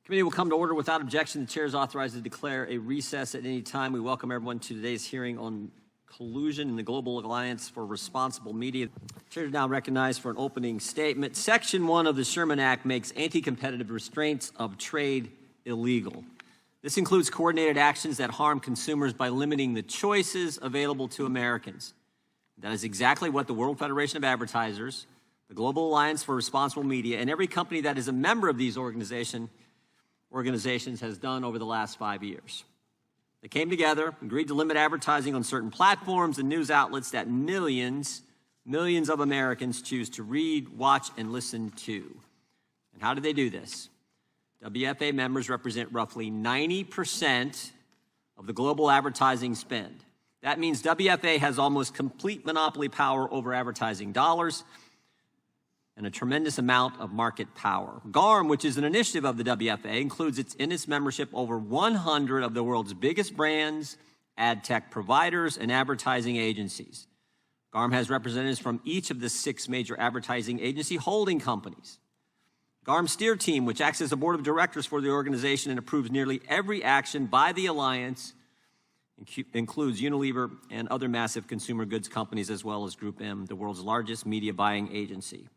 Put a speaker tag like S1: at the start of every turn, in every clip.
S1: Committee will come to order without objection. The chair is authorized to declare a recess at any time. We welcome everyone to today's hearing on collusion in the Global Alliance for Responsible Media. The chair is now recognized for an opening statement. Section 1 of the Sherman Act makes anti-competitive restraints of trade illegal. This includes coordinated actions that harm consumers by limiting the choices available to Americans. That is exactly what the World Federation of Advertisers, the Global Alliance for Responsible Media, and every company that is a member of these organizations has done over the last 5 years. They came together, agreed to limit advertising on certain platforms and news outlets that millions of Americans choose to read, watch, and listen to. And how did they do this? WFA members represent roughly 90% of the global advertising spend. That means WFA has almost complete monopoly power over advertising dollars and a tremendous amount of market power. GARM, which is an initiative of the WFA, includes in its membership over 100 of the world's biggest brands, ad tech providers, and advertising agencies. GARM has representatives from each of the 6 major advertising agency holding companies. GARM Steer Team, which acts as a board of directors for the organization and approves nearly every action by the alliance, includes Unilever and other massive consumer goods companies, as well as GroupM, the world's largest media buying agency.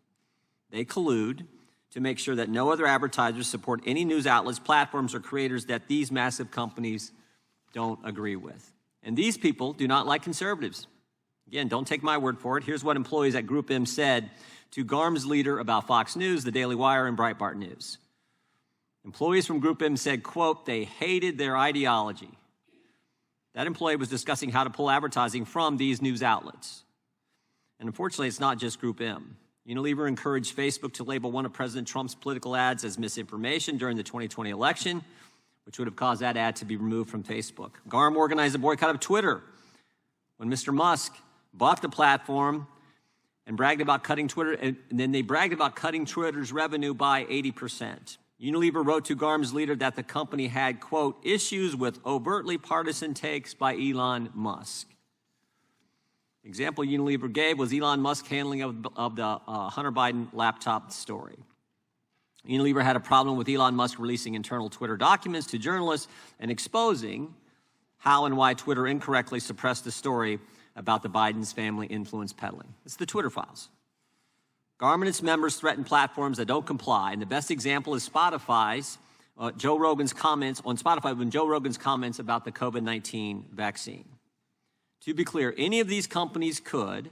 S1: They collude to make sure that no other advertisers support any news outlets, platforms, or creators that these massive companies don't agree with. And these people do not like conservatives. Again, don't take my word for it. Here's what employees at GroupM said to GARM's leader about Fox News, The Daily Wire, and Breitbart News. Employees from GroupM said, quote, they hated their ideology. That employee was discussing how to pull advertising from these news outlets. And unfortunately, it's not just GroupM. Unilever encouraged Facebook to label one of President Trump's political ads as misinformation during the 2020 election, which would have caused that ad to be removed from Facebook. GARM organized a boycott of Twitter when Mr. Musk bought the platform and bragged about cutting Twitter, and then they bragged about cutting Twitter's revenue by 80%. Unilever wrote to GARM's leader that the company had, quote, issues with overtly partisan takes by Elon Musk. The example Unilever gave was Elon Musk's handling of the Hunter Biden laptop story. Unilever had a problem with Elon Musk releasing internal Twitter documents to journalists and exposing how and why Twitter incorrectly suppressed the story about the Biden's family influence peddling. It's the Twitter files. GARM and its members threaten platforms that don't comply, and the best example is Spotify's Joe Rogan's comments on Spotify when Joe Rogan's comments about the COVID-19 vaccine. To be clear, any of these companies could,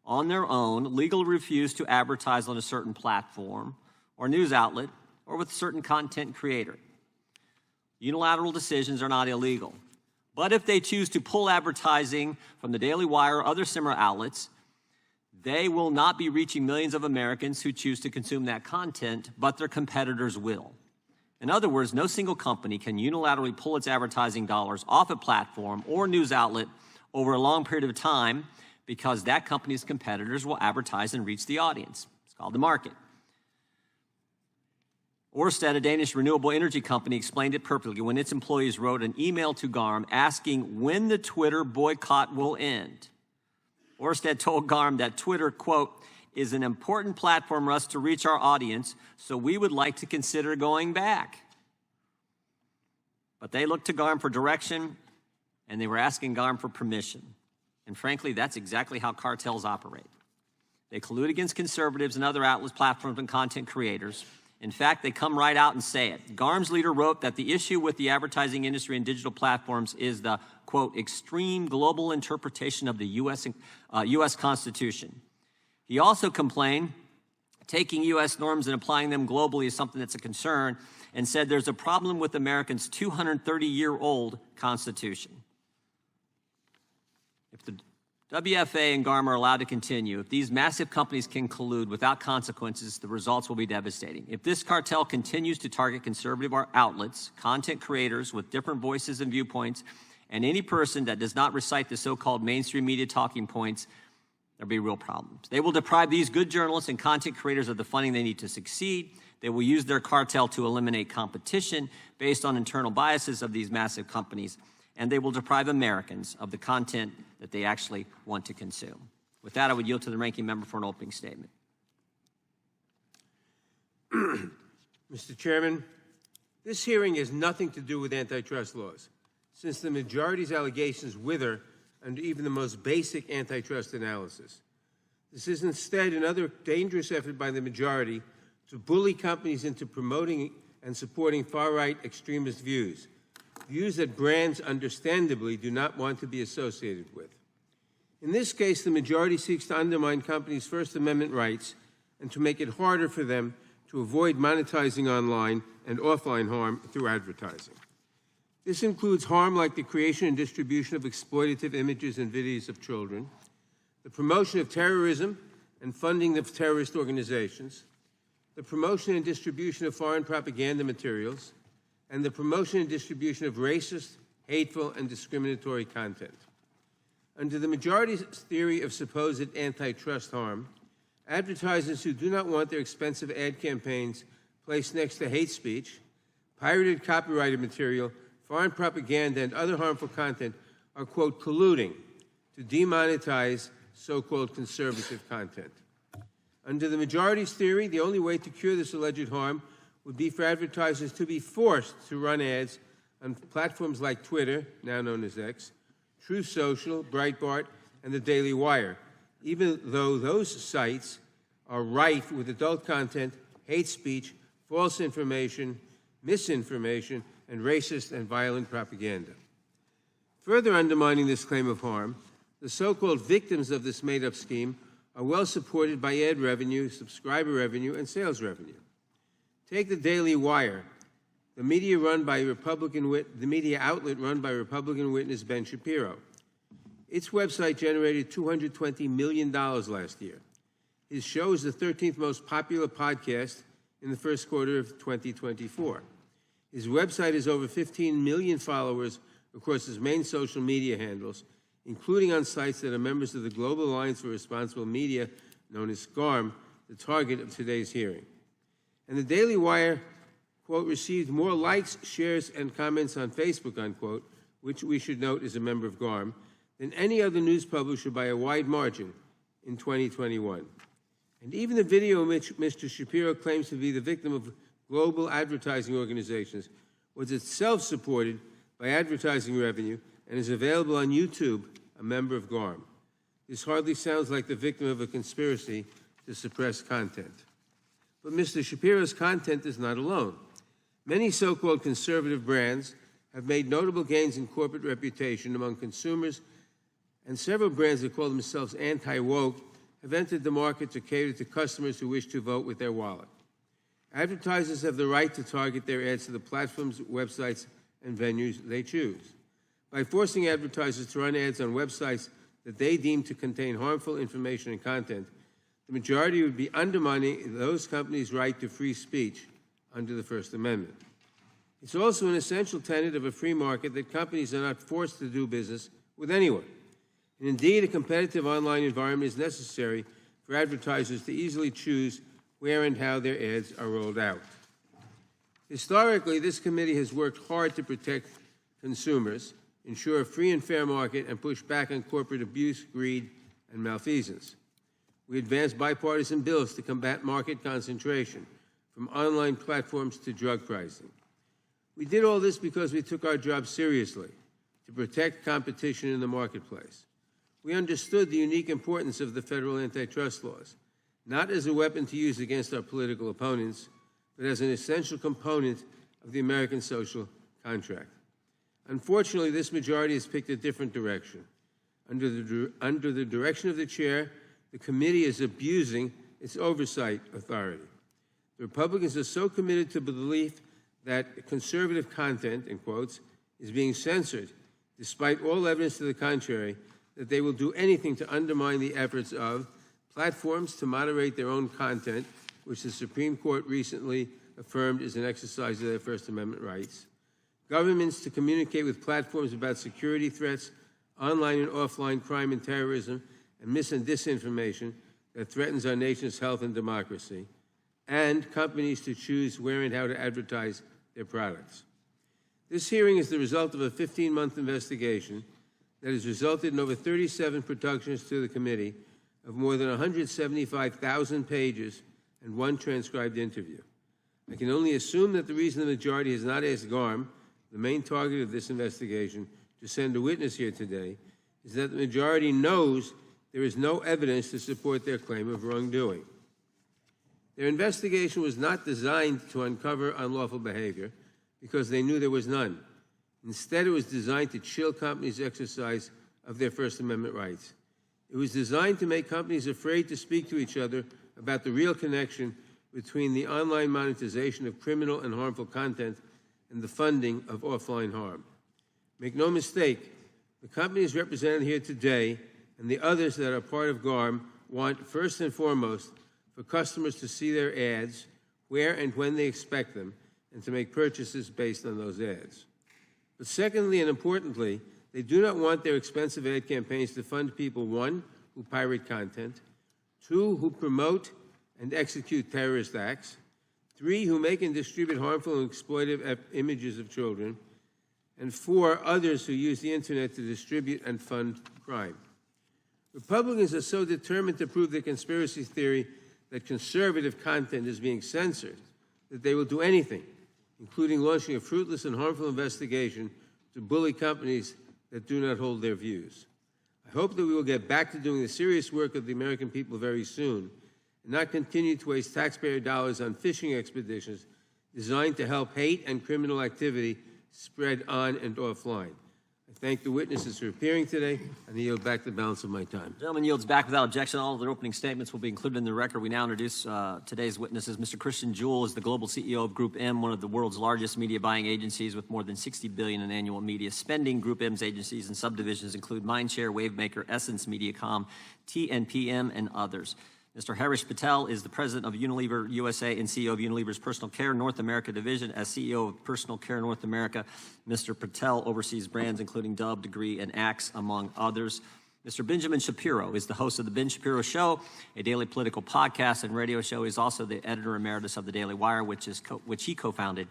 S1: on their own, legally refuse to advertise on a certain platform or news outlet or with a certain content creator. Unilateral decisions are not illegal. But if they choose to pull advertising from the Daily Wire or other similar outlets, they will not be reaching millions of Americans who choose to consume that content, but their competitors will. In other words, no single company can unilaterally pull its advertising dollars off a platform or news outlet over a long period of time because that company's competitors will advertise and reach the audience. It's called the market. Ørsted, a Danish renewable energy company, explained it perfectly when its employees wrote an email to GARM asking when the Twitter boycott will end. Ørsted told GARM that Twitter, quote, is an important platform for us to reach our audience, so we would like to consider going back. But they looked to GARM for direction, and they were asking GARM for permission. And frankly, that's exactly how cartels operate. They collude against conservatives and other outlets, platforms, and content creators. In fact, they come right out and say it. GARM's leader wrote that the issue with the advertising industry and digital platforms is the, quote, extreme global interpretation of the U.S. Constitution. He also complained taking U.S. norms and applying them globally is something that's a concern, and said there's a problem with Americans' 230-year-old Constitution. If the WFA and GARM are allowed to continue, if these massive companies can collude without consequences, the results will be devastating. If this cartel continues to target conservative outlets, content creators with different voices and viewpoints, and any person that does not recite the so-called mainstream media talking points, there'll be real problems. They will deprive these good journalists and content creators of the funding they need to succeed. They will use their cartel to eliminate competition based on internal biases of these massive companies. And they will deprive Americans of the content that they actually want to consume. With that, I would yield to the ranking member for an opening statement.
S2: Mr. Chairman, This hearing has nothing to do with antitrust laws, since the majority's allegations wither under even the most basic antitrust analysis. This is instead another dangerous effort by the majority to bully companies into promoting and supporting far-right extremist views, views that brands understandably do not want to be associated with. In this case, the majority seeks to undermine companies' First Amendment rights and to make it harder for them to avoid monetizing online and offline harm through advertising. This includes harm like the creation and distribution of exploitative images and videos of children, the promotion of terrorism and funding of terrorist organizations, the promotion and distribution of foreign propaganda materials, and the promotion and distribution of racist, hateful, and discriminatory content. Under the majority's theory of supposed antitrust harm, advertisers who do not want their expensive ad campaigns placed next to hate speech, pirated copyrighted material, foreign propaganda, and other harmful content are, quote, colluding to demonetize so-called conservative content. Under the majority's theory, the only way to cure this alleged harm would be for advertisers to be forced to run ads on platforms like Twitter, now known as X, Truth Social, Breitbart, and the Daily Wire, even though those sites are rife with adult content, hate speech, false information, misinformation, and racist and violent propaganda. Further undermining this claim of harm, the so-called victims of this made-up scheme are well supported by ad revenue, subscriber revenue, and sales revenue. Take the Daily Wire, the media outlet run by Republican witness Ben Shapiro. Its website generated $220 million last year. His show is the 13th most popular podcast in the first quarter of 2024. His website has over 15 million followers across his main social media handles, including on sites that are members of the Global Alliance for Responsible Media, known as GARM, the target of today's hearing. And the Daily Wire, quote, received more likes, shares, and comments on Facebook, unquote, which we should note is a member of GARM, than any other news publisher by a wide margin in 2021. And even the video in which Mr. Shapiro claims to be the victim of global advertising organizations was itself supported by advertising revenue and is available on YouTube, a member of GARM. This hardly sounds like the victim of a conspiracy to suppress content. But Mr. Shapiro's content is not alone. Many so-called conservative brands have made notable gains in corporate reputation among consumers, and several brands that call themselves anti-woke have entered the market to cater to customers who wish to vote with their wallet. Advertisers have the right to target their ads to the platforms, websites, and venues they choose. By forcing advertisers to run ads on websites that they deem to contain harmful information and content, the majority would be undermining those companies' right to free speech under the First Amendment. It's also an essential tenet of a free market that companies are not forced to do business with anyone. And indeed, a competitive online environment is necessary for advertisers to easily choose where and how their ads are rolled out. Historically, this committee has worked hard to protect consumers, ensure a free and fair market, and push back on corporate abuse, greed, and malfeasance. We advanced bipartisan bills to combat market concentration, from online platforms to drug pricing. We did all this because we took our job seriously, to protect competition in the marketplace. We understood the unique importance of the federal antitrust laws, not as a weapon to use against our political opponents, but as an essential component of the American social contract. Unfortunately, this majority has picked a different direction. Under the direction of the chair, the committee is abusing its oversight authority. The Republicans are so committed to the belief that conservative content, in quotes, is being censored, despite all evidence to the contrary, that they will do anything to undermine the efforts of platforms to moderate their own content, which the Supreme Court recently affirmed is an exercise of their First Amendment rights, governments to communicate with platforms about security threats, online and offline crime and terrorism, and mis- and disinformation that threatens our nation's health and democracy, and companies to choose where and how to advertise their products. This hearing is the result of a 15-month investigation that has resulted in over 37 productions to the committee of more than 175,000 pages and one transcribed interview. I can only assume that the reason the majority has not asked GARM, the main target of this investigation, to send a witness here today is that the majority knows there is no evidence to support their claim of wrongdoing. Their investigation was not designed to uncover unlawful behavior because they knew there was none. Instead, it was designed to chill companies' exercise of their First Amendment rights. It was designed to make companies afraid to speak to each other about the real connection between the online monetization of criminal and harmful content and the funding of offline harm. Make no mistake, the companies represented here today and the others that are part of GARM want, first and foremost, for customers to see their ads where and when they expect them and to make purchases based on those ads. But secondly and importantly, they do not want their expensive ad campaigns to fund people, one, who pirate content, two, who promote and execute terrorist acts, three, who make and distribute harmful and exploitive images of children, and four, others who use the internet to distribute and fund crime. Republicans are so determined to prove the conspiracy theory that conservative content is being censored that they will do anything, including launching a fruitless and harmful investigation to bully companies that do not hold their views. I hope that we will get back to doing the serious work of the American people very soon and not continue to waste taxpayer dollars on fishing expeditions designed to help hate and criminal activity spread on and offline. I thank the witnesses for appearing today, and I yield back the balance of my time.
S1: Gentleman yields back without objection. All of their opening statements will be included in the record. We now introduce today's witnesses. Mr. Christian Juhl is the global CEO of GroupM, one of the world's largest media buying agencies with more than $60 billion in annual media spending. GroupM's agencies and subdivisions include Mindshare, Wavemaker, Essence, Mediacom, TNPM, and others. Mr. Herrish Patel is the president of Unilever USA and CEO of Unilever's Personal Care North America division. As CEO of Personal Care North America, Mr. Patel oversees brands including Dove, Degree, and Axe, among others. Mr. Benjamin Shapiro is the host of The Ben Shapiro Show, a daily political podcast and radio show. He's also the editor emeritus of The Daily Wire, which he co-founded.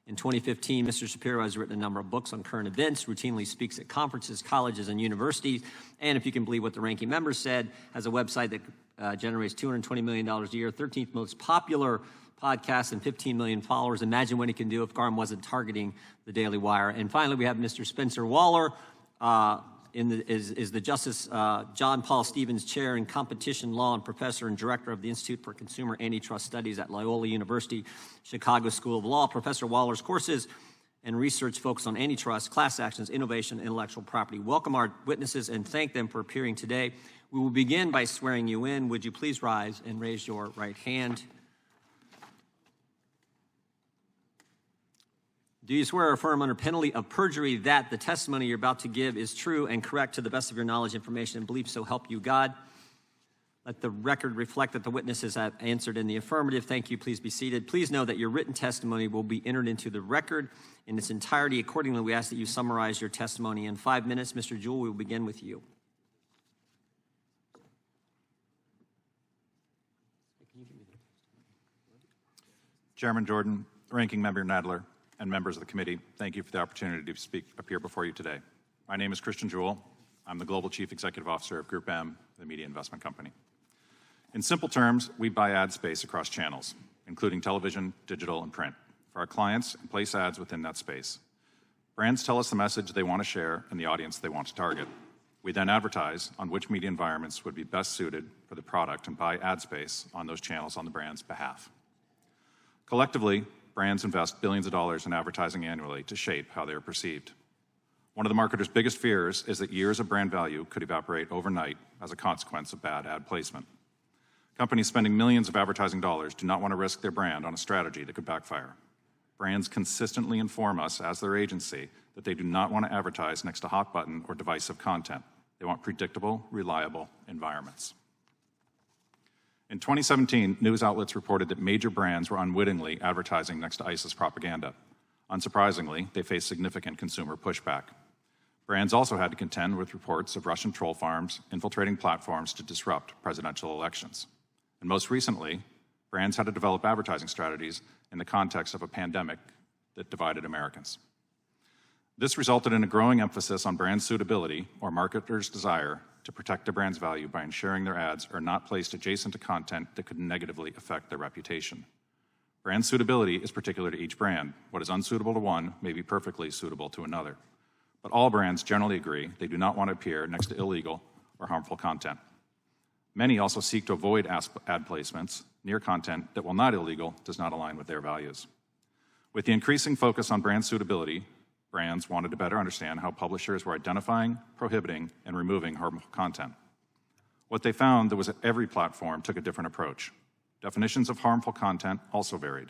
S1: In 2015, Mr. Shapiro has written a number of books on current events, routinely speaks at conferences, colleges, and universities, and if you can believe what the ranking members said, has a website that generates $220 million a year, 13th most popular podcast, and 15 million followers. Imagine what he can do if GARM wasn't targeting the Daily Wire. And finally, we have Mr. Spencer Waller, is the Justice John Paul Stevens Chair in Competition Law and Professor and Director of the Institute for Consumer Antitrust Studies at Loyola University, Chicago School of Law. Professor Waller's courses and research focus on antitrust, class actions, innovation, and intellectual property. Welcome our witnesses and thank them for appearing today. We will begin by swearing you in. Would you please rise and raise your right hand? Do you swear or affirm under penalty of perjury that the testimony you're about to give is true and correct to the best of your knowledge, information, and belief, so help you God? Let the record reflect that the witnesses have answered in the affirmative. Thank you. Please be seated. Please know that your written testimony will be entered into the record in its entirety. Accordingly, we ask that you summarize your testimony in 5 minutes. Mr. Juhl, we will begin with you.
S3: Chairman Jordan, Ranking Member Nadler, and members of the committee, thank you for the opportunity to appear before you today. My name is Christian Juhl. I'm the Global Chief Executive Officer of GroupM, the media investment company. In simple terms, we buy ad space across channels, including television, digital, and print, for our clients and place ads within that space. Brands tell us the message they want to share and the audience they want to target. We then advertise on which media environments would be best suited for the product and buy ad space on those channels on the brand's behalf. Collectively, brands invest billions of dollars in advertising annually to shape how they are perceived. One of the marketers' biggest fears is that years of brand value could evaporate overnight as a consequence of bad ad placement. Companies spending millions of advertising dollars do not want to risk their brand on a strategy that could backfire. Brands consistently inform us as their agency that they do not want to advertise next to hot button or divisive content. They want predictable, reliable environments. In 2017, news outlets reported that major brands were unwittingly advertising next to ISIS propaganda. Unsurprisingly, they faced significant consumer pushback. Brands also had to contend with reports of Russian troll farms infiltrating platforms to disrupt presidential elections. And most recently, brands had to develop advertising strategies in the context of a pandemic that divided Americans. This resulted in a growing emphasis on brand suitability, or marketers' desire to protect their brand's value by ensuring their ads are not placed adjacent to content that could negatively affect their reputation. Brand suitability is particular to each brand. What is unsuitable to one may be perfectly suitable to another. But all brands generally agree they do not want to appear next to illegal or harmful content. Many also seek to avoid ad placements near content that, while not illegal, does not align with their values. With the increasing focus on brand suitability, brands wanted to better understand how publishers were identifying, prohibiting, and removing harmful content. What they found was that every platform took a different approach. Definitions of harmful content also varied.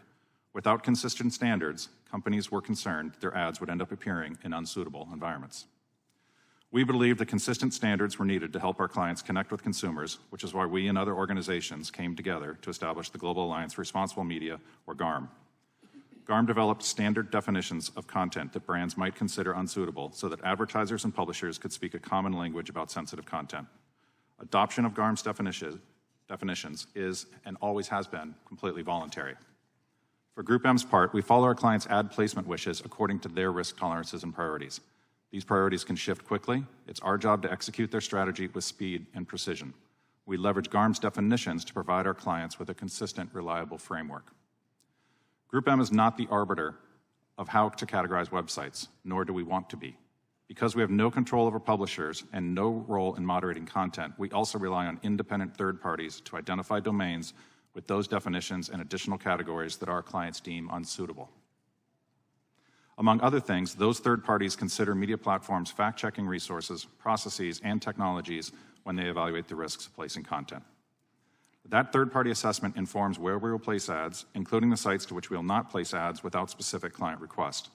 S3: Without consistent standards, companies were concerned their ads would end up appearing in unsuitable environments. We believed that consistent standards were needed to help our clients connect with consumers, which is why we and other organizations came together to establish the Global Alliance for Responsible Media, or GARM. GARM developed standard definitions of content that brands might consider unsuitable so that advertisers and publishers could speak a common language about sensitive content. Adoption of GARM's definitions is, and always has been, completely voluntary. For GroupM's part, we follow our clients' ad placement wishes according to their risk tolerances and priorities. These priorities can shift quickly. It's our job to execute their strategy with speed and precision. We leverage GARM's definitions to provide our clients with a consistent, reliable framework. GroupM is not the arbiter of how to categorize websites, nor do we want to be. Because we have no control over publishers and no role in moderating content, we also rely on independent third parties to identify domains with those definitions and additional categories that our clients deem unsuitable. Among other things, those third parties consider media platforms' fact-checking resources, processes, and technologies when they evaluate the risks of placing content. That third-party assessment informs where we will place ads, including the sites to which we will not place ads without specific client request.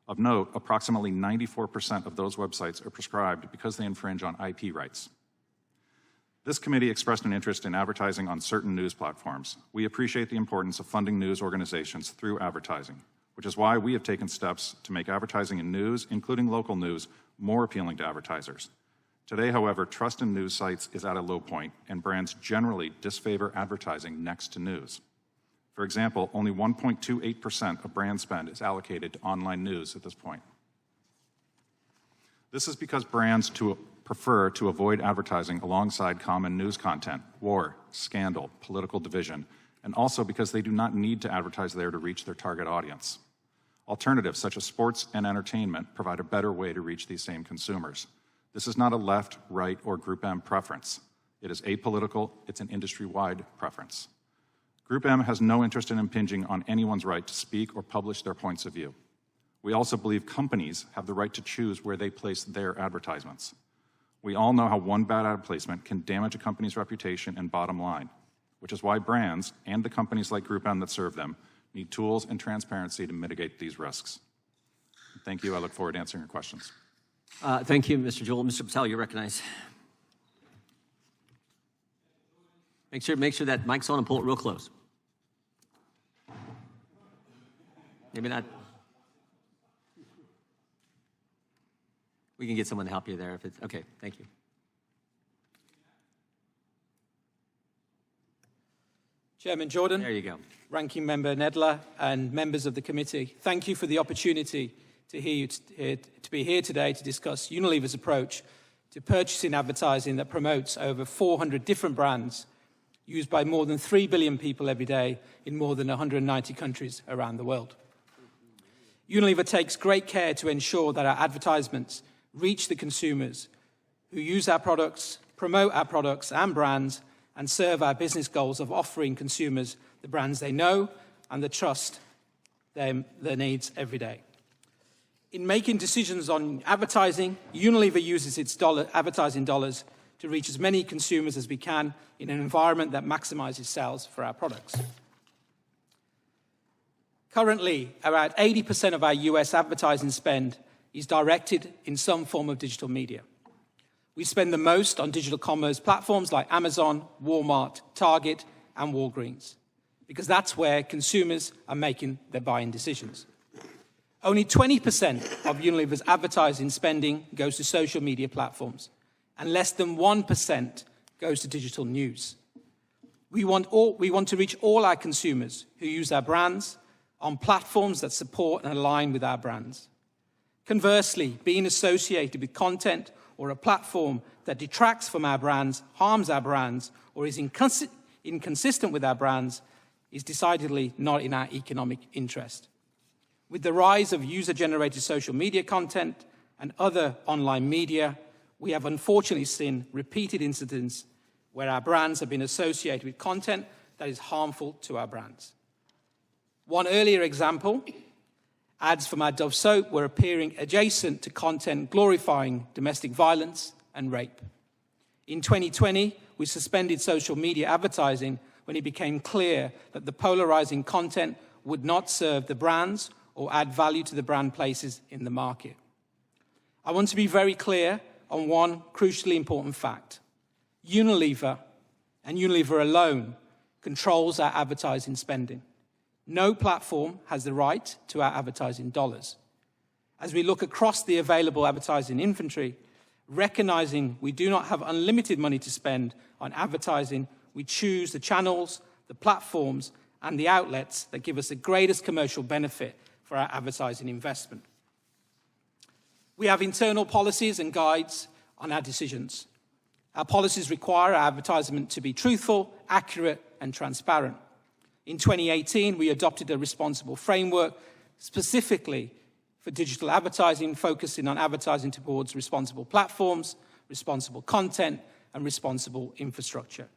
S3: Of note, approximately 94% of those websites are prescribed because they infringe on IP rights. This committee expressed an interest in advertising on certain news platforms. We appreciate the importance of funding news organizations through advertising, which is why we have taken steps to make advertising in news, including local news, more appealing to advertisers. Today, however, trust in news sites is at a low point, and brands generally disfavor advertising next to news. For example, only 1.28% of brand spend is allocated to online news at this point. This is because brands prefer to avoid advertising alongside common news content, war, scandal, political division, and also because they do not need to advertise there to reach their target audience. Alternatives such as sports and entertainment provide a better way to reach these same consumers. This is not a left, right, or GroupM preference. It is apolitical, it's an industry-wide preference. GroupM has no interest in impinging on anyone's right to speak or publish their points of view. We also believe companies have the right to choose where they place their advertisements. We all know how one bad ad placement can damage a company's reputation and bottom line, which is why brands and the companies like GroupM that serve them need tools and transparency to mitigate these risks. Thank you. I look forward to answering your questions.
S1: Thank you, Mr. Juhl. Mr. Patel, you're recognized. Make sure that mic's on and pull it real close. Maybe not. We can get someone to help you there if it's okay. Thank you.
S4: Chairman Jordan,
S1: There you go.
S4: Ranking Member Nedler, and members of the committee, thank you for the opportunity to be here today to discuss Unilever's approach to purchasing advertising that promotes over 400 different brands used by more than 3 billion people every day in more than 190 countries around the world. Unilever takes great care to ensure that our advertisements reach the consumers who use our products, promote our products and brands, and serve our business goals of offering consumers the brands they know and the trust their needs every day. In making decisions on advertising, Unilever uses its advertising dollars to reach as many consumers as we can in an environment that maximizes sales for our products. Currently, around 80% of our US advertising spend is directed in some form of digital media. We spend the most on digital commerce platforms like Amazon, Walmart, Target, and Walgreens, because that's where consumers are making their buying decisions. Only 20% of Unilever's advertising spending goes to social media platforms, and less than 1% goes to digital news. We want to reach all our consumers who use our brands on platforms that support and align with our brands. Conversely, being associated with content or a platform that detracts from our brands, harms our brands, or is inconsistent with our brands is decidedly not in our economic interest. With the rise of user-generated social media content and other online media, we have unfortunately seen repeated incidents where our brands have been associated with content that is harmful to our brands. One earlier example, ads from our Dove soap were appearing adjacent to content glorifying domestic violence and rape. In 2020, we suspended social media advertising when it became clear that the polarizing content would not serve the brands or add value to the brand places in the market. I want to be very clear on one crucially important fact. Unilever, and Unilever alone, controls our advertising spending. No platform has the right to our advertising dollars. As we look across the available advertising inventory, recognizing we do not have unlimited money to spend on advertising, we choose the channels, the platforms, and the outlets that give us the greatest commercial benefit for our advertising investment. We have internal policies and guides on our decisions. Our policies require our advertisement to be truthful, accurate, and transparent. In 2018, we adopted a responsible framework specifically for digital advertising, focusing on advertising towards responsible platforms, responsible content, and responsible infrastructure.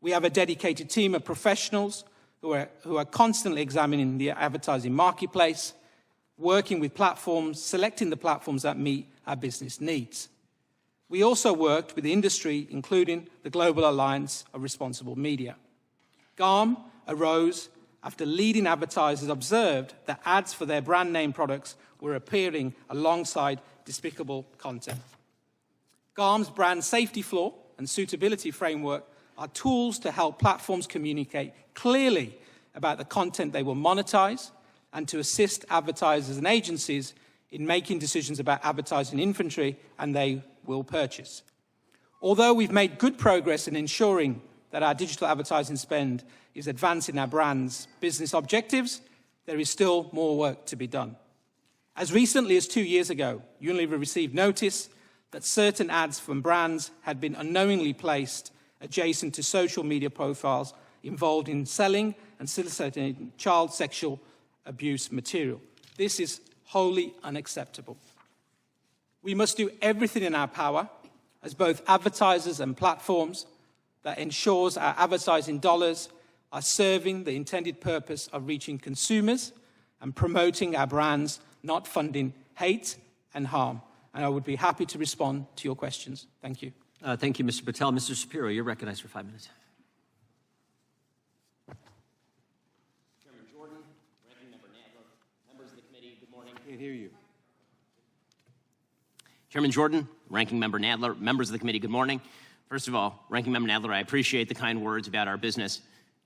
S4: We have a dedicated team of professionals who are constantly examining the advertising marketplace, working with platforms, selecting the platforms that meet our business needs. We also worked with the industry, including the Global Alliance of Responsible Media. GARM arose after leading advertisers observed that ads for their brand name products were appearing alongside despicable content. GARM's brand safety flaw and suitability framework are tools to help platforms communicate clearly about the content they will monetize and to assist advertisers and agencies in making decisions about advertising inventory and they will purchase. Although we've made good progress in ensuring that our digital advertising spend is advancing our brand's business objectives, there is still more work to be done. As recently as 2 years ago, Unilever received notice that certain ads from brands had been unknowingly placed adjacent to social media profiles involved in selling and soliciting child sexual abuse material. This is wholly unacceptable. We must do everything in our power as both advertisers and platforms that ensures our advertising dollars are serving the intended purpose of reaching consumers and promoting our brands, not funding hate and harm. And I would be happy to respond to your questions. Thank you.
S1: Thank you, Mr. Patel. Mr. Shapiro, you're recognized for 5 minutes.
S5: Chairman Jordan, Ranking Member Nadler, members of the committee, good morning.
S2: Can't hear you.
S5: Chairman Jordan, Ranking Member Nadler, members of the committee, good morning. First of all, Ranking Member Nadler, I appreciate the kind words about our business.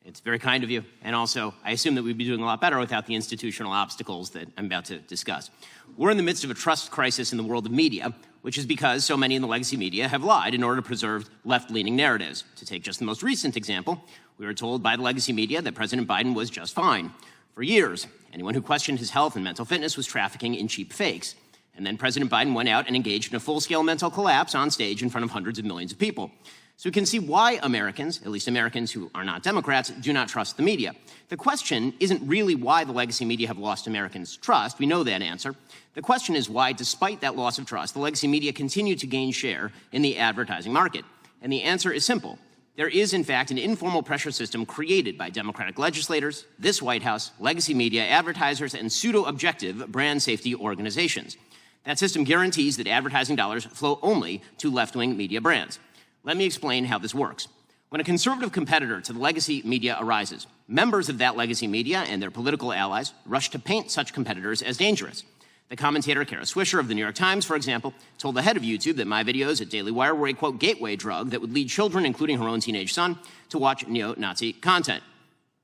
S5: It's very kind of you. And also, I assume that we'd be doing a lot better without the institutional obstacles that I'm about to discuss. We're in the midst of a trust crisis in the world of media, which is because so many in the legacy media have lied in order to preserve left-leaning narratives. To take just the most recent example, we were told by the legacy media that President Biden was just fine. For years, anyone who questioned his health and mental fitness was trafficking in cheap fakes. And then President Biden went out and engaged in a full-scale mental collapse on stage in front of hundreds of millions of people. So we can see why Americans, at least Americans who are not Democrats, do not trust the media. The question isn't really why the legacy media have lost Americans' trust. We know that answer. The question is why, despite that loss of trust, the legacy media continue to gain share in the advertising market. And the answer is simple. There is, in fact, an informal pressure system created by Democratic legislators, this White House, legacy media, advertisers, and pseudo-objective brand safety organizations. That system guarantees that advertising dollars flow only to left-wing media brands. Let me explain how this works. When a conservative competitor to the legacy media arises, members of that legacy media and their political allies rush to paint such competitors as dangerous. The commentator Kara Swisher of the New York Times, for example, told the head of YouTube that my videos at Daily Wire were a, quote, gateway drug that would lead children, including her own teenage son, to watch neo-Nazi content.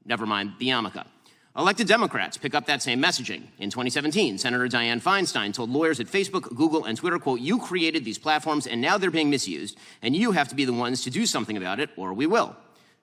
S5: Never mind the yarmulke. Elected Democrats pick up that same messaging. In 2017, Senator Dianne Feinstein told lawyers at Facebook, Google, and Twitter, quote, you created these platforms and now they're being misused, and you have to be the ones to do something about it, or we will.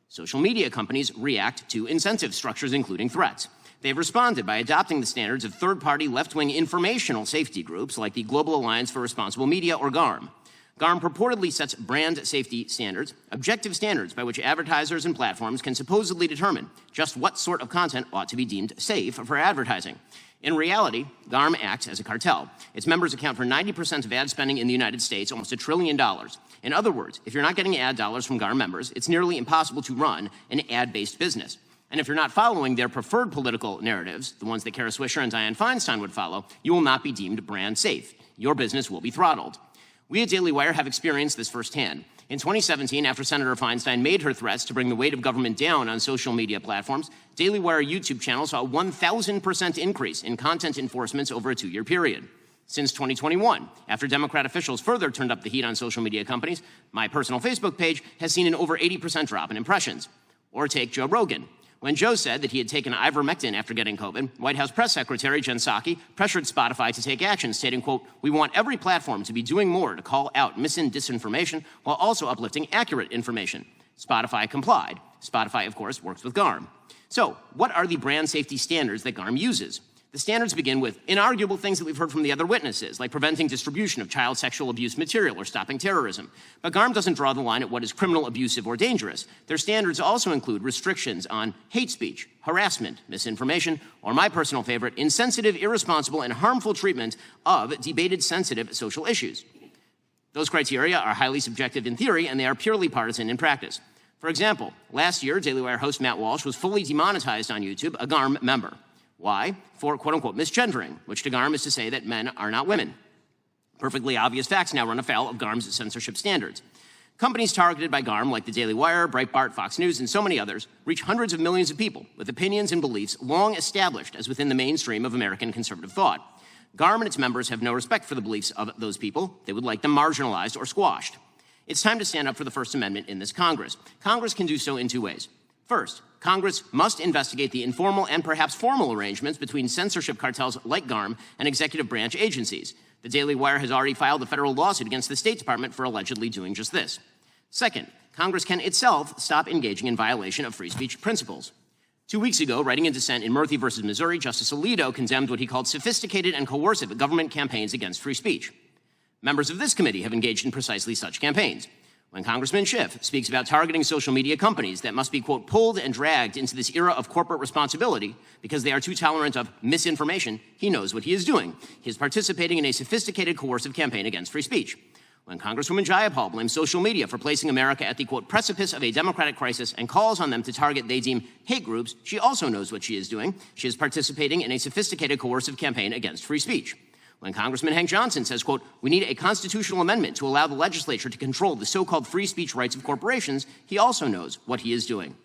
S5: Social media companies react to incentive structures, including threats. They've responded by adopting the standards of third-party left-wing informational safety groups like the Global Alliance for Responsible Media, or GARM. GARM purportedly sets brand safety standards, objective standards by which advertisers and platforms can supposedly determine just what sort of content ought to be deemed safe for advertising. In reality, GARM acts as a cartel. Its members account for 90% of ad spending in the United States, almost $1 trillion. In other words, if you're not getting ad dollars from GARM members, it's nearly impossible to run an ad-based business. And if you're not following their preferred political narratives, the ones that Kara Swisher and Dianne Feinstein would follow, you will not be deemed brand safe. Your business will be throttled. We at Daily Wire have experienced this firsthand. In 2017, after Senator Feinstein made her threats to bring the weight of government down on social media platforms, Daily Wire YouTube channel saw a 1,000% increase in content enforcements over a 2-year period. Since 2021, after Democrat officials further turned up the heat on social media companies, my personal Facebook page has seen an over 80% drop in impressions. Or take Joe Rogan. When Joe said that he had taken ivermectin after getting COVID, White House Press Secretary Jen Psaki pressured Spotify to take action, stating, quote, "We want every platform to be doing more to call out mis- and disinformation while also uplifting accurate information." Spotify complied. Spotify, of course, works with GARM. So, what are the brand safety standards that GARM uses? The standards begin with inarguable things that we've heard from the other witnesses, like preventing distribution of child sexual abuse material or stopping terrorism. But GARM doesn't draw the line at what is criminal, abusive, or dangerous. Their standards also include restrictions on hate speech, harassment, misinformation, or my personal favorite, insensitive, irresponsible, and harmful treatment of debated sensitive social issues. Those criteria are highly subjective in theory, and they are purely partisan in practice. For example, last year, Daily Wire host Matt Walsh was fully demonetized on YouTube, a GARM member. Why? For quote-unquote misgendering, which to GARM is to say that men are not women. Perfectly obvious facts now run afoul of GARM's censorship standards. Companies targeted by GARM, like the Daily Wire, Breitbart, Fox News, and so many others, reach hundreds of millions of people with opinions and beliefs long established as within the mainstream of American conservative thought. GARM and its members have no respect for the beliefs of those people. They would like them marginalized or squashed. It's time to stand up for the First Amendment in this Congress. Congress can do so in 2 ways. First, Congress must investigate the informal and perhaps formal arrangements between censorship cartels like GARM and executive branch agencies. The Daily Wire has already filed a federal lawsuit against the State Department for allegedly doing just this. Second, Congress can itself stop engaging in violation of free speech principles. 2 weeks ago, writing in dissent in Murphy versus Missouri, Justice Alito condemned what he called sophisticated and coercive government campaigns against free speech. Members of this committee have engaged in precisely such campaigns. When Congressman Schiff speaks about targeting social media companies that must be, quote, pulled and dragged into this era of corporate responsibility because they are too tolerant of misinformation, he knows what he is doing. He is participating in a sophisticated, coercive campaign against free speech. When Congresswoman Jayapal blames social media for placing America at the, quote, precipice of a democratic crisis and calls on them to target they deem hate groups, she also knows what she is doing. She is participating in a sophisticated, coercive campaign against free speech. When Congressman Hank Johnson says, quote, we need a constitutional amendment to allow the legislature to control the so-called free speech rights of corporations, he also knows what he is doing.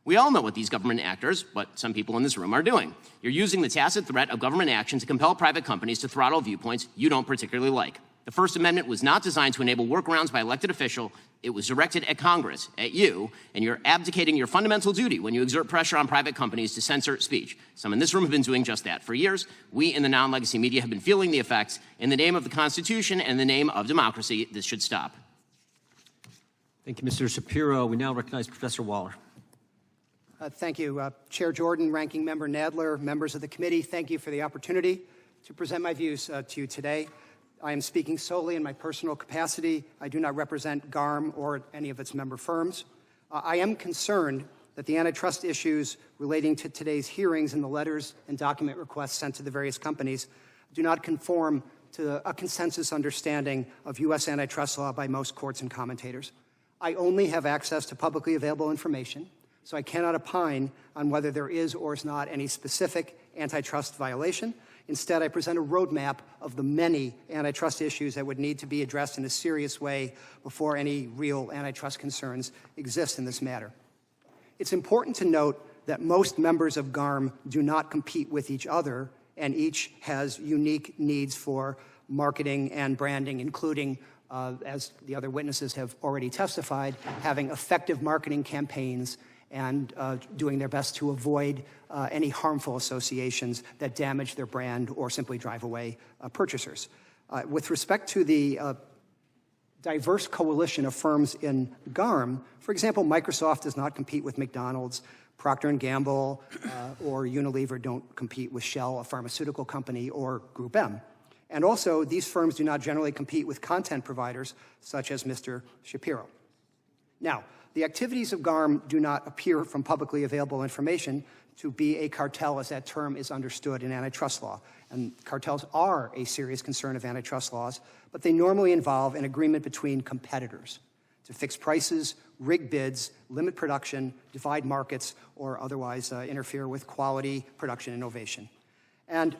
S5: We all know what these government actors, what some people in this room, are doing. You're using the tacit threat of government action to compel private companies to throttle viewpoints you don't particularly like. The First Amendment was not designed to enable workarounds by elected officials. It was directed at Congress, at you, and you're abdicating your fundamental duty when you exert pressure on private companies to censor speech. Some in this room have been doing just that for years. We in the non-legacy media have been feeling the effects. In the name of the Constitution and in the name of democracy, this should stop.
S1: Thank you, Mr. Shapiro. We now recognize Professor Waller.
S6: Thank you. Chair Jordan, Ranking Member Nadler, members of the committee, thank you for the opportunity to present my views to you today. I am speaking solely in my personal capacity. I do not represent GARM or any of its member firms. I am concerned that the antitrust issues relating to today's hearings and the letters and document requests sent to the various companies do not conform to a consensus understanding of U.S. antitrust law by most courts and commentators. I only have access to publicly available information, so I cannot opine on whether there is or is not any specific antitrust violation. Instead, I present a roadmap of the many antitrust issues that would need to be addressed in a serious way before any real antitrust concerns exist in this matter. It's important to note that most members of GARM do not compete with each other, and each has unique needs for marketing and branding, including, as the other witnesses have already testified, having effective marketing campaigns and doing their best to avoid any harmful associations that damage their brand or simply drive away purchasers. With respect to the diverse coalition of firms in GARM, for example, Microsoft does not compete with McDonald's, Procter & Gamble or Unilever don't compete with Shell, a pharmaceutical company, or GroupM. And also, these firms do not generally compete with content providers such as Mr. Shapiro. Now, the activities of GARM do not appear from publicly available information to be a cartel as that term is understood in antitrust law. And cartels are a serious concern of antitrust laws, but they normally involve an agreement between competitors to fix prices, rig bids, limit production, divide markets, or otherwise interfere with quality, production, innovation. And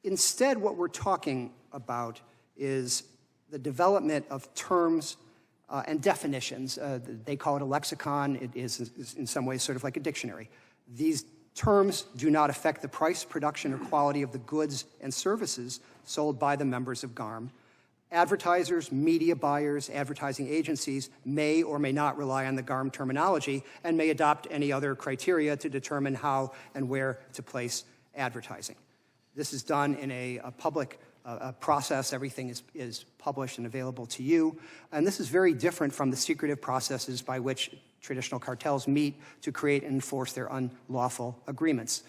S6: instead, what we're talking about is the development of terms and definitions. They call it a lexicon. It is in some ways sort of like a dictionary. These terms do not affect the price, production, or quality of the goods and services sold by the members of GARM. Advertisers, media buyers, advertising agencies may or may not rely on the GARM terminology and may adopt any other criteria to determine how and where to place advertising. This is done in a public process. Everything is published and available to you. And this is very different from the secretive processes by which traditional cartels meet to create and enforce their unlawful agreements.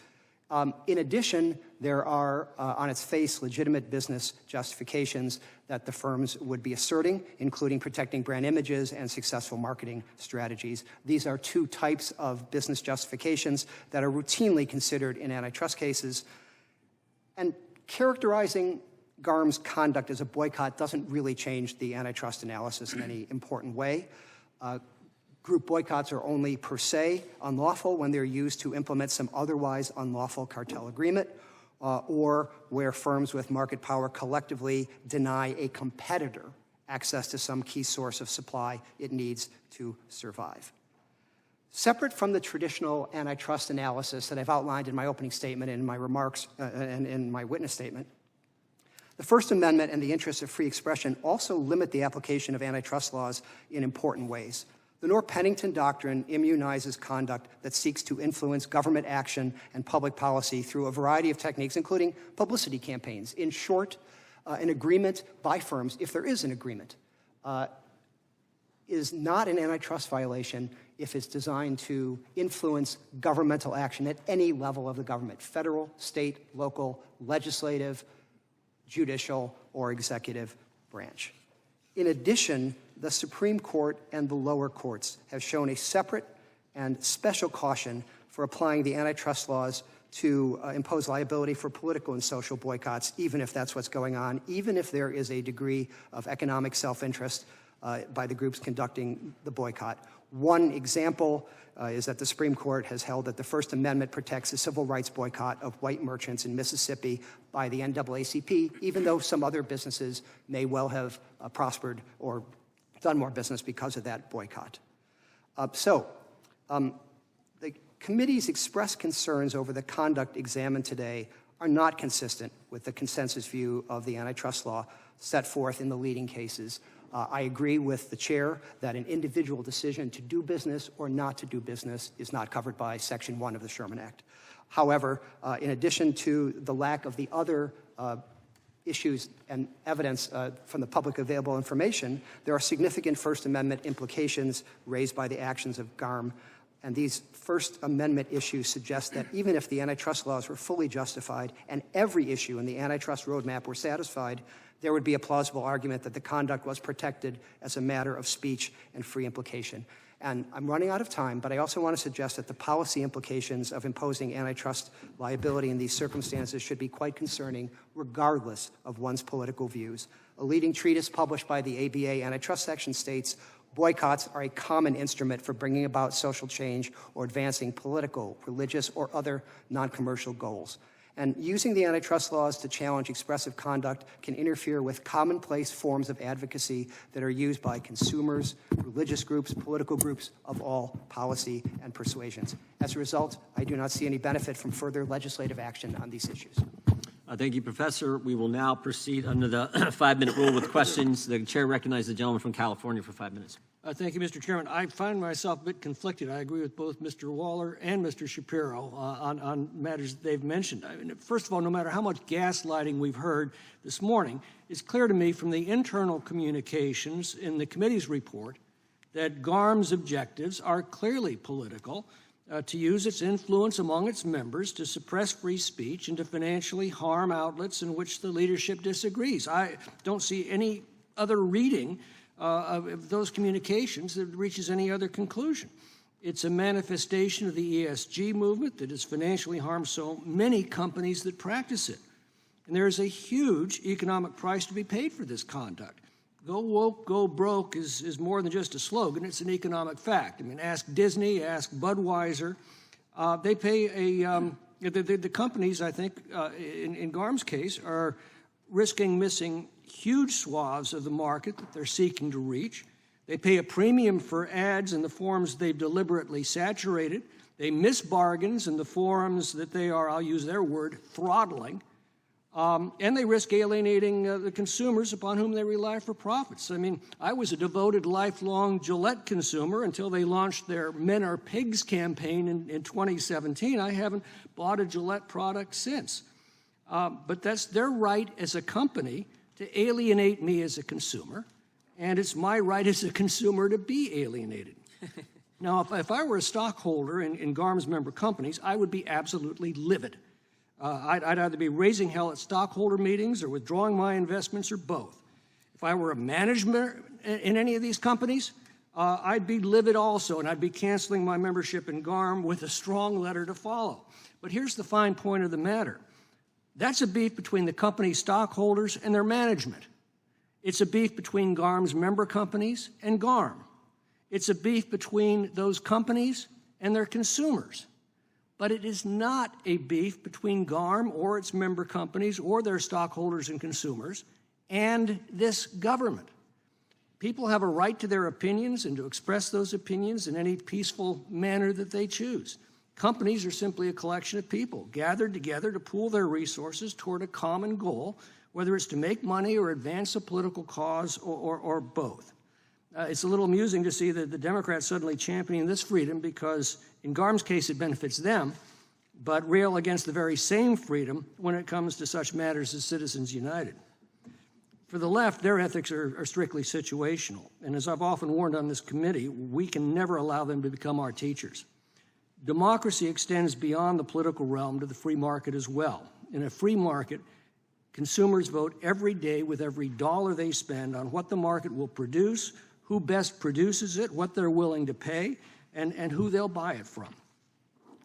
S6: In addition, there are, on its face, legitimate business justifications that the firms would be asserting, including protecting brand images and successful marketing strategies. These are two types of business justifications that are routinely considered in antitrust cases. And characterizing GARM's conduct as a boycott doesn't really change the antitrust analysis in any important way. Group boycotts are only per se unlawful when they're used to implement some otherwise unlawful cartel agreement or where firms with market power collectively deny a competitor access to some key source of supply it needs to survive. Separate from the traditional antitrust analysis that I've outlined in my opening statement and in my remarks and in my witness statement, the First Amendment and the interests of free expression also limit the application of antitrust laws in important ways. The Norr-Pennington Doctrine immunizes conduct that seeks to influence government action and public policy through a variety of techniques, including publicity campaigns. In short, an agreement by firms, if there is an agreement, is not an antitrust violation if it's designed to influence governmental action at any level of the government, federal, state, local, legislative, judicial, or executive branch. In addition, the Supreme Court and the lower courts have shown a separate and special caution for applying the antitrust laws to impose liability for political and social boycotts, even if that's what's going on, even if there is a degree of economic self-interest by the groups conducting the boycott. One example is that the Supreme Court has held that the First Amendment protects the civil rights boycott of white merchants in Mississippi by the NAACP, even though some other businesses may well have prospered or done more business because of that boycott. The committee's expressed concerns over the conduct examined today are not consistent with the consensus view of the antitrust law set forth in the leading cases. I agree with the chair that an individual decision to do business or not to do business is not covered by Section 1 of the Sherman Act. However, in addition to the lack of the other issues and evidence from the public available information, there are significant First Amendment implications raised by the actions of GARM. And these First Amendment issues suggest that even if the antitrust laws were fully justified and every issue in the antitrust roadmap were satisfied, there would be a plausible argument that the conduct was protected as a matter of speech and free implication. And I'm running out of time, but I also want to suggest that the policy implications of imposing antitrust liability in these circumstances should be quite concerning, regardless of one's political views. A leading treatise published by the ABA antitrust section states, boycotts are a common instrument for bringing about social change or advancing political, religious, or other non-commercial goals. And using the antitrust laws to challenge expressive conduct can interfere with commonplace forms of advocacy that are used by consumers, religious groups, political groups of all policy and persuasions. As a result, I do not see any benefit from further legislative action on these issues.
S1: Thank you, Professor. We will now proceed under the 5-minute rule with questions. The chair recognizes the gentleman from California for 5 minutes.
S7: Thank you, Mr. Chairman. I find myself a bit conflicted. I agree with both Mr. Waller and Mr. Shapiro on matters that they've mentioned. I mean, first of all, no matter how much gaslighting we've heard this morning, it's clear to me from the internal communications in the committee's report that GARM's objectives are clearly political. to use its influence among its members to suppress free speech and to financially harm outlets in which the leadership disagrees. I don't see any other reading of those communications that reaches any other conclusion. It's a manifestation of the ESG movement that has financially harmed so many companies that practice it. And there is a huge economic price to be paid for this conduct. Go woke, go broke is more than just a slogan. It's an economic fact. I mean, ask Disney, ask Budweiser. They pay the companies, I think, in GARM's case, are risking missing huge swaths of the market that they're seeking to reach. They pay a premium for ads in the forums they've deliberately saturated. They miss bargains in the forums that they are, I'll use their word, throttling. And they risk alienating the consumers upon whom they rely for profits. I mean, I was a devoted lifelong Gillette consumer until they launched their Men Are Pigs campaign in 2017. I haven't bought a Gillette product since. But that's their right as a company to alienate me as a consumer, and it's my right as a consumer to be alienated. Now, if I were a stockholder in GARM's member companies, I would be absolutely livid. I'd either be raising hell at stockholder meetings or withdrawing my investments or both. If I were a manager in any of these companies, I'd be livid also, and I'd be canceling my membership in GARM with a strong letter to follow. But here's the fine point of the matter. That's a beef between the company's stockholders and their management. It's a beef between GARM's member companies and GARM. It's a beef between those companies and their consumers. But it is not a beef between GARM or its member companies or their stockholders and consumers and this government. People have a right to their opinions and to express those opinions in any peaceful manner that they choose. Companies are simply a collection of people gathered together to pool their resources toward a common goal, whether it's to make money or advance a political cause or both. It's a little amusing to see that the Democrats suddenly championing this freedom because in GARM's case it benefits them, but rail against the very same freedom when it comes to such matters as Citizens United. For the left, their ethics are strictly situational, and as I've often warned on this committee, we can never allow them to become our teachers. Democracy extends beyond the political realm to the free market as well. In a free market, consumers vote every day with every dollar they spend on what the market will produce, who best produces it, what they're willing to pay, and who they'll buy it from.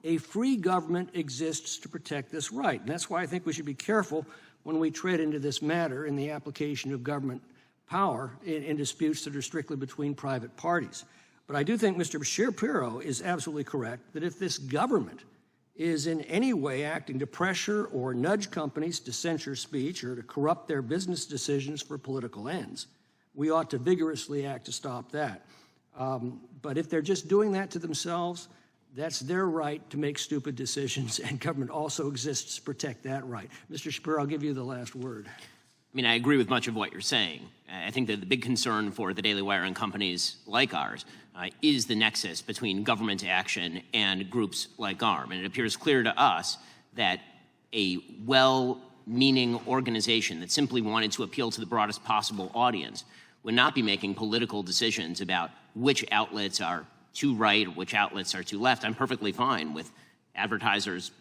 S7: A free government exists to protect this right, and that's why I think we should be careful when we tread into this matter in the application of government power in disputes that are strictly between private parties. But I do think Mr. Shapiro is absolutely correct that if this government is in any way acting to pressure or nudge companies to censor speech or to corrupt their business decisions for political ends, we ought to vigorously act to stop that. But if they're just doing that to themselves, that's their right to make stupid decisions, and government also exists to protect that right. Mr. Shapiro, I'll give you the last word.
S5: I mean, I agree with much of what you're saying. I think that the big concern for the Daily Wire and companies like ours is the nexus between government action and groups like GARM. And it appears clear to us that a well-meaning organization that simply wanted to appeal to the broadest possible audience would not be making political decisions about which outlets are too right or which outlets are too left. I'm perfectly fine with advertisers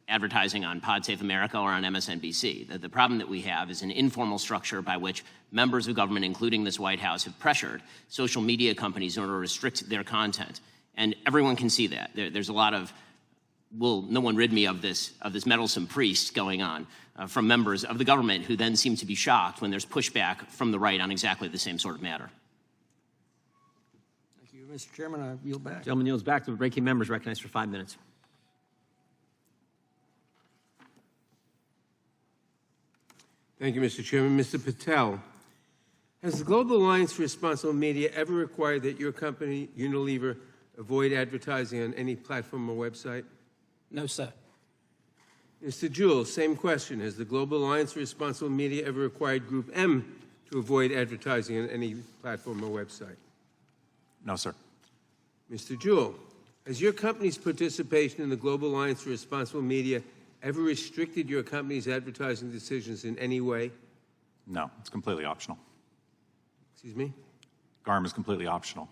S5: advertising on Pod Save America or on MSNBC. The problem that we have is an informal structure by which members of government, including this White House, have pressured social media companies in order to restrict their content. And everyone can see that. There's a lot of, will no one rid me of this meddlesome priest going on from members of the government who then seem to be shocked when there's pushback from the right on exactly the same sort of matter.
S7: Thank you, Mr. Chairman. I yield back.
S1: Gentleman yields back. The ranking members recognized for 5 minutes.
S2: Thank you, Mr. Chairman. Mr. Patel, has the Global Alliance for Responsible Media ever required that your company, Unilever, avoid advertising on any platform or website?
S4: No, sir.
S2: Mr. Juhl, same question. Has the Global Alliance for Responsible Media ever required GroupM to avoid advertising on any platform or website?
S3: No, sir.
S2: Mr. Juhl, has your company's participation in the Global Alliance for Responsible Media ever restricted your company's advertising decisions in any way?
S3: No, it's completely optional.
S2: Excuse me?
S3: GARM is completely optional.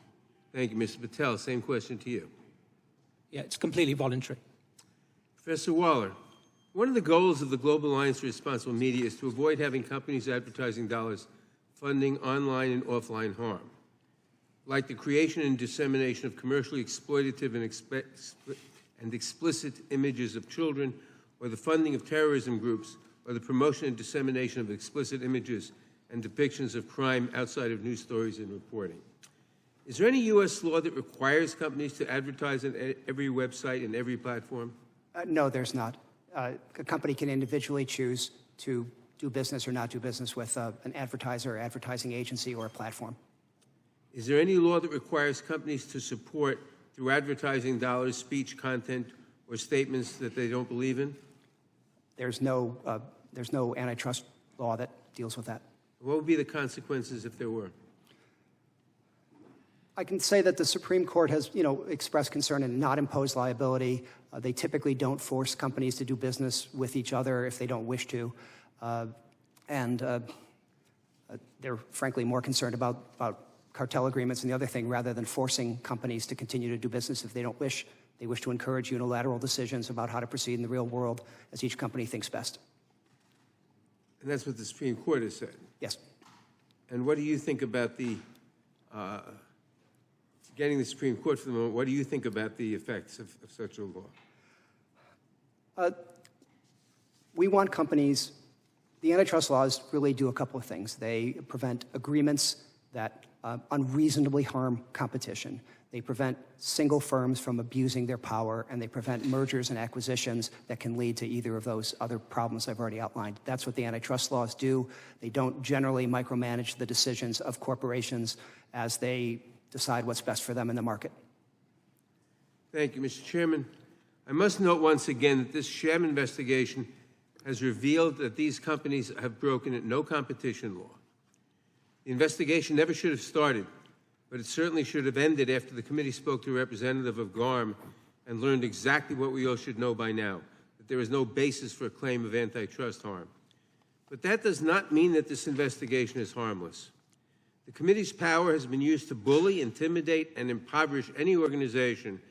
S2: Thank you, Mr. Patel. Same question to you.
S4: Yeah, it's completely voluntary.
S2: Professor Waller, one of the goals of the Global Alliance for Responsible Media is to avoid having companies' advertising dollars funding online and offline harm, like the creation and dissemination of commercially exploitative and explicit images of children, or the funding of terrorism groups, or the promotion and dissemination of explicit images and depictions of crime outside of news stories and reporting. Is there any U.S. law that requires companies to advertise on every website and every platform?
S6: No, there's not. A company can individually choose to do business or not do business with an advertiser, advertising agency, or a platform.
S2: Is there any law that requires companies to support, through advertising dollars, speech, content, or statements that they don't believe in?
S6: There's no antitrust law that deals with that.
S2: What would be the consequences if there were?
S6: I can say that the Supreme Court has, expressed concern and not imposed liability. They typically don't force companies to do business with each other if they don't wish to. They're frankly more concerned about cartel agreements and the other thing rather than forcing companies to continue to do business if they don't wish. They wish to encourage unilateral decisions about how to proceed in the real world as each company thinks best.
S2: And that's what the Supreme Court has said.
S6: Yes.
S2: And what do you think about the, getting the Supreme Court for the moment, what do you think about the effects of such a law?
S6: We want companies, the antitrust laws really do a couple of things. They prevent agreements that unreasonably harm competition. They prevent single firms from abusing their power, and they prevent mergers and acquisitions that can lead to either of those other problems I've already outlined. That's what the antitrust laws do. They don't generally micromanage the decisions of corporations as they decide what's best for them in the market.
S2: Thank you, Mr. Chairman. I must note once again that this sham investigation has revealed that these companies have broken no competition law. The investigation never should have started, but it certainly should have ended after the committee spoke to a representative of GARM and learned exactly what we all should know by now, that there is no basis for a claim of antitrust harm. But that does not mean that this investigation is harmless. The committee's power has been used to bully, intimidate, and impoverish any organization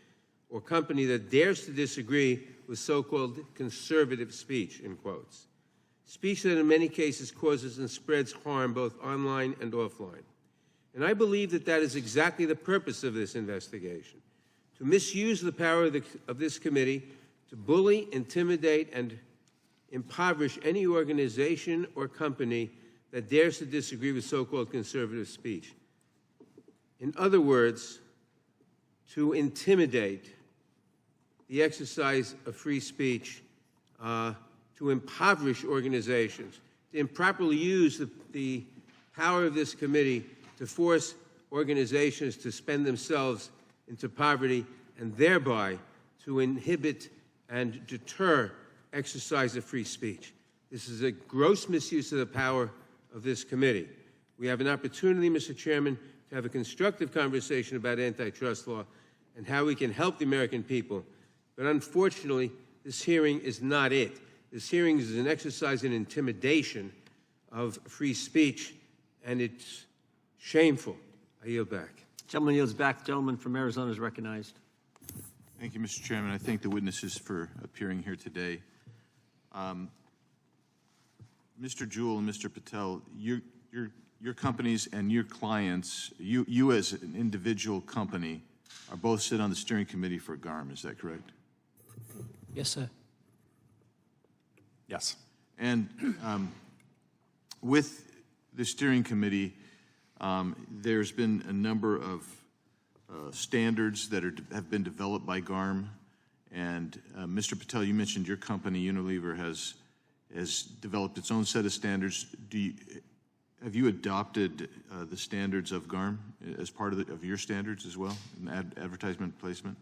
S2: or company that dares to disagree with so-called conservative speech, in quotes. Speech that in many cases causes and spreads harm both online and offline. And I believe that that is exactly the purpose of this investigation, to misuse the power of this committee to bully, intimidate, and impoverish any organization or company that dares to disagree with so-called conservative speech. In other words, to intimidate the exercise of free speech, to impoverish organizations, to improperly use the power of this committee to force organizations to spend themselves into poverty and thereby to inhibit and deter exercise of free speech. This is a gross misuse of the power of this committee. We have an opportunity, Mr. Chairman, to have a constructive conversation about antitrust law and how we can help the American people. But unfortunately, this hearing is not it. This hearing is an exercise in intimidation of free speech, and it's shameful. I yield back.
S1: Gentleman yields back. The gentleman from Arizona is recognized.
S8: Thank you, Mr. Chairman. I thank the witnesses for appearing here today. Mr. Juhl and Mr. Patel, your companies and your clients, you as an individual company, are both sit on the steering committee for GARM. Is that correct?
S4: Yes, sir.
S3: Yes.
S8: And with the steering committee, there's been a number of standards that have been developed by GARM. And Mr. Patel, you mentioned your company, Unilever, has developed its own set of standards. Have you adopted the standards of GARM as part of your standards as well, in advertisement placement?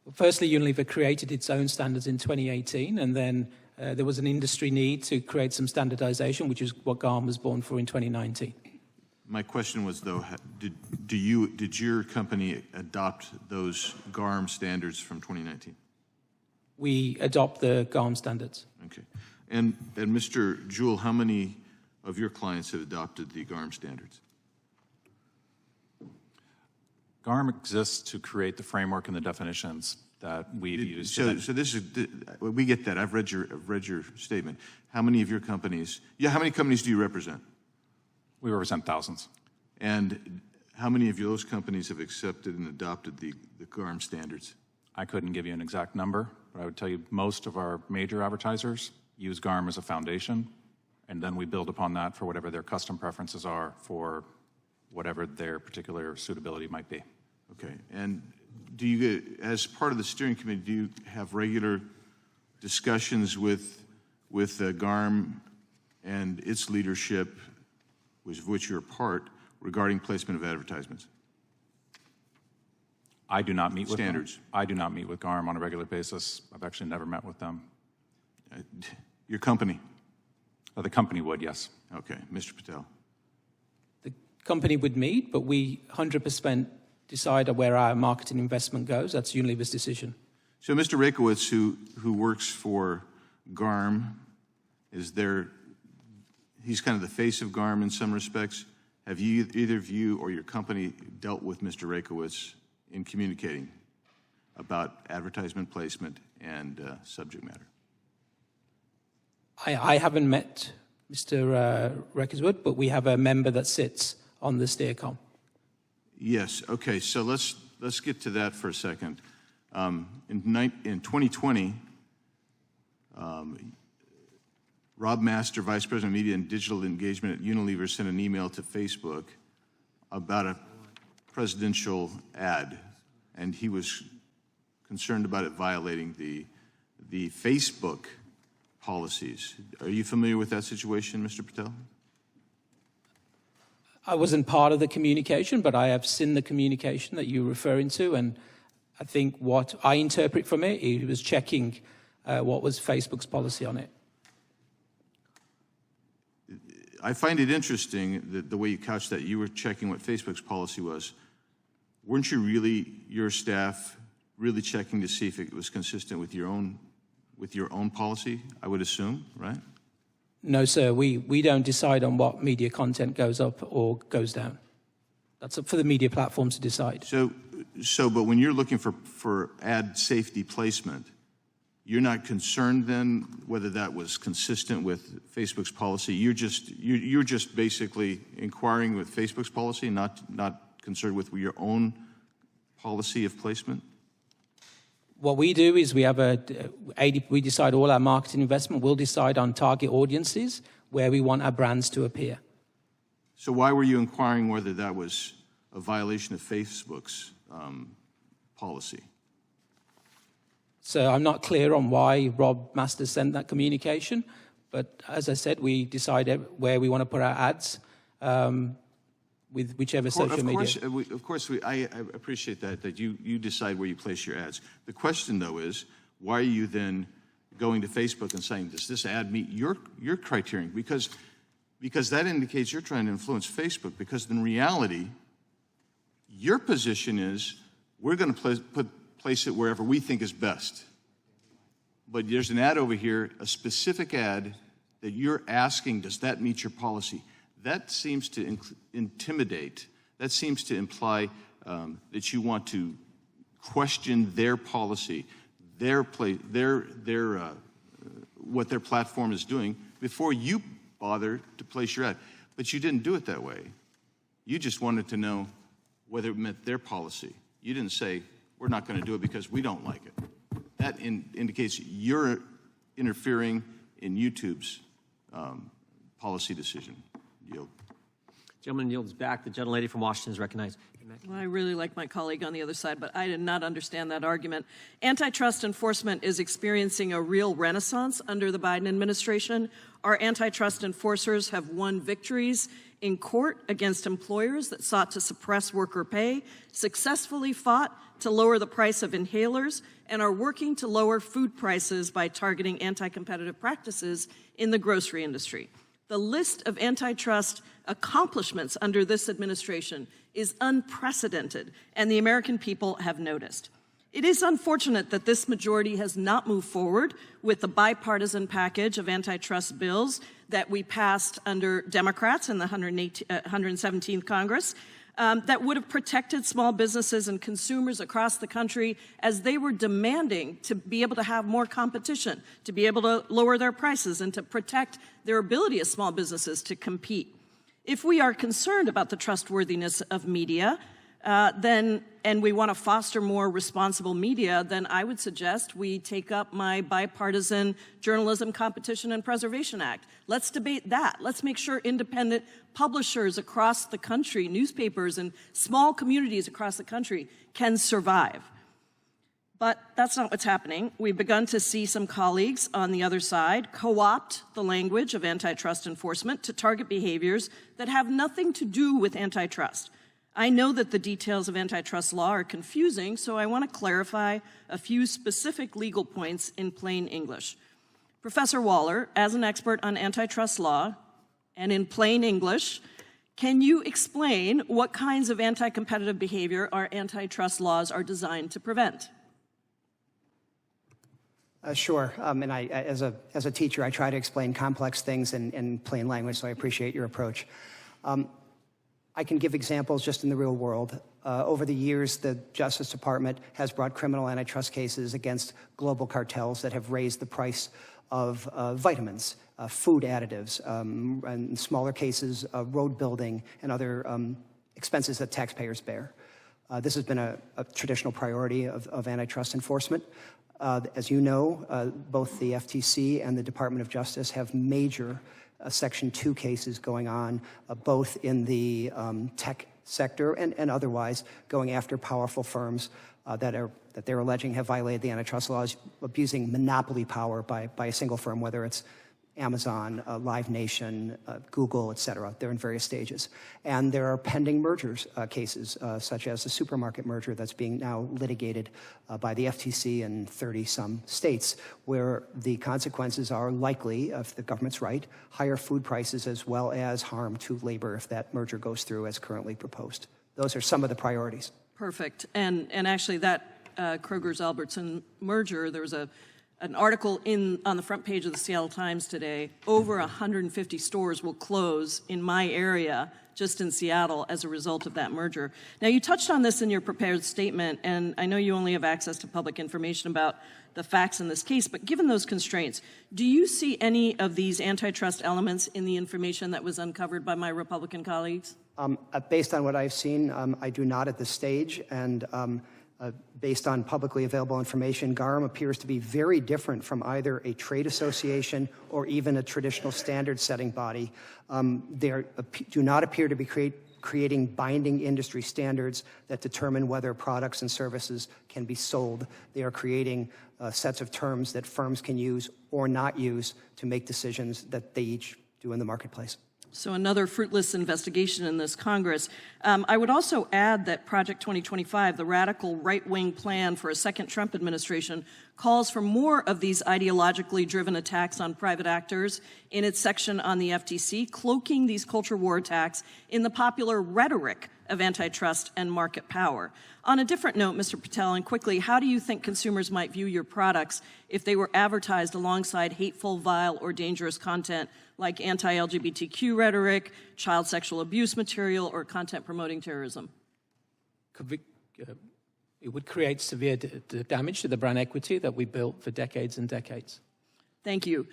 S4: Well, firstly, Unilever created its own standards in 2018, and then there was an industry need to create some standardization, which is what GARM was born for in 2019.
S8: My question was, though, did your company adopt those GARM standards from 2019?
S4: We adopt the GARM standards.
S8: Okay. And Mr. Juhl, how many of your clients have adopted the GARM standards?
S3: GARM exists to create the framework and the definitions that we've used.
S8: So this is, we get that. I've read your statement. How many of your companies, how many companies do you represent?
S3: We represent thousands.
S8: And how many of those companies have accepted and adopted the GARM standards?
S3: I couldn't give you an exact number, but I would tell you most of our major advertisers use GARM as a foundation, and then we build upon that for whatever their custom preferences are for whatever their particular suitability might be.
S8: Okay. And do you, as part of the steering committee, do you have regular discussions with GARM and its leadership, of which you're a part, regarding placement of advertisements?
S3: I do not meet with
S8: standards.
S3: them. I do not meet with GARM on a regular basis. I've actually never met with them.
S8: Your company?
S3: The company would, yes.
S8: Okay. Mr. Patel.
S4: The company would meet, but we 100% decide where our marketing investment goes. That's Unilever's decision.
S8: So Mr. Rakowitz, who works for GARM, he's kind of the face of GARM in some respects. Have you, either of you or your company, dealt with Mr. Rakowitz in communicating about advertisement placement and subject matter?
S4: I haven't met Mr. Reckerswood, but we have a member that sits on the SteerCom.
S8: Yes. Okay. So let's get to that for a second. In 2020, Rob Master, Vice President of Media and Digital Engagement at Unilever, sent an email to Facebook about a presidential ad, and he was concerned about it violating the Facebook policies. Are you familiar with that situation, Mr. Patel?
S4: I wasn't part of the communication, but I have seen the communication that you're referring to, and I think what I interpret from it, he was checking what was Facebook's policy on it.
S8: I find it interesting that the way you couched that, you were checking what Facebook's policy was. Weren't you really, your staff, really checking to see if it was consistent with your own policy, I would assume, right?
S4: No, sir, we don't decide on what media content goes up or goes down. That's up for the media platforms to decide.
S8: But when you're looking for ad safety placement, you're not concerned then whether that was consistent with Facebook's policy? You're just basically inquiring with Facebook's policy, not concerned with your own policy of placement?
S4: What we do is we decide all our marketing investment. We'll decide on target audiences where we want our brands to appear.
S8: So why were you inquiring whether that was a violation of Facebook's policy?
S4: So I'm not clear on why Rob Masters sent that communication, but as I said, we decide where we want to put our ads with whichever social media.
S8: Of course, I appreciate that you decide where you place your ads. The question, though, is why are you then going to Facebook and saying, does this ad meet your criterion? Because that indicates you're trying to influence Facebook, because in reality, your position is we're going to place it wherever we think is best. But there's an ad over here, a specific ad that you're asking, does that meet your policy? That seems to intimidate. That seems to imply that you want to question their policy, what their platform is doing before you bother to place your ad. But you didn't do it that way. You just wanted to know whether it met their policy. You didn't say, we're not going to do it because we don't like it. That indicates you're interfering in YouTube's policy decision. Yield.
S1: Gentleman yields back. The gentlelady from Washington is recognized.
S9: Well, I really like my colleague on the other side, but I did not understand that argument. Antitrust enforcement is experiencing a real renaissance under the Biden administration. Our antitrust enforcers have won victories in court against employers that sought to suppress worker pay, successfully fought to lower the price of inhalers, and are working to lower food prices by targeting anti-competitive practices in the grocery industry. The list of antitrust accomplishments under this administration is unprecedented, and the American people have noticed. It is unfortunate that this majority has not moved forward with the bipartisan package of antitrust bills that we passed under Democrats in the 117th Congress. that would have protected small businesses and consumers across the country as they were demanding to be able to have more competition, to be able to lower their prices, and to protect their ability as small businesses to compete. If we are concerned about the trustworthiness of media, and we want to foster more responsible media, then I would suggest we take up my bipartisan Journalism Competition and Preservation Act. Let's debate that. Let's make sure independent publishers across the country, newspapers and small communities across the country can survive. But that's not what's happening. We've begun to see some colleagues on the other side co-opt the language of antitrust enforcement to target behaviors that have nothing to do with antitrust. I know that the details of antitrust law are confusing, so I want to clarify a few specific legal points in plain English. Professor Waller, as an expert on antitrust law, and in plain English, can you explain what kinds of anti-competitive behavior our antitrust laws are designed to prevent?
S6: Sure. And as a teacher, I try to explain complex things in plain language, so I appreciate your approach. I can give examples just in the real world. Over the years, the Justice Department has brought criminal antitrust cases against global cartels that have raised the price of vitamins, food additives, and in smaller cases, road building and other expenses that taxpayers bear. This has been a traditional priority of antitrust enforcement. As you know, both the FTC and the Department of Justice have major Section 2 cases going on, both in the tech sector and otherwise, going after powerful firms that they're alleging have violated the antitrust laws, abusing monopoly power by a single firm, whether it's Amazon, Live Nation, Google, et cetera. They're in various stages. And there are pending mergers cases, such as the supermarket merger that's being now litigated by the FTC in 30-some states, where the consequences are likely, if the government's right, higher food prices as well as harm to labor if that merger goes through as currently proposed. Those are some of the priorities.
S9: Perfect. And actually that Kroger's-Albertson merger, there was an article on the front page of the Seattle Times today. Over 150 stores will close in my area, just in Seattle, as a result of that merger. Now, you touched on this in your prepared statement, and I know you only have access to public information about the facts in this case, but given those constraints, do you see any of these antitrust elements in the information that was uncovered by my Republican colleagues?
S6: Based on what I've seen, I do not at this stage, and based on publicly available information, GARM appears to be very different from either a trade association or even a traditional standard-setting body. They do not appear to be creating binding industry standards that determine whether products and services can be sold. They are creating sets of terms that firms can use or not use to make decisions that they each do in the marketplace.
S9: So another fruitless investigation in this Congress. I would also add that Project 2025, the radical right-wing plan for a second Trump administration, calls for more of these ideologically driven attacks on private actors in its section on the FTC, cloaking these culture war attacks in the popular rhetoric of antitrust and market power. On a different note, Mr. Patel, and quickly, how do you think consumers might view your products if they were advertised alongside hateful, vile, or dangerous content like anti-LGBTQ rhetoric, child sexual abuse material, or content promoting terrorism?
S4: It would create severe damage to the brand equity that we built for decades and decades.
S9: Thank you.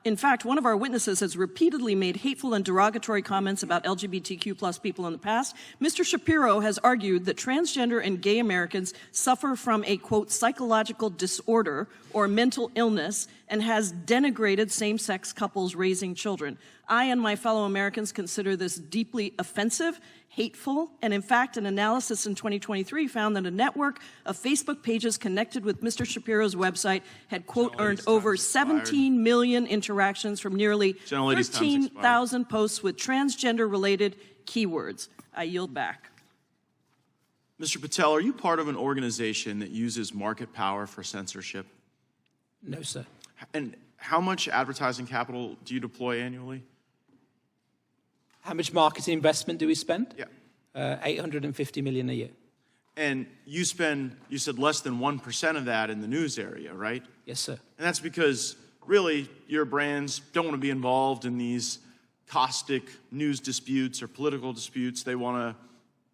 S9: In fact, one of our witnesses has repeatedly made hateful and derogatory comments about LGBTQ plus people in the past. Mr. Shapiro has argued that transgender and gay Americans suffer from a, quote, psychological disorder or mental illness and has denigrated same-sex couples raising children. I and my fellow Americans consider this deeply offensive, hateful, and in fact, an analysis in 2023 found that a network of Facebook pages connected with Mr. Shapiro's website had, quote, earned over 17 million interactions from nearly 13,000 posts with transgender-related keywords. I yield back.
S10: Mr. Patel, are you part of an organization that uses market power for censorship?
S4: No, sir.
S10: And how much advertising capital do you deploy annually?
S4: How much marketing investment do we spend?
S10: Yeah.
S4: $850 million a year.
S10: And you spend, you said less than 1% of that in the news area, right?
S4: Yes, sir.
S10: And that's because really your brands don't want to be involved in these caustic news disputes or political disputes. They want to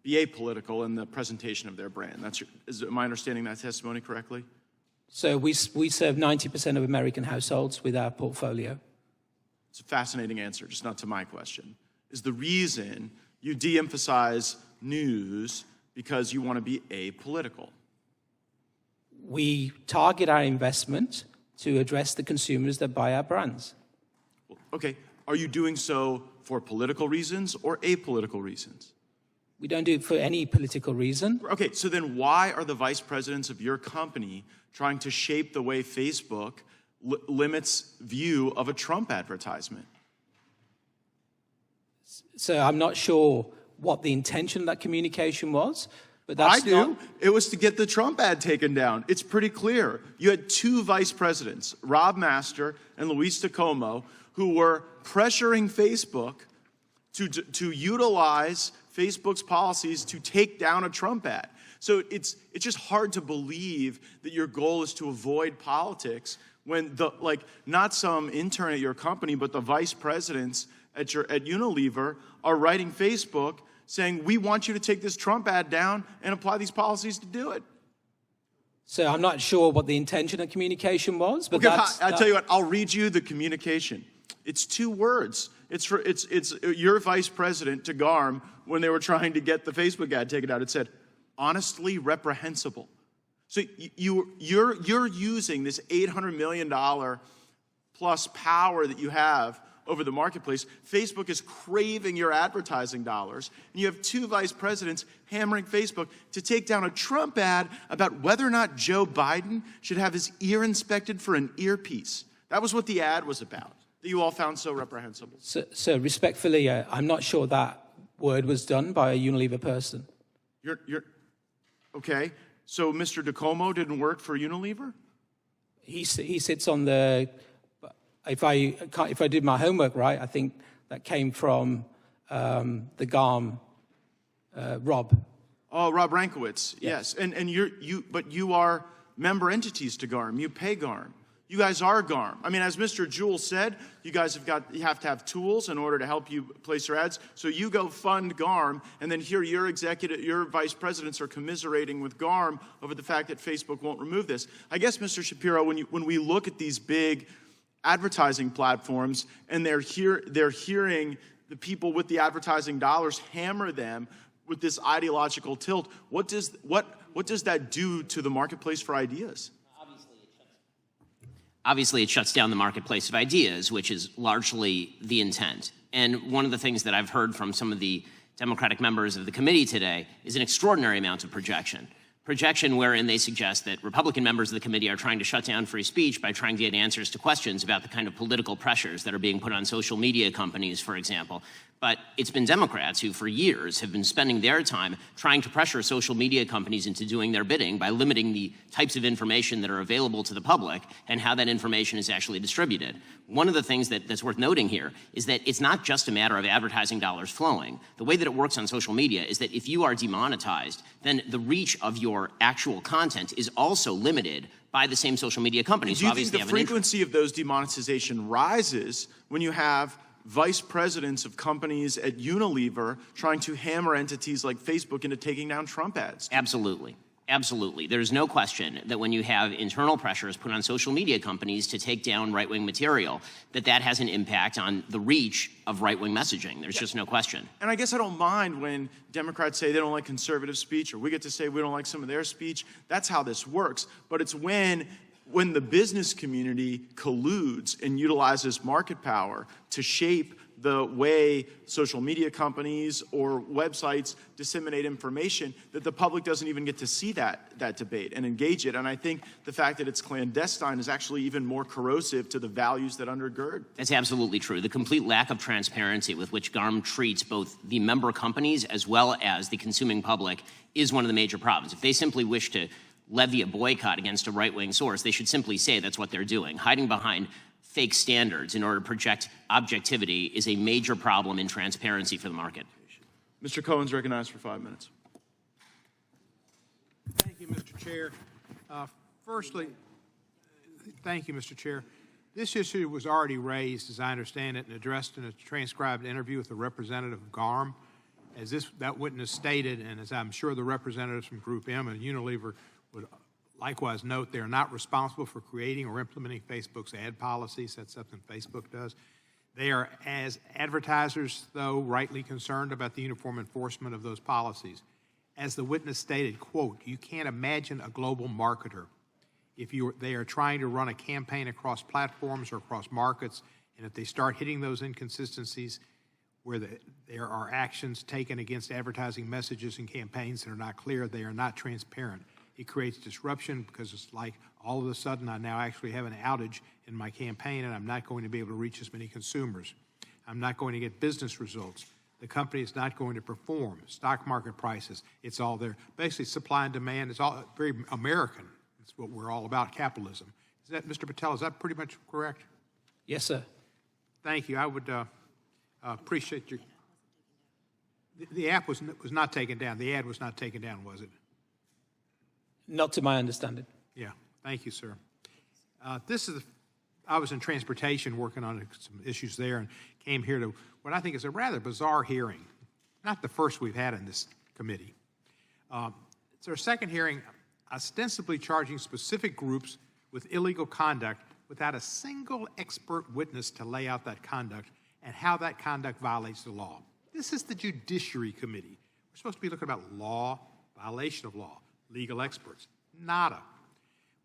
S10: be apolitical in the presentation of their brand. Am I understanding that testimony correctly?
S4: So we serve 90% of American households with our portfolio.
S10: It's a fascinating answer, just not to my question. Is the reason you de-emphasize news because you want to be apolitical?
S4: We target our investment to address the consumers that buy our brands.
S10: Okay, are you doing so for political reasons or apolitical reasons?
S4: We don't do it for any political reason.
S10: Okay, so then why are the vice presidents of your company trying to shape the way Facebook limits view of a Trump advertisement?
S4: So I'm not sure what the intention of that communication was, but that's
S10: I do. It was to get the Trump ad taken down. It's pretty clear. You had two vice presidents, Rob Master and Luis DeComo, who were pressuring Facebook to utilize Facebook's policies to take down a Trump ad. So it's just hard to believe that your goal is to avoid politics when not some intern at your company, but the vice presidents at Unilever are writing Facebook saying, we want you to take this Trump ad down and apply these policies to do it.
S4: So I'm not sure what the intention of communication was, but
S10: okay, I'll tell you what, I'll read you the communication. It's 2 words. It's your vice president to GARM when they were trying to get the Facebook ad taken out. It said, honestly reprehensible. So you're using this $800 million plus power that you have over the marketplace. Facebook is craving your advertising dollars, and you have 2 vice presidents hammering Facebook to take down a Trump ad about whether or not Joe Biden should have his ear inspected for an earpiece. That was what the ad was about, that you all found so reprehensible.
S4: So respectfully, I'm not sure that word was done by a Unilever person.
S10: You're okay. So Mr. DeComo didn't work for Unilever?
S4: He sits on the. If I did my homework right, I think that came from the GARM, Rob.
S10: Oh, Rob Rankowitz, yes. And you are member entities to GARM. You pay GARM. You guys are GARM. I mean, as Mr. Juhl said, you have to have tools in order to help you place your ads. So you go fund GARM, and then here your vice presidents are commiserating with GARM over the fact that Facebook won't remove this. I guess, Mr. Shapiro, when we look at these big advertising platforms and they're hearing the people with the advertising dollars hammer them with this ideological tilt, what does that do to the marketplace for ideas?
S5: Obviously, it shuts down the marketplace of ideas, which is largely the intent. And one of the things that I've heard from some of the Democratic members of the committee today is an extraordinary amount of projection wherein they suggest that Republican members of the committee are trying to shut down free speech by trying to get answers to questions about the kind of political pressures that are being put on social media companies, for example. But it's been Democrats who, for years, have been spending their time trying to pressure social media companies into doing their bidding by limiting the types of information that are available to the public and how that information is actually distributed. One of the things that's worth noting here is that it's not just a matter of advertising dollars flowing. The way that it works on social media is that if you are demonetized, then the reach of your actual content is also limited by the same social media companies.
S10: Do you think the frequency of those demonetization rises when you have vice presidents of companies at Unilever trying to hammer entities like Facebook into taking down Trump ads?
S5: Absolutely. Absolutely. There's no question that when you have internal pressures put on social media companies to take down right-wing material, that has an impact on the reach of right-wing messaging. There's just no question.
S10: And I guess I don't mind when Democrats say they don't like conservative speech, or we get to say we don't like some of their speech. That's how this works. But it's when the business community colludes and utilizes market power to shape the way social media companies or websites disseminate information, that the public doesn't even get to see that debate and engage it. And I think the fact that it's clandestine is actually even more corrosive to the values that undergird.
S5: That's absolutely true. The complete lack of transparency with which GARM treats both the member companies as well as the consuming public is one of the major problems. If they simply wish to levy a boycott against a right-wing source, they should simply say that's what they're doing. Hiding behind fake standards in order to project objectivity is a major problem in transparency for the market.
S10: Mr. Cohen's recognized for 5 minutes.
S11: Thank you, Mr. Chair. Firstly, thank you, Mr. Chair. This issue was already raised, as I understand it, and addressed in a transcribed interview with a representative of GARM. as that witness stated, and as I'm sure the representatives from GroupM and Unilever would likewise note, they are not responsible for creating or implementing Facebook's ad policies. That's something Facebook does. They are, as advertisers, though, rightly concerned about the uniform enforcement of those policies. As the witness stated, quote, "You can't imagine a global marketer if they are trying to run a campaign across platforms or across markets, and if they start hitting those inconsistencies where there are actions taken against advertising messages and campaigns that are not clear, they are not transparent. It creates disruption because it's like all of a sudden I now actually have an outage in my campaign and I'm not going to be able to reach as many consumers. I'm not going to get business results. The company is not going to perform. Stock market prices, it's all there. Basically, supply and demand is all very American. It's what we're all about, capitalism. Is that, Mr. Patel, is that pretty much correct?
S4: Yes, sir.
S11: Thank you. I would appreciate your... The app was not taken down. The ad was not taken down, was it?
S4: Not to my understanding.
S11: Yeah. Thank you, sir. I was in transportation working on some issues there and came here to what I think is a rather bizarre hearing. Not the first we've had in this committee. It's our second hearing ostensibly charging specific groups with illegal conduct without a single expert witness to lay out that conduct and how that conduct violates the law. This is the Judiciary Committee. We're supposed to be looking about law, violation of law, legal experts. Nada.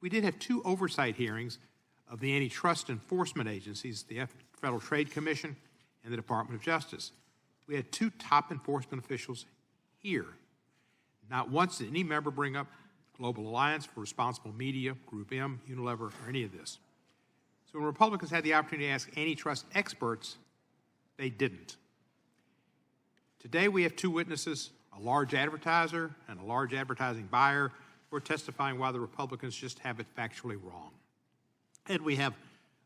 S11: We did have 2 oversight hearings of the antitrust enforcement agencies, the Federal Trade Commission and the Department of Justice. We had 2 top enforcement officials here. Not once did any member bring up Global Alliance for Responsible Media, GroupM, Unilever, or any of this. So when Republicans had the opportunity to ask antitrust experts, they didn't. Today we have 2 witnesses, a large advertiser and a large advertising buyer, who are testifying why the Republicans just have it factually wrong. And we have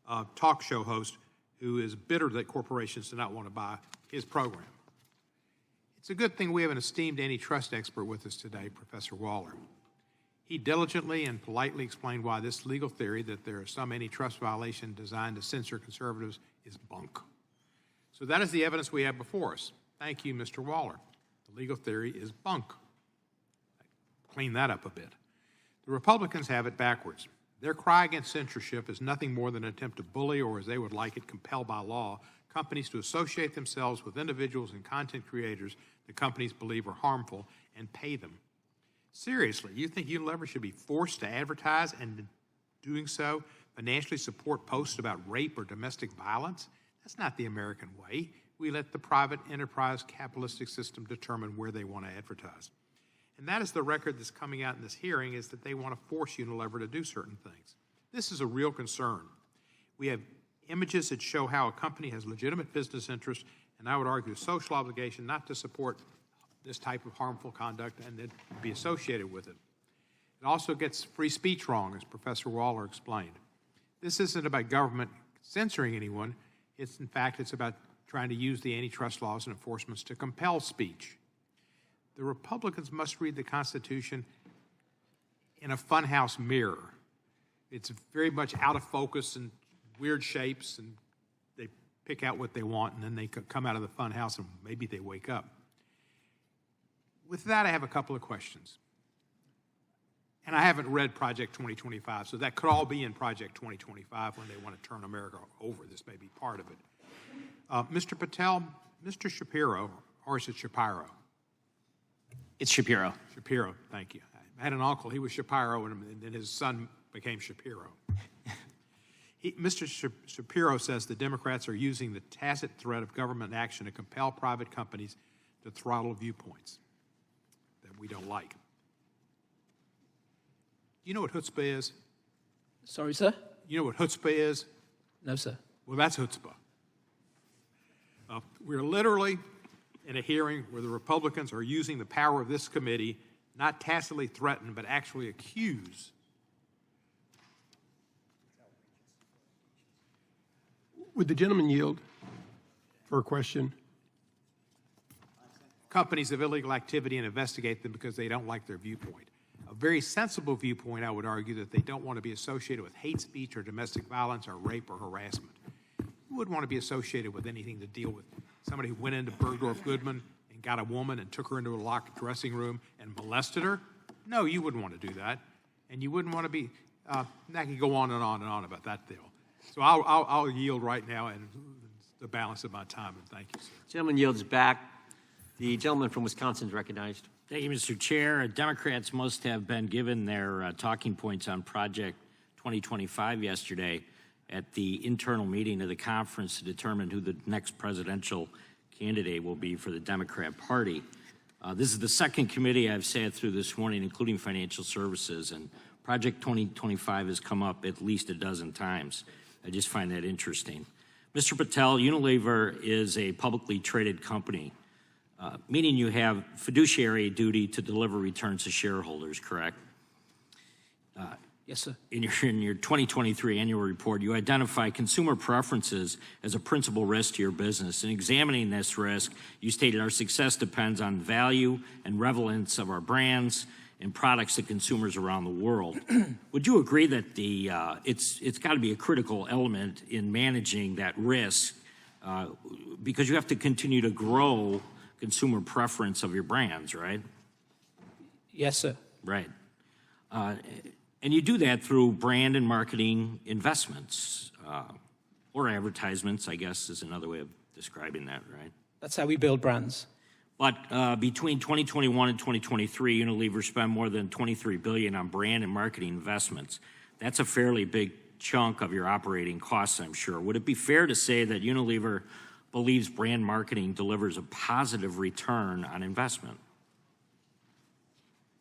S11: a talk show host who is bitter that corporations do not want to buy his program. It's a good thing we have an esteemed antitrust expert with us today, Professor Waller. He diligently and politely explained why this legal theory that there is some antitrust violation designed to censor conservatives is bunk. So that is the evidence we have before us. Thank you, Mr. Waller. The legal theory is bunk. Clean that up a bit. The Republicans have it backwards. Their cry against censorship is nothing more than an attempt to bully, or as they would like it, compel by law, companies to associate themselves with individuals and content creators that companies believe are harmful and pay them. Seriously, you think Unilever should be forced to advertise and in doing so financially support posts about rape or domestic violence? That's not the American way. We let the private enterprise capitalistic system determine where they want to advertise. And that is the record that's coming out in this hearing, is that they want to force Unilever to do certain things. This is a real concern. We have images that show how a company has legitimate business interests, and I would argue a social obligation not to support this type of harmful conduct and then be associated with it. It also gets free speech wrong, as Professor Waller explained. This isn't about government censoring anyone. It's, in fact, it's about trying to use the antitrust laws and enforcements to compel speech. The Republicans must read the Constitution in a funhouse mirror. It's very much out of focus and weird shapes, and they pick out what they want, and then they come out of the funhouse and maybe they wake up. With that, I have a couple of questions. And I haven't read Project 2025, so that could all be in Project 2025 when they want to turn America over. This may be part of it. Mr. Patel, Mr. Shapiro, or is it Shapiro?
S5: It's Shapiro.
S11: Shapiro, thank you. I had an uncle, he was Shapiro, and then his son became Shapiro. Mr. Shapiro says the Democrats are using the tacit threat of government action to compel private companies to throttle viewpoints that we don't like. You know what chutzpah is?
S4: Sorry, sir?
S11: You know what chutzpah is?
S4: No, sir.
S11: Well, that's chutzpah. We're literally in a hearing where the Republicans are using the power of this committee, not tacitly threaten, but actually accuse.
S12: Would the gentleman yield for a question?
S11: Companies of illegal activity and investigate them because they don't like their viewpoint. A very sensible viewpoint, I would argue, that they don't want to be associated with hate speech or domestic violence or rape or harassment. You wouldn't want to be associated with anything to deal with somebody who went into Bergdorf Goodman and got a woman and took her into a locked dressing room and molested her? No, you wouldn't want to do that. And you wouldn't want to be, I could go on and on and on about that deal. So I'll yield right now and the balance of my time, and thank you, sir.
S1: Gentleman yields back. The gentleman from Wisconsin is recognized.
S13: Thank you, Mr. Chair. Democrats must have been given their talking points on Project 2025 yesterday at the internal meeting of the conference to determine who the next presidential candidate will be for the Democrat Party. This is the second committee I've sat through this morning, including financial services, and Project 2025 has come up at least a dozen times. I just find that interesting. Mr. Patel, Unilever is a publicly traded company, meaning you have fiduciary duty to deliver returns to shareholders, correct?
S4: Yes, sir.
S13: In your 2023 annual report, you identify consumer preferences as a principal risk to your business. In examining this risk, you stated our success depends on value and relevance of our brands and products to consumers around the world. Would you agree that it's got to be a critical element in managing that risk because you have to continue to grow consumer preference of your brands, right?
S4: Yes, sir.
S13: Right. And you do that through brand and marketing investments, or advertisements, I guess, is another way of describing that, right?
S4: That's how we build brands.
S13: But between 2021 and 2023, Unilever spent more than $23 billion on brand and marketing investments. That's a fairly big chunk of your operating costs, I'm sure. Would it be fair to say that Unilever believes brand marketing delivers a positive return on investment?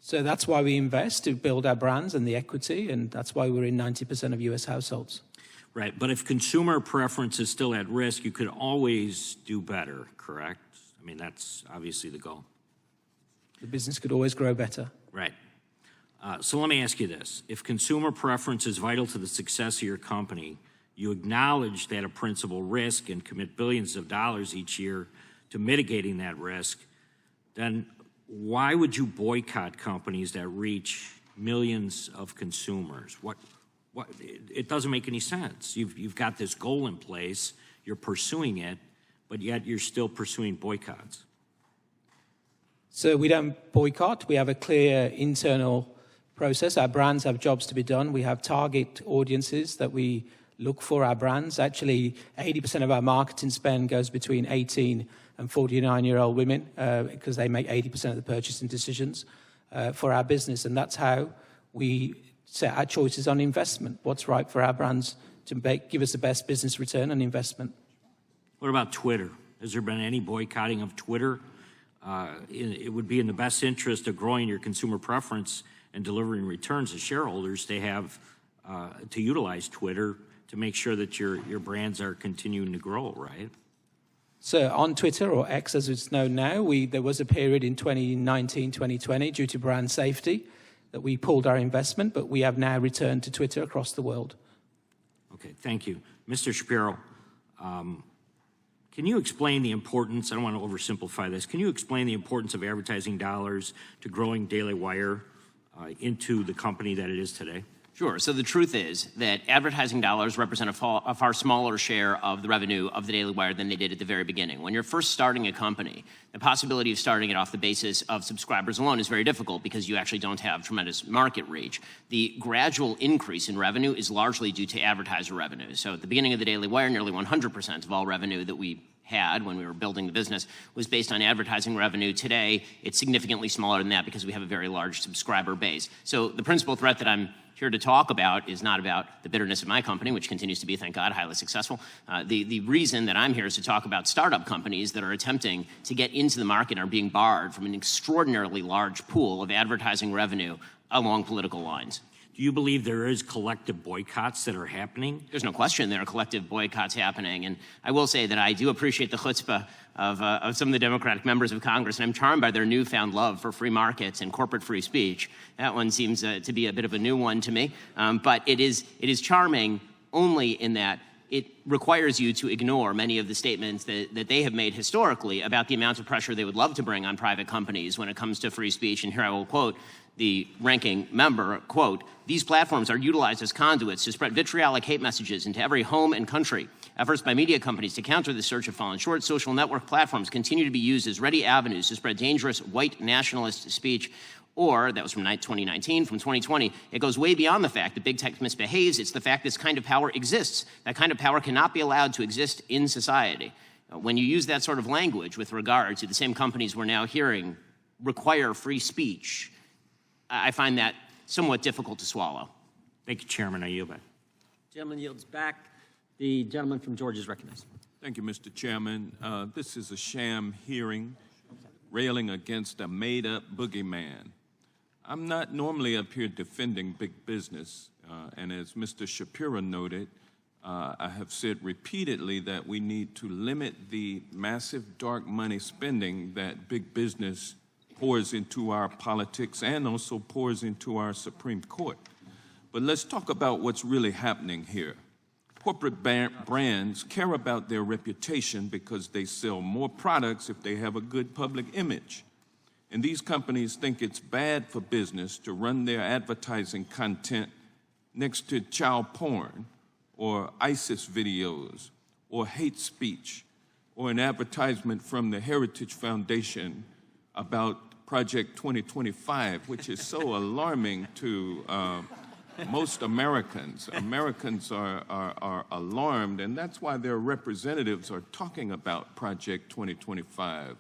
S4: So that's why we invest, to build our brands and the equity, and that's why we're in 90% of U.S. households.
S13: Right, but if consumer preference is still at risk, you could always do better, correct? I mean, that's obviously the goal.
S4: The business could always grow better.
S13: Right. So let me ask you this. If consumer preference is vital to the success of your company, you acknowledge that a principal risk and commit billions of dollars each year to mitigating that risk, then why would you boycott companies that reach millions of consumers? It doesn't make any sense. You've got this goal in place, you're pursuing it, but yet you're still pursuing boycotts.
S4: So we don't boycott. We have a clear internal process. Our brands have jobs to be done. We have target audiences that we look for our brands. Actually, 80% of our marketing spend goes between 18 and 49-year-old women because they make 80% of the purchasing decisions for our business. And that's how we set our choices on investment. What's right for our brands to give us the best business return on investment.
S13: What about Twitter? Has there been any boycotting of Twitter? It would be in the best interest of growing your consumer preference and delivering returns to shareholders to have to utilize Twitter to make sure that your brands are continuing to grow, right?
S4: So on Twitter, or X as it's known now, there was a period in 2019, 2020, due to brand safety, that we pulled our investment, but we have now returned to Twitter across the world.
S13: Okay, thank you. Mr. Shapiro, can you explain the importance, I don't want to oversimplify this, can you explain the importance of advertising dollars to growing Daily Wire into the company that it is today?
S5: Sure. So the truth is that advertising dollars represent a far smaller share of the revenue of the Daily Wire than they did at the very beginning. When you're first starting a company, the possibility of starting it off the basis of subscribers alone is very difficult because you actually don't have tremendous market reach. The gradual increase in revenue is largely due to advertiser revenue. So at the beginning of the Daily Wire, nearly 100% of all revenue that we had when we were building the business was based on advertising revenue. Today, it's significantly smaller than that because we have a very large subscriber base. So the principal threat that I'm here to talk about is not about the bitterness of my company, which continues to be, thank God, highly successful. The reason that I'm here is to talk about startup companies that are attempting to get into the market and are being barred from an extraordinarily large pool of advertising revenue along political lines.
S13: Do you believe there is collective boycotts that are happening?
S5: There's no question there are collective boycotts happening. And I will say that I do appreciate the chutzpah of some of the Democratic members of Congress, and I'm charmed by their newfound love for free markets and corporate free speech. That one seems to be a bit of a new one to me. But it is charming only in that it requires you to ignore many of the statements that they have made historically about the amount of pressure they would love to bring on private companies when it comes to free speech. And here I will quote the ranking member, quote, "These platforms are utilized as conduits to spread vitriolic hate messages into every home and country. Efforts by media companies to counter this surge have fallen short. Social network platforms continue to be used as ready avenues to spread dangerous white nationalist speech." Or, that was from 2019, from 2020, it goes way beyond the fact that big tech misbehaves. It's the fact this kind of power exists. That kind of power cannot be allowed to exist in society. When you use that sort of language with regard to the same companies we're now hearing require free speech, I find that somewhat difficult to swallow.
S13: Thank you, Chairman. I yield back.
S1: Gentleman yields back. The gentleman from Georgia is recognized.
S14: Thank you, Mr. Chairman. This is a sham hearing railing against a made-up boogeyman. I'm not normally up here defending big business, and as Mr. Shapiro noted, I have said repeatedly that we need to limit the massive dark money spending that big business pours into our politics and also pours into our Supreme Court. But let's talk about what's really happening here. Corporate brands care about their reputation because they sell more products if they have a good public image. And these companies think it's bad for business to run their advertising content next to child porn or ISIS videos or hate speech or an advertisement from the Heritage Foundation about Project 2025, which is so alarming to most Americans. Americans are alarmed, and that's why their representatives are talking about Project 2025.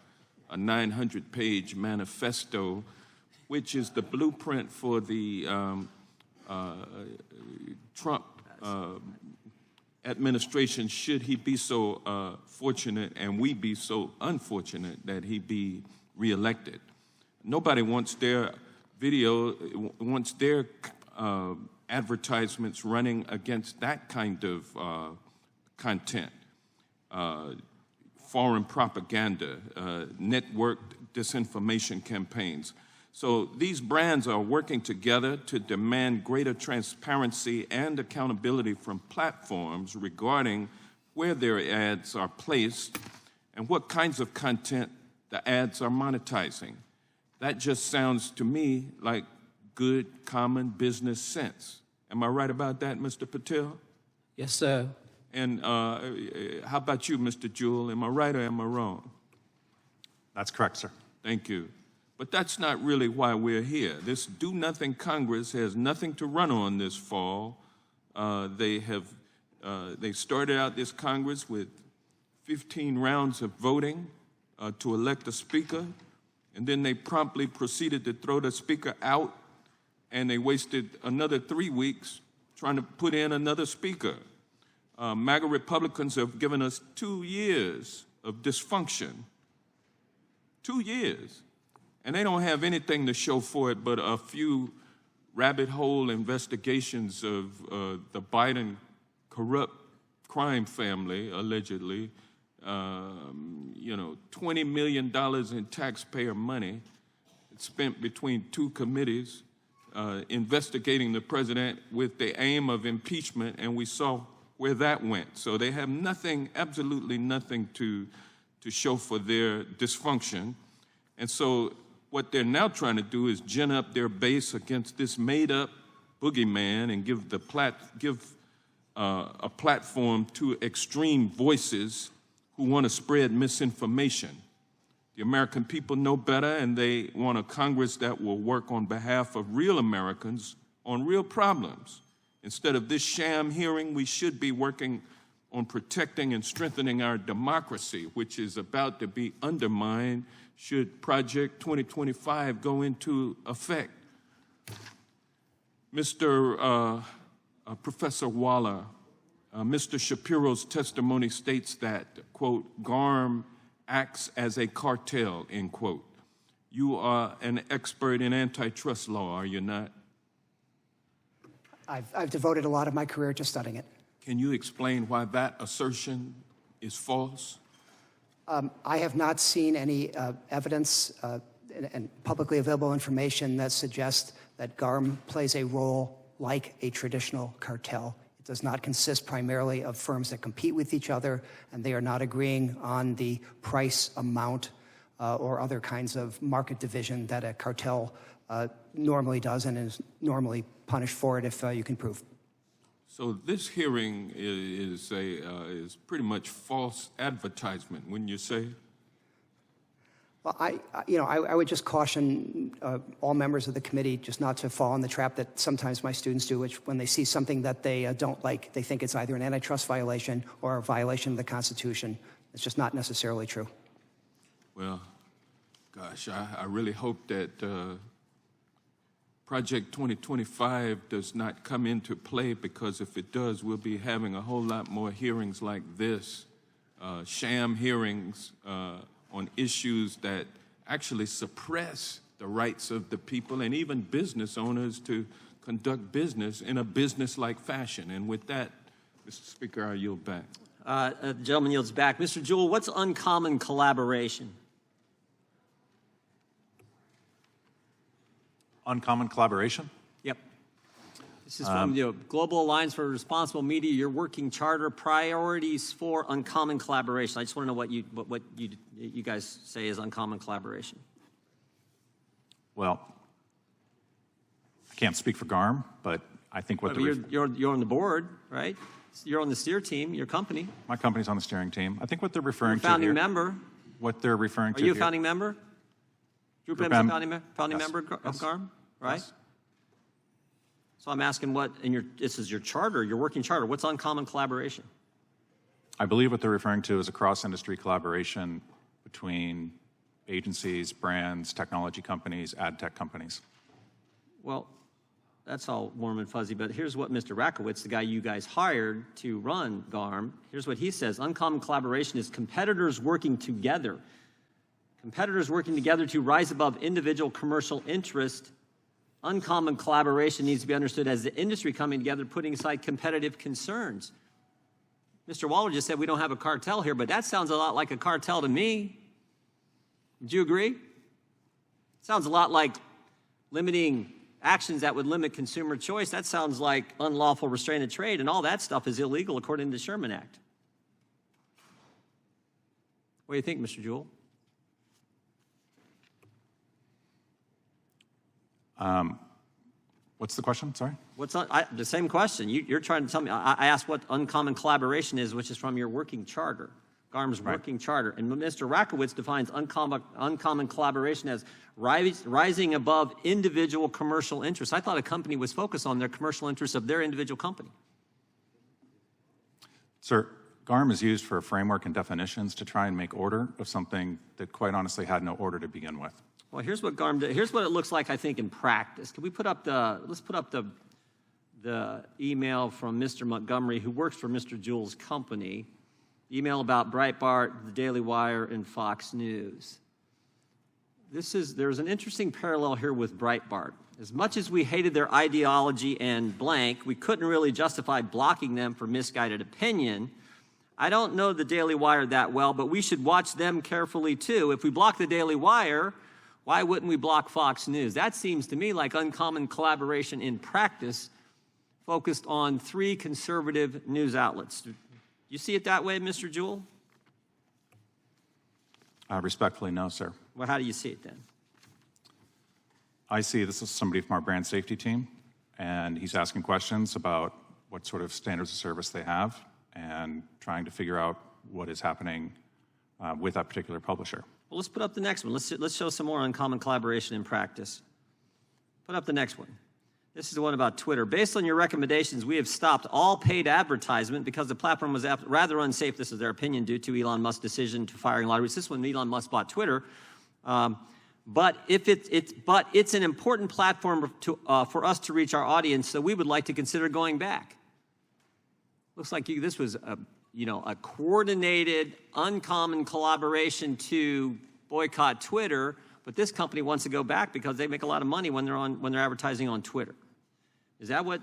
S14: A 900-page manifesto, which is the blueprint for the Trump administration, should he be so fortunate and we be so unfortunate that he be reelected. Nobody wants their advertisements running against that kind of content. Foreign propaganda, networked disinformation campaigns. So these brands are working together to demand greater transparency and accountability from platforms regarding where their ads are placed and what kinds of content the ads are monetizing. That just sounds to me like good common business sense. Am I right about that, Mr. Patel?
S4: Yes, sir.
S14: And how about you, Mr. Juhl? Am I right or am I wrong?
S3: That's correct, sir.
S14: Thank you. But that's not really why we're here. This do-nothing Congress has nothing to run on this fall. They started out this Congress with 15 rounds of voting to elect a speaker, and then they promptly proceeded to throw the speaker out, and they wasted another 3 weeks trying to put in another speaker. MAGA Republicans have given us 2 years of dysfunction. 2 years. And they don't have anything to show for it but a few rabbit hole investigations of the Biden corrupt crime family, allegedly. $20 million in taxpayer money spent between 2 committees investigating the president with the aim of impeachment, and we saw where that went. So they have nothing, absolutely nothing to show for their dysfunction. And so what they're now trying to do is gin up their base against this made-up boogeyman and give a platform to extreme voices who want to spread misinformation. The American people know better, and they want a Congress that will work on behalf of real Americans on real problems. Instead of this sham hearing, we should be working on protecting and strengthening our democracy, which is about to be undermined should Project 2025 go into effect. Mr. Professor Waller, Mr. Shapiro's testimony states that, quote, GARM acts as a cartel, end quote. You are an expert in antitrust law, are you not?
S6: I've devoted a lot of my career to studying it.
S14: Can you explain why that assertion is false?
S6: I have not seen any evidence and publicly available information that suggests that GARM plays a role like a traditional cartel. It does not consist primarily of firms that compete with each other, and they are not agreeing on the price, amount, or other kinds of market division that a cartel normally does and is normally punished for it if you can prove.
S14: So this hearing is pretty much false advertisement, wouldn't you say?
S6: Well, I would just caution all members of the committee just not to fall in the trap that sometimes my students do, which when they see something that they don't like, they think it's either an antitrust violation or a violation of the Constitution. It's just not necessarily true.
S14: Well, gosh, I really hope that Project 2025 does not come into play, because if it does, we'll be having a whole lot more hearings like this, sham hearings on issues that actually suppress the rights of the people and even business owners to conduct business in a business-like fashion. And with that, Mr. Speaker, I yield back.
S1: The gentleman yields back. Mr. Juhl, what's uncommon collaboration?
S3: Uncommon collaboration?
S1: Yep. This is from the Global Alliance for Responsible Media, your working charter, priorities for uncommon collaboration. I just want to know what you guys say is uncommon collaboration.
S3: Well, I can't speak for GARM, but I think what
S1: you're on the board, right? You're on the steer team, your company.
S3: my company's on the steering team. I think what they're referring to
S1: Founding
S3: here,
S1: member.
S3: what they're referring to
S1: Are you a
S3: here-
S1: founding member? GroupM is a founding
S3: Yes.
S1: member of
S3: Yes.
S1: GARM, right?
S3: Yes.
S1: So I'm asking this is your charter, your working charter. What's uncommon collaboration?
S3: I believe what they're referring to is a cross-industry collaboration between agencies, brands, technology companies, ad tech companies.
S1: Well, that's all warm and fuzzy, but here's what Mr. Rakowitz, the guy you guys hired to run GARM, here's what he says. Uncommon collaboration is competitors working together. Competitors working together to rise above individual commercial interest. Uncommon collaboration needs to be understood as the industry coming together, putting aside competitive concerns. Mr. Waller just said we don't have a cartel here, but that sounds a lot like a cartel to me. Would you agree? Sounds a lot like limiting actions that would limit consumer choice. That sounds like unlawful restraint of trade, and all that stuff is illegal according to the Sherman Act. What do you think, Mr. Juhl?
S3: What's the question? Sorry?
S1: The same question. You're trying to tell me. I asked what uncommon collaboration is, which is from your working charter, GARM's working charter. And Mr. Rakowitz defines uncommon collaboration as rising above individual commercial interests. I thought a company was focused on their commercial interests of their individual company.
S3: Sir, GARM is used for a framework and definitions to try and make order of something that quite honestly had no order to begin with.
S1: Well, here's what GARM did. Here's what it looks like, I think, in practice. Can we put up let's put up the email from Mr. Montgomery, who works for Mr. Juhl's company. Email about Breitbart, the Daily Wire, and Fox News. There's an interesting parallel here with Breitbart. As much as we hated their ideology and blank, we couldn't really justify blocking them for misguided opinion. I don't know the Daily Wire that well, but we should watch them carefully too. If we block the Daily Wire, why wouldn't we block Fox News? That seems to me like uncommon collaboration in practice, focused on 3 conservative news outlets. You see it that way, Mr. Juhl?
S3: Respectfully, no, sir.
S1: Well, how do you see it then?
S3: I see this is somebody from our brand safety team, and he's asking questions about what sort of standards of service they have and trying to figure out what is happening with that particular publisher.
S1: Well, let's put up the next one. Let's show some more uncommon collaboration in practice. Put up the next one. This is the one about Twitter. Based on your recommendations, we have stopped all paid advertisement because the platform was rather unsafe. This is their opinion due to Elon Musk's decision to firing lotteries. This one, Elon Musk bought Twitter. But it's an important platform for us to reach our audience, so we would like to consider going back. Looks like this was a coordinated, uncommon collaboration to boycott Twitter, but this company wants to go back because they make a lot of money when they're advertising on Twitter. Is that what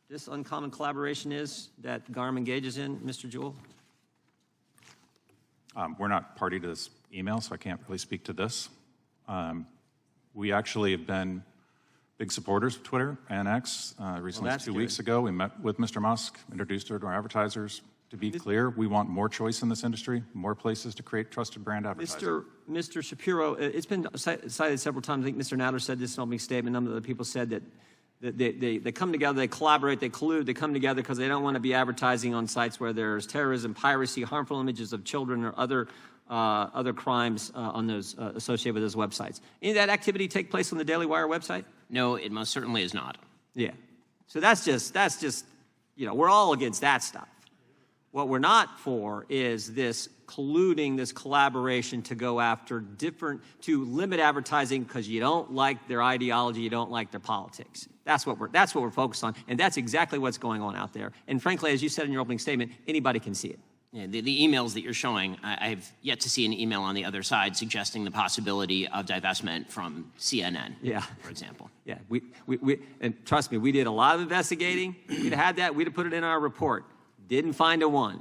S1: this uncommon collaboration is that GARM engages in, Mr. Juhl?
S3: We're not party to this email, so I can't really speak to this. We actually have been big supporters of Twitter and X. Recently, 2 weeks ago, we met with Mr. Musk, introduced her to our advertisers, To be clear, we want more choice in this industry, more places to create trusted brand advertising.
S1: Mr. Shapiro, it's been cited several times. I think Mr. Nadler said this in an opening statement. A number of other people said that they come together, they collaborate, they collude, they come together because they don't want to be advertising on sites where there's terrorism, piracy, harmful images of children, or other crimes on those associated with those websites. Any of that activity take place on the Daily Wire website?
S5: No, it most certainly is not.
S1: Yeah. So that's just, you know, we're all against that stuff. What we're not for is this colluding, this collaboration to go after to limit advertising because you don't like their ideology, you don't like their politics. That's what we're focused on, and that's exactly what's going on out there. And frankly, as you said in your opening statement, anybody can see it.
S5: Yeah, the emails that you're showing, I've yet to see an email on the other side suggesting the possibility of divestment from CNN, for example.
S1: Yeah, and trust me, we did a lot of investigating. We'd had that, we'd have put it in our report. Didn't find a one.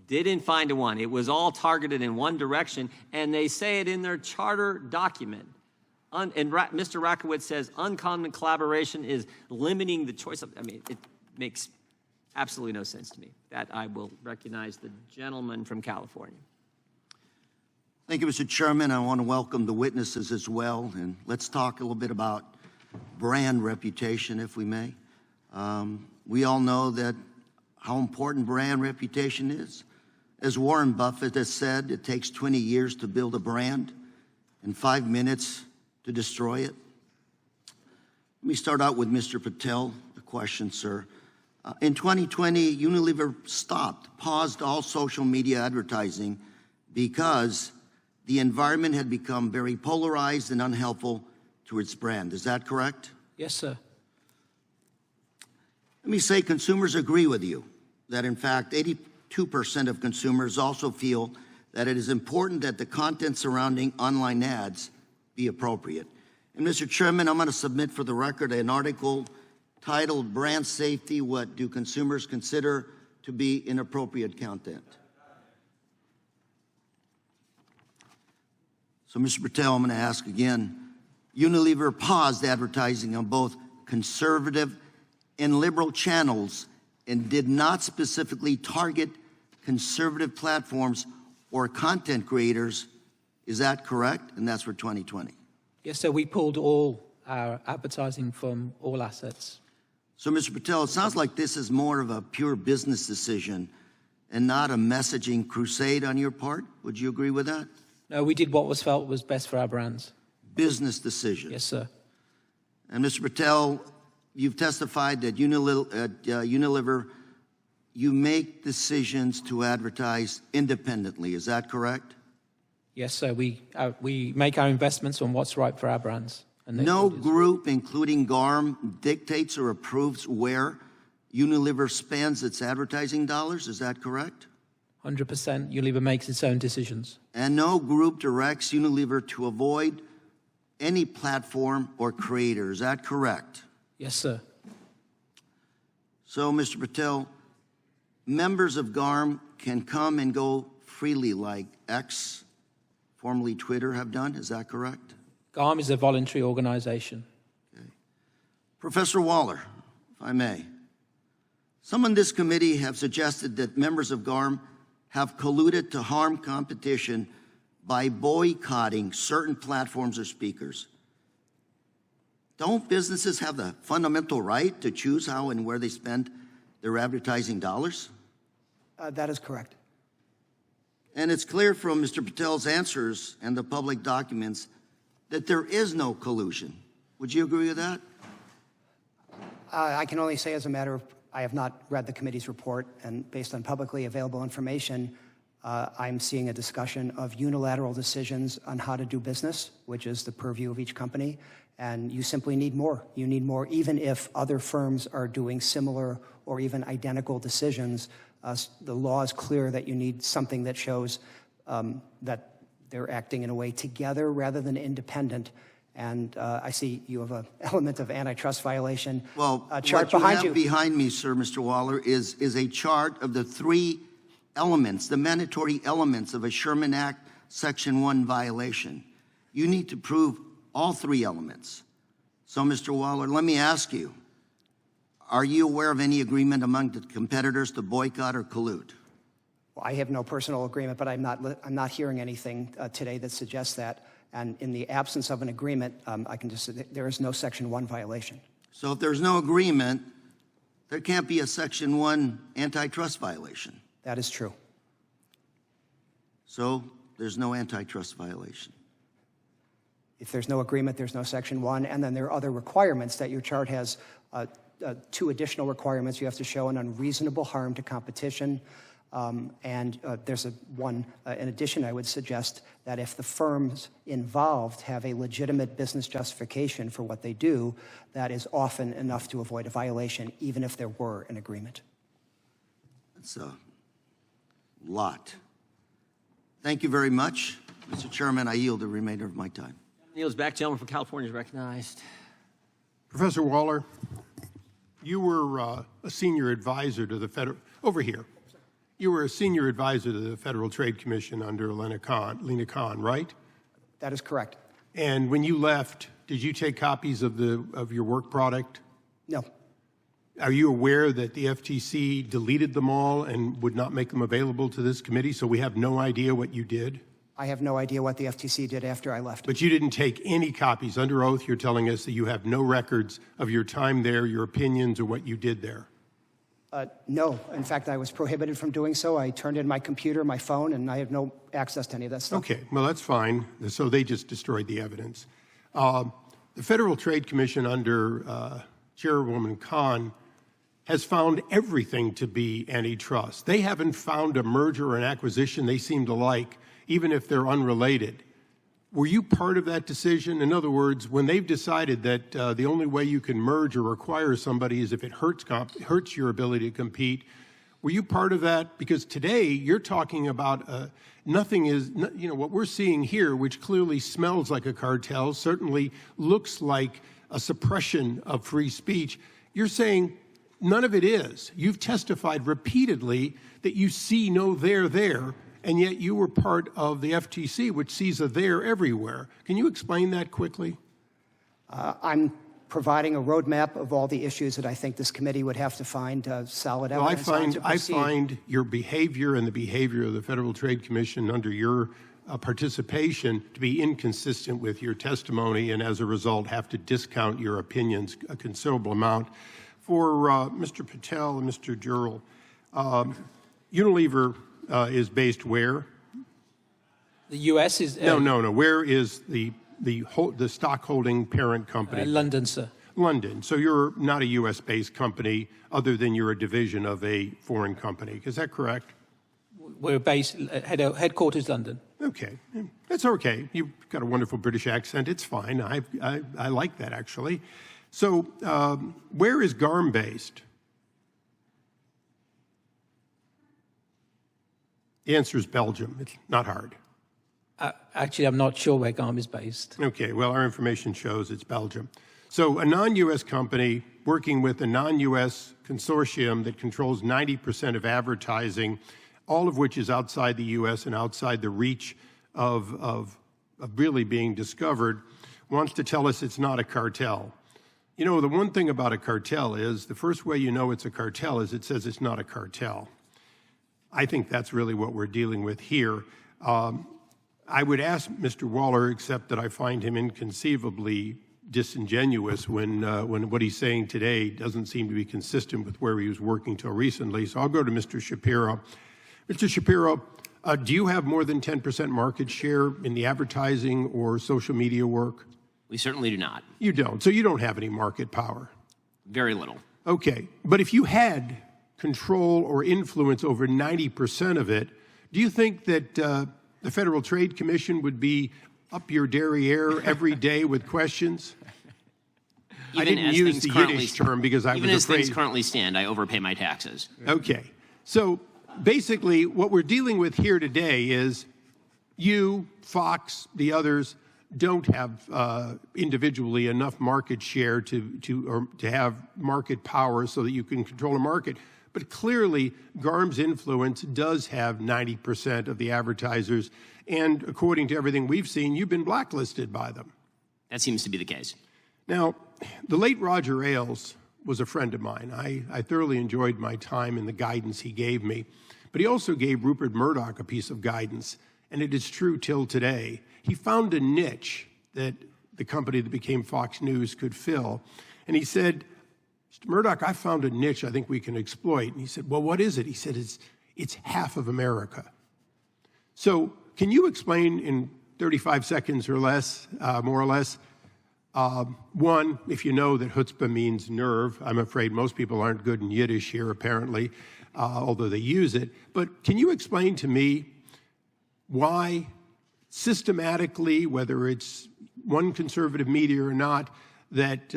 S1: Didn't find a one. It was all targeted in one direction, and they say it in their charter document. And Mr. Rakowitz says uncommon collaboration is limiting the choice of, I mean, it makes absolutely no sense to me. That I will recognize the gentleman from California.
S15: Thank you, Mr. Chairman. I want to welcome the witnesses as well, and let's talk a little bit about brand reputation, if we may. We all know that how important brand reputation is. As Warren Buffett has said, it takes 20 years to build a brand and 5 minutes to destroy it. Let me start out with Mr. Patel. A question, sir. In 2020, Unilever paused all social media advertising because the environment had become very polarized and unhelpful to its brand. Is that correct?
S4: Yes, sir.
S15: Let me say consumers agree with you that, in fact, 82% of consumers also feel that it is important that the content surrounding online ads be appropriate. And, Mr. Chairman, I'm going to submit for the record an article titled Brand Safety, What Do Consumers Consider to Be Inappropriate Content? So, Mr. Patel, I'm going to ask again. Unilever paused advertising on both conservative and liberal channels and did not specifically target conservative platforms or content creators. Is that correct? And that's for 2020.
S4: Yes, sir. We pulled all our advertising from all assets.
S15: So, Mr. Patel, it sounds like this is more of a pure business decision and not a messaging crusade on your part. Would you agree with that?
S4: No, we did what was felt was best for our brands.
S15: Business decision.
S4: Yes, sir.
S15: And Mr. Patel, you've testified that Unilever, you make decisions to advertise independently. Is that correct?
S4: Yes, sir. We make our investments on what's right for our brands. And
S15: no group, including GARM, dictates or approves where Unilever spends its advertising dollars. Is that correct?
S4: 100%. Unilever makes its own decisions.
S15: And no group directs Unilever to avoid any platform or creator. Is that correct?
S4: Yes, sir.
S15: So, Mr. Patel, members of GARM can come and go freely like X, formerly Twitter, have done. Is that correct?
S4: GARM is a voluntary organization.
S15: Okay. Professor Waller, if I may, some on this committee have suggested that members of GARM have colluded to harm competition by boycotting certain platforms or speakers. Don't businesses have the fundamental right to choose how and where they spend their advertising dollars?
S6: That is correct.
S15: And it's clear from Mr. Patel's answers and the public documents that there is no collusion. Would you agree with that?
S6: I can only say as a matter of, I have not read the committee's report, and based on publicly available information, I'm seeing a discussion of unilateral decisions on how to do business, which is the purview of each company, and you simply need more. You need more, even if other firms are doing similar or even identical decisions. The law is clear that you need something that shows that they're acting in a way together rather than independent. And I see you have an element of antitrust violation.
S15: Well,
S6: a chart
S15: what
S6: behind
S15: you have behind me, sir, Mr. Waller, is a chart of the 3 elements, the mandatory elements of a Sherman Act Section 1 violation. You need to prove all 3 elements. So, Mr. Waller, let me ask you, are you aware of any agreement among the competitors to boycott or collude?
S6: Well, I have no personal agreement, but I'm not hearing anything today that suggests that. And in the absence of an agreement, I can just say that there is no Section 1 violation.
S15: So if there's no agreement, there can't be a Section 1 antitrust violation.
S6: That is true.
S15: So there's no antitrust violation.
S6: If there's no agreement, there's no Section 1. And then there are other requirements that your chart has, 2 additional requirements. You have to show an unreasonable harm to competition. And there's one, in addition, I would suggest that if the firms involved have a legitimate business justification for what they do, that is often enough to avoid a violation, even if there were an agreement.
S15: That's a lot. Thank you very much. Mr. Chairman, I yield the remainder of my time.
S1: Yields back. Gentleman from California is recognized.
S12: Professor Waller, you were a senior advisor to the federal, over here. You were a senior advisor to the Federal Trade Commission under Lena Khan, right?
S6: That is correct.
S12: And when you left, did you take copies of your work product?
S6: No.
S12: Are you aware that the FTC deleted them all and would not make them available to this committee, so we have no idea what you did?
S6: I have no idea what the FTC did after I left.
S12: But you didn't take any copies. Under oath, you're telling us that you have no records of your time there, your opinions, or what you did there.
S6: No. In fact, I was prohibited from doing so. I turned in my computer, my phone, and I have no access to any of that stuff.
S12: Okay. Well, that's fine. So they just destroyed the evidence. The Federal Trade Commission under Chairwoman Khan has found everything to be antitrust. They haven't found a merger or an acquisition they seem to like, even if they're unrelated. Were you part of that decision? In other words, when they've decided that the only way you can merge or acquire somebody is if it hurts your ability to compete, were you part of that? Because today you're talking about nothing is, you know, what we're seeing here, which clearly smells like a cartel, certainly looks like a suppression of free speech. You're saying none of it is. You've testified repeatedly that you see no there, and yet you were part of the FTC, which sees a there everywhere. Can you explain that quickly?
S6: I'm providing a roadmap of all the issues that I think this committee would have to find solid evidence on to proceed.
S12: I find your behavior and the behavior of the Federal Trade Commission under your participation to be inconsistent with your testimony, and as a result have to discount your opinions a considerable amount. For Mr. Patel and Mr. Juhl, Unilever is based where?
S4: The U.S. is...
S12: No. Where is the stockholding parent company?
S4: London, sir.
S12: London. So you're not a U.S.-based company other than you're a division of a foreign company. Is that correct?
S4: We're based, headquarters London.
S12: Okay. That's okay. You've got a wonderful British accent. It's fine. I like that, actually. So where is GARM based? The answer is Belgium. It's not hard.
S4: Actually, I'm not sure where GARM is based.
S12: Okay, well, our information shows it's Belgium. So a non-U.S. company working with a non-U.S. consortium that controls 90% of advertising, all of which is outside the U.S. and outside the reach of really being discovered, wants to tell us it's not a cartel. You know, the one thing about a cartel is the first way you know it's a cartel is it says it's not a cartel. I think that's really what we're dealing with here. I would ask Mr. Waller, except that I find him inconceivably disingenuous when what he's saying today doesn't seem to be consistent with where he was working till recently. So I'll go to Mr. Shapiro. Mr. Shapiro, do you have more than 10% market share in the advertising or social media work?
S5: We certainly do not.
S12: You don't. So you don't have any market power.
S5: Very little.
S12: Okay. But if you had control or influence over 90% of it, do you think that the Federal Trade Commission would be up your derriere every day with questions? I didn't use the Yiddish term because I was afraid.
S5: Even as things currently stand, I overpay my taxes.
S12: Okay. So basically what we're dealing with here today is you, Fox, the others, don't have individually enough market share to have market power so that you can control a market. But clearly, GARM's influence does have 90% of the advertisers, and according to everything we've seen, you've been blacklisted by them.
S5: That seems to be the case.
S12: Now, the late Roger Ailes was a friend of mine. I thoroughly enjoyed my time and the guidance he gave me. But he also gave Rupert Murdoch a piece of guidance, and it is true till today. He found a niche that the company that became Fox News could fill. And he said, Mr. Murdoch, I found a niche I think we can exploit. And he said, well, what is it? He said, it's half of America. So can you explain in 35 seconds or less, more or less, one, if you know that chutzpah means nerve. I'm afraid most people aren't good in Yiddish here, apparently, although they use it. But can you explain to me why systematically, whether it's one conservative media or not, that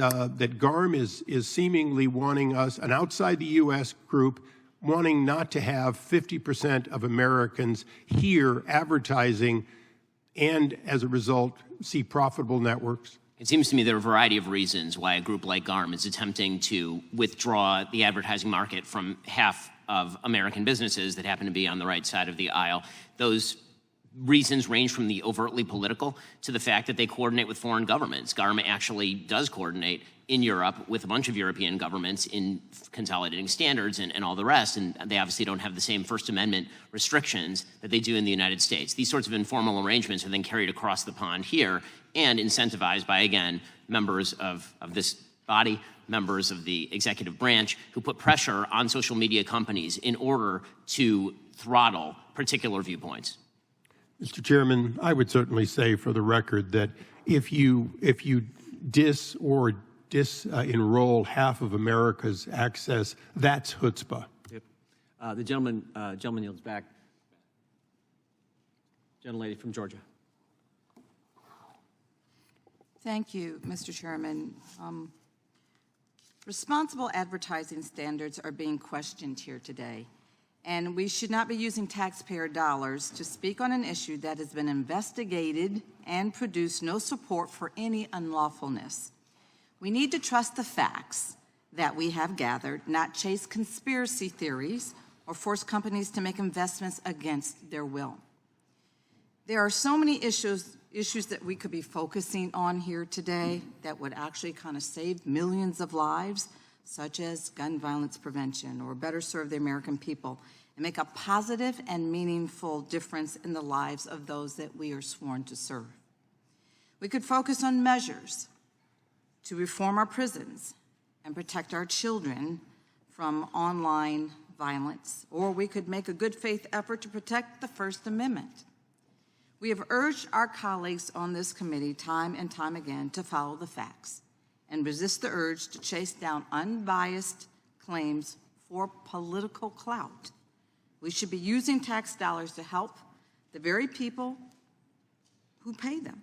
S12: GARM is seemingly wanting us, an outside the U.S. group, wanting not to have 50% of Americans hear advertising and, as a result, see profitable networks?
S5: It seems to me there are a variety of reasons why a group like GARM is attempting to withdraw the advertising market from half of American businesses that happen to be on the right side of the aisle. Those reasons range from the overtly political to the fact that they coordinate with foreign governments. GARM actually does coordinate in Europe with a bunch of European governments in consolidating standards and all the rest, and they obviously don't have the same First Amendment restrictions that they do in the United States. These sorts of informal arrangements are then carried across the pond here and incentivized by, again, members of this body, members of the executive branch, who put pressure on social media companies in order to throttle particular viewpoints.
S12: Mr. Chairman, I would certainly say for the record that if you disenroll half of America's access, that's chutzpah.
S1: Yep. The gentleman yields back. Gentlelady from Georgia.
S16: Thank you, Mr. Chairman. Responsible advertising standards are being questioned here today, and we should not be using taxpayer dollars to speak on an issue that has been investigated and produced no support for any unlawfulness. We need to trust the facts that we have gathered, not chase conspiracy theories or force companies to make investments against their will. There are so many issues that we could be focusing on here today that would actually kind of save millions of lives, such as gun violence prevention, or better serve the American people and make a positive and meaningful difference in the lives of those that we are sworn to serve. We could focus on measures to reform our prisons and protect our children from online violence, or we could make a good faith effort to protect the First Amendment. We have urged our colleagues on this committee time and time again to follow the facts and resist the urge to chase down unbiased claims for political clout. We should be using tax dollars to help the very people who pay them.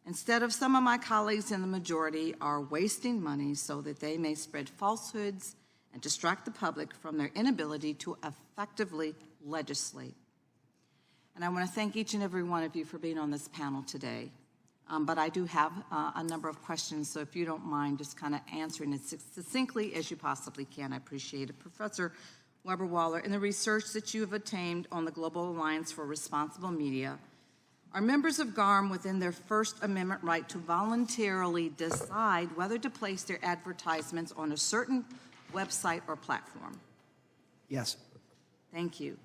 S16: Instead of some of my colleagues in the majority are wasting money so that they may spread falsehoods and distract the public from their inability to effectively legislate. And I want to thank each and every one of you for being on this panel today. But I do have a number of questions, so if you don't mind just kind of answering it succinctly as you possibly can, I appreciate it. Professor Weber-Waller, in the research that you have obtained on the Global Alliance for Responsible Media, are members of GARM within their First Amendment right to voluntarily decide whether to place their advertisements on a certain website or platform?
S6: Yes.
S16: Thank you.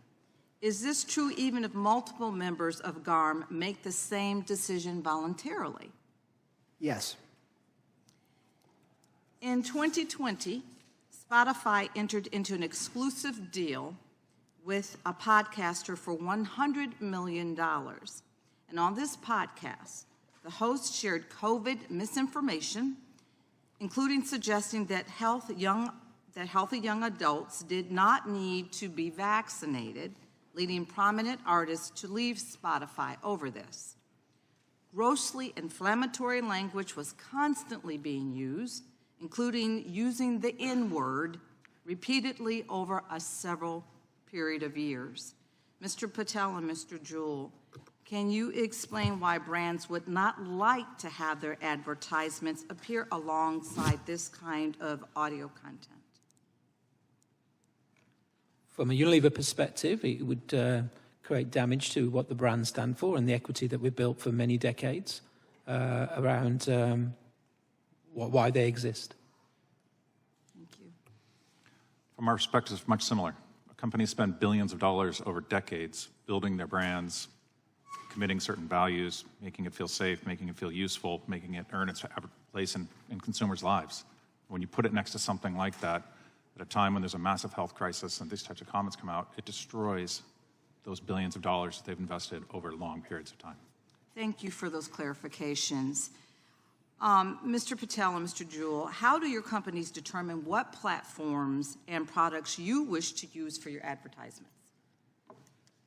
S16: Is this true even if multiple members of GARM make the same decision voluntarily?
S6: Yes.
S16: In 2020, Spotify entered into an exclusive deal with a podcaster for $100 million. And on this podcast, the host shared COVID misinformation, including suggesting that healthy young adults did not need to be vaccinated, leading prominent artists to leave Spotify over this. Grossly inflammatory language was constantly being used, including using the N-word repeatedly over a several period of years. Mr. Patel and Mr. Juhl, can you explain why brands would not like to have their advertisements appear alongside this kind of audio content?
S4: From a Unilever perspective, it would create damage to what the brands stand for and the equity that we've built for many decades around why they exist.
S16: Thank you.
S3: From our perspective, much similar. Companies spend billions of dollars over decades building their brands, committing certain values, making it feel safe, making it feel useful, making it earn its place in consumers' lives. When you put it next to something like that, at a time when there's a massive health crisis and these types of comments come out, it destroys those billions of dollars that they've invested over long periods of time.
S16: Thank you for those clarifications. Mr. Patel and Mr. Juhl, how do your companies determine what platforms and products you wish to use for your advertisements?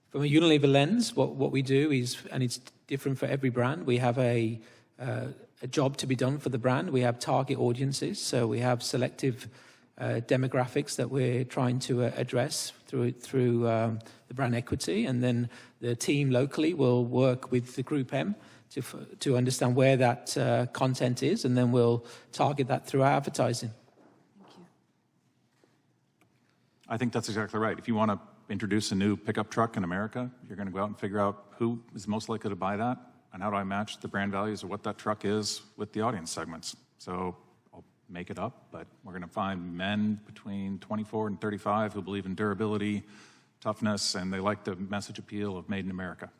S4: From a Unilever lens, what we do is, and it's different for every brand, we have a job to be done for the brand. We have target audiences, so we have selective demographics that we're trying to address through the brand equity, and then the team locally will work with the GroupM to understand where that content is, and then we'll target that through our advertising.
S16: Thank you.
S3: I think that's exactly right. If you want to introduce a new pickup truck in America, you're going to go out and figure out who is most likely to buy that, and how do I match the brand values of what that truck is with the audience segments. So I'll make it up, but we're going to find men between 24 and 35 who believe in durability, toughness, and they like the message appeal of Made in America.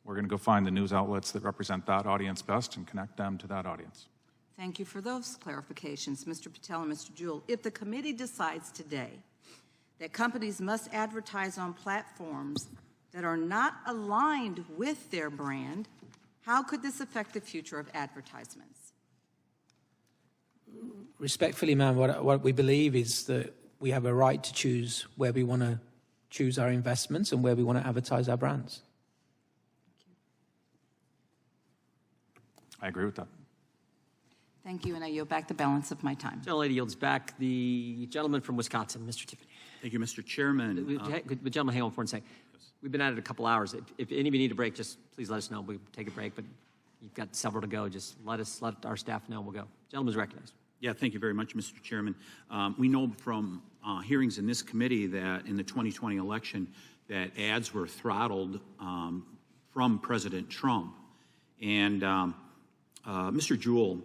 S3: We're going to go find the news outlets that represent that audience best and connect them to that audience.
S16: Thank you for those clarifications, Mr. Patel and Mr. Juhl. If the committee decides today that companies must advertise on platforms that are not aligned with their brand, how could this affect the future of advertisements?
S4: Respectfully, ma'am, what we believe is that we have a right to choose where we want to choose our investments and where we want to advertise our brands.
S3: I agree with that.
S16: Thank you, and I yield back the balance of my time.
S1: Gentlelady yields back. The gentleman from Wisconsin, Mr. Tiffany.
S17: Thank you, Mr. Chairman.
S1: The gentleman, hang on for one second. We've been at it a couple hours. If anybody need a break, just please let us know. We'll take a break, but you've got several to go. Just let our staff know. We'll go. Gentleman's recognized.
S17: Yeah, thank you very much, Mr. Chairman. We know from hearings in this committee that in the 2020 election that ads were throttled from President Trump. And Mr. Juhl,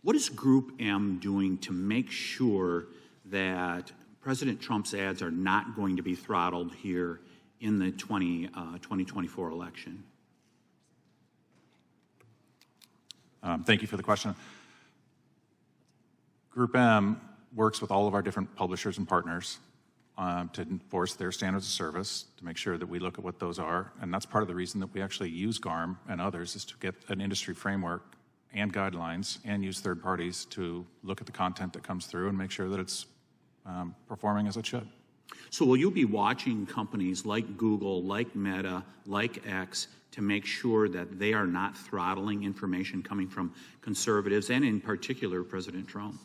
S17: what is GroupM doing to make sure that President Trump's ads are not going to be throttled here in the 2024 election?
S3: Thank you for the question. GroupM works with all of our different publishers and partners to enforce their standards of service, to make sure that we look at what those are. And that's part of the reason that we actually use GARM and others, is to get an industry framework and guidelines and use third parties to look at the content that comes through and make sure that it's performing as it should.
S17: So will you be watching companies like Google, like Meta, like X to make sure that they are not throttling information coming from conservatives and in particular President Trump?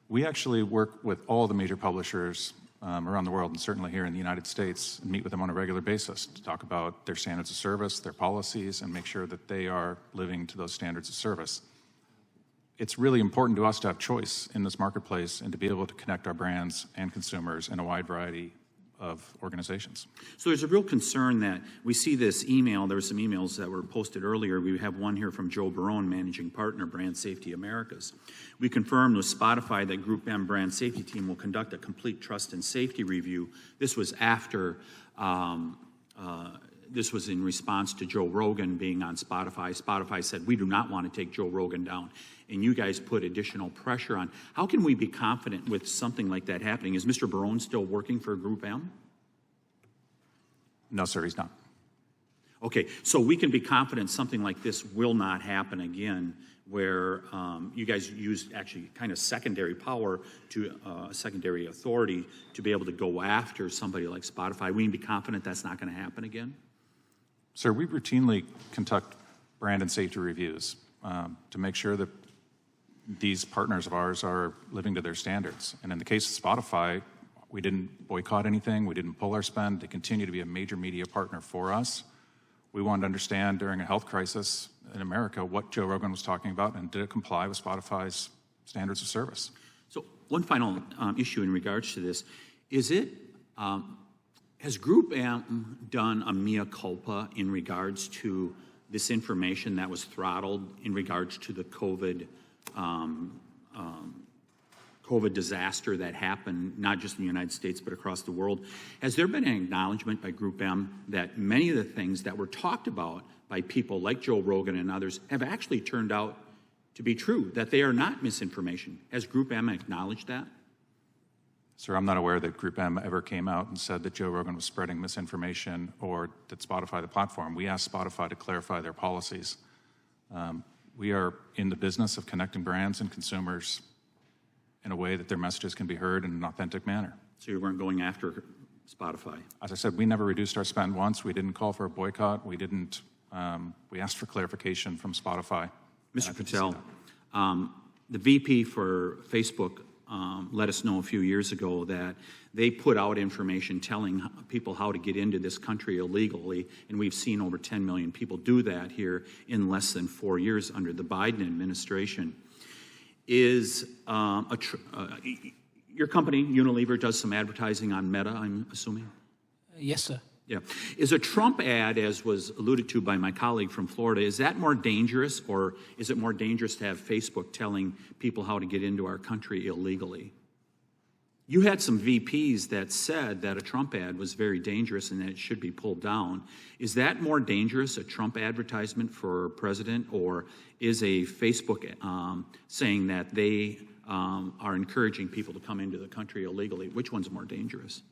S3: We actually work with all the major publishers around the world, and certainly here in the United States, and meet with them on a regular basis to talk about their standards of service, their policies, and make sure that they are living to those standards of service. It's really important to us to have choice in this marketplace and to be able to connect our brands and consumers in a wide variety of organizations.
S17: So there's a real concern that we see this email. There were some emails that were posted earlier. We have one here from Joe Barone, Managing Partner, Brand Safety Americas. We confirmed with Spotify that GroupM Brand Safety Team will conduct a complete trust and safety review. This was after, this was in response to Joe Rogan being on Spotify. Spotify said, we do not want to take Joe Rogan down. And you guys put additional pressure on. How can we be confident with something like that happening? Is Mr. Barone still working for GroupM?
S3: No, sir, he's not.
S17: Okay, so we can be confident something like this will not happen again, where you guys used actually kind of secondary power to secondary authority to be able to go after somebody like Spotify. We can be confident that's not going to happen again?
S3: Sir, we routinely conduct brand and safety reviews to make sure that these partners of ours are living to their standards. And in the case of Spotify, we didn't boycott anything. We didn't pull our spend. They continue to be a major media partner for us. We wanted to understand during a health crisis in America what Joe Rogan was talking about, and did it comply with Spotify's standards of service.
S17: So one final issue in regards to this. Is it, has GroupM done a mea culpa in regards to this information that was throttled in regards to the COVID disaster that happened, not just in the United States, but across the world. Has there been an acknowledgement by GroupM that many of the things that were talked about by people like Joe Rogan and others have actually turned out to be true, that they are not misinformation? Has GroupM acknowledged that?
S3: Sir, I'm not aware that GroupM ever came out and said that Joe Rogan was spreading misinformation or that Spotify, the platform. We asked Spotify to clarify their policies. We are in the business of connecting brands and consumers in a way that their messages can be heard in an authentic manner.
S17: So you weren't going after Spotify?
S3: As I said, we never reduced our spend once. We didn't call for a boycott. We didn't. We asked for clarification from Spotify.
S17: Mr. Patel, the VP for Facebook let us know a few years ago that they put out information telling people how to get into this country illegally, and we've seen over 10 million people do that here in less than 4 years under the Biden administration. Is your company, Unilever, does some advertising on Meta, I'm assuming?
S4: Yes, sir.
S17: Yeah. Is a Trump ad, as was alluded to by my colleague from Florida, is that more dangerous, or is it more dangerous to have Facebook telling people how to get into our country illegally? You had some VPs that said that a Trump ad was very dangerous and that it should be pulled down. Is that more dangerous, a Trump advertisement for president, or is a Facebook saying that they are encouraging people to come into the country illegally? Which one's more dangerous?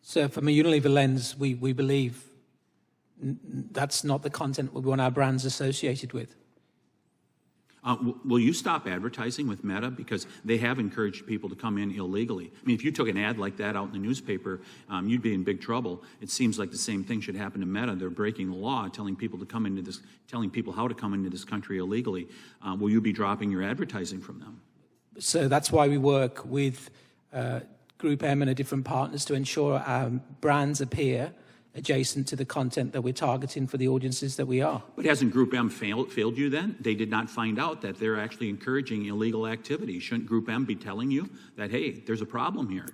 S4: So from a Unilever lens, we believe that's not the content we want our brands associated with.
S17: Will you stop advertising with Meta? Because they have encouraged people to come in illegally. I mean, if you took an ad like that out in the newspaper, you'd be in big trouble. It seems like the same thing should happen to Meta. They're breaking the law, telling people how to come into this country illegally. Will you be dropping your advertising from them?
S4: So that's why we work with GroupM and the different partners to ensure our brands appear adjacent to the content that we're targeting for the audiences that we are.
S17: But hasn't GroupM failed you then? They did not find out that they're actually encouraging illegal activity. Shouldn't GroupM be telling you that, hey, there's a problem here?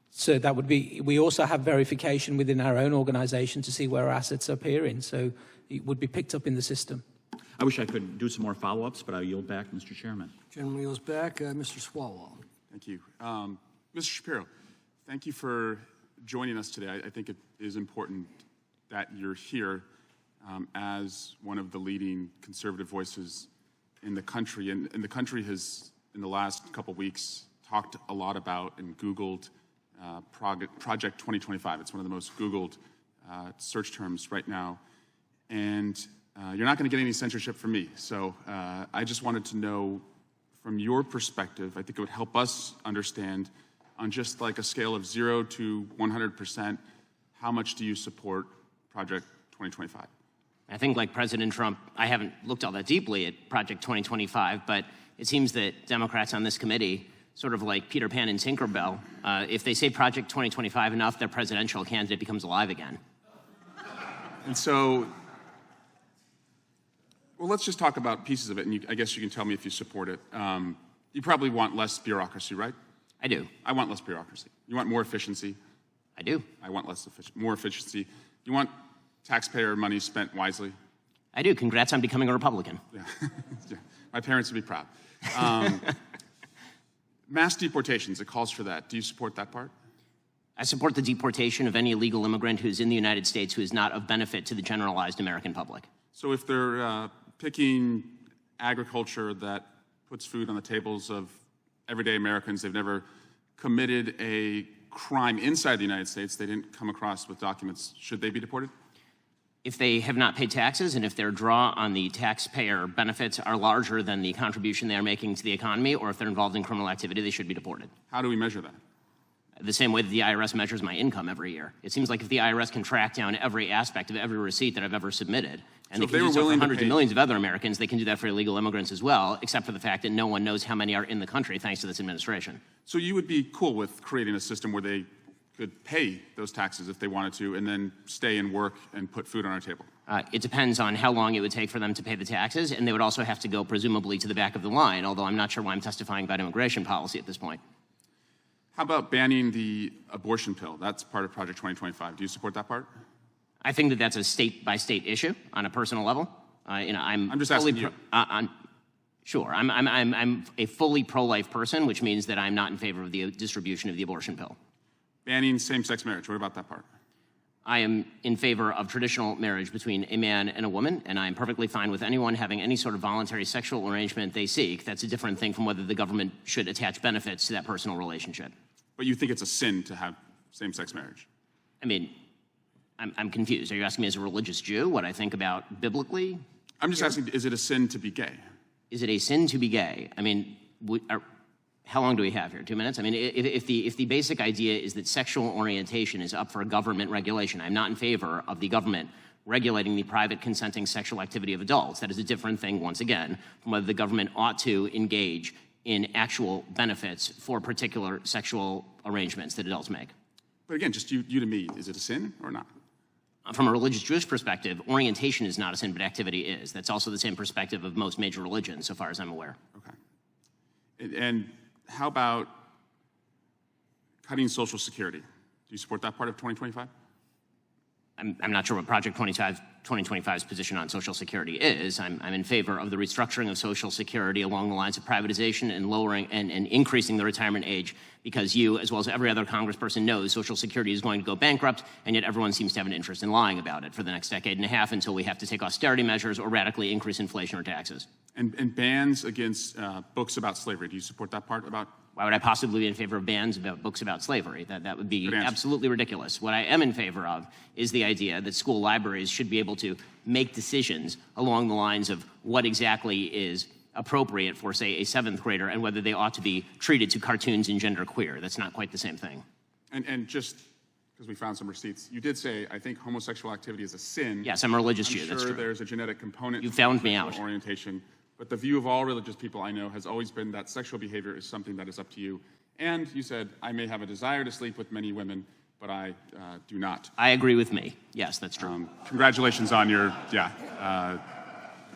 S4: So that would be, we also have verification within our own organization to see where our assets are appearing. So it would be picked up in the system.
S17: I wish I could do some more follow-ups, but I'll yield back, Mr. Chairman.
S7: Gentleman yields back. Mr. Swalwell.
S18: Thank you. Mr. Shapiro, thank you for joining us today. I think it is important that you're here as one of the leading conservative voices in the country. And the country has, in the last couple weeks, talked a lot about and Googled Project 2025. It's one of the most Googled search terms right now. And you're not going to get any censorship from me. So I just wanted to know, from your perspective, I think it would help us understand, on just like a scale of 0 to 100%, how much do you support Project 2025?
S5: I think, like President Trump, I haven't looked all that deeply at Project 2025, but it seems that Democrats on this committee, sort of like Peter Pan and Tinkerbell, if they say Project 2025 enough, their presidential candidate becomes alive again.
S18: And so, well, let's just talk about pieces of it, and I guess you can tell me if you support it. You probably want less bureaucracy, right?
S5: I do.
S18: I want less bureaucracy. You want more efficiency?
S5: I do.
S18: I want more efficiency. You want taxpayer money spent wisely?
S5: I do. Congrats on becoming a Republican.
S18: Yeah. Yeah. My parents would be proud. Mass deportations, it calls for that. Do you support that part?
S5: I support the deportation of any illegal immigrant who is in the United States who is not of benefit to the generalized American public.
S18: So if they're picking agriculture that puts food on the tables of everyday Americans, they've never committed a crime inside the United States, they didn't come across with documents, should they be deported?
S5: If they have not paid taxes and if their draw on the taxpayer benefits are larger than the contribution they are making to the economy, or if they're involved in criminal activity, they should be deported.
S18: How do we measure that?
S5: The same way that the IRS measures my income every year. It seems like if the IRS can track down every aspect of every receipt that I've ever submitted, and
S18: So
S5: they
S18: if
S5: can
S18: they
S5: do
S18: were
S5: so for
S18: willing to
S5: hundreds of
S18: pay-
S5: millions of other Americans, they can do that for illegal immigrants as well, except for the fact that no one knows how many are in the country thanks to this administration.
S18: So you would be cool with creating a system where they could pay those taxes if they wanted to and then stay and work and put food on our table?
S5: It depends on how long it would take for them to pay the taxes, and they would also have to go presumably to the back of the line, although I'm not sure why I'm testifying about immigration policy at this point.
S18: How about banning the abortion pill? That's part of Project 2025. Do you support that part?
S5: I think that that's a state-by-state issue on a personal level. I'm
S18: just
S5: fully
S18: asking you.
S5: Sure. I'm a fully pro-life person, which means that I'm not in favor of the distribution of the abortion pill.
S18: Banning same-sex marriage, what about that part?
S5: I am in favor of traditional marriage between a man and a woman, and I'm perfectly fine with anyone having any sort of voluntary sexual arrangement they seek. That's a different thing from whether the government should attach benefits to that personal relationship.
S18: But you think it's a sin to have same-sex marriage?
S5: I mean, I'm confused. Are you asking me as a religious Jew what I think about biblically?
S18: I'm just asking, is it a sin to be gay?
S5: Is it a sin to be gay? I mean, how long do we have here? 2 minutes? I mean, if the basic idea is that sexual orientation is up for government regulation, I'm not in favor of the government regulating the private consenting sexual activity of adults. That is a different thing, once again, from whether the government ought to engage in actual benefits for particular sexual arrangements that adults make.
S18: But again, just you to me, is it a sin or not?
S5: From a religious Jewish perspective, orientation is not a sin, but activity is. That's also the same perspective of most major religions, so far as I'm aware.
S18: Okay. And how about cutting Social Security? Do you support that part of 2025?
S5: I'm not sure what Project 2025's position on Social Security is. I'm in favor of the restructuring of Social Security along the lines of privatization and lowering and increasing the retirement age, because you, as well as every other congressperson, knows Social Security is going to go bankrupt, and yet everyone seems to have an interest in lying about it for the next decade and a half until we have to take austerity measures or radically increase inflation or taxes.
S18: And bans against books about slavery. Do you support that part about?
S5: Why would I possibly be in favor of bans about books about slavery? That would be absolutely ridiculous. What I am in favor of is the idea that school libraries should be able to make decisions along the lines of what exactly is appropriate for, say, a 7th grader and whether they ought to be treated to cartoons and genderqueer. That's not quite the same thing.
S18: And just because we found some receipts, you did say, I think homosexual activity is a sin.
S5: Yes, I'm a religious Jew,
S18: I'm
S5: that's
S18: sure
S5: true.
S18: There's a genetic component.
S5: You found me out.
S18: Orientation. But the view of all religious people I know has always been that sexual behavior is something that is up to you. And you said, I may have a desire to sleep with many women, but I do not.
S5: I agree with me. Yes, that's true.
S18: Congratulations on your,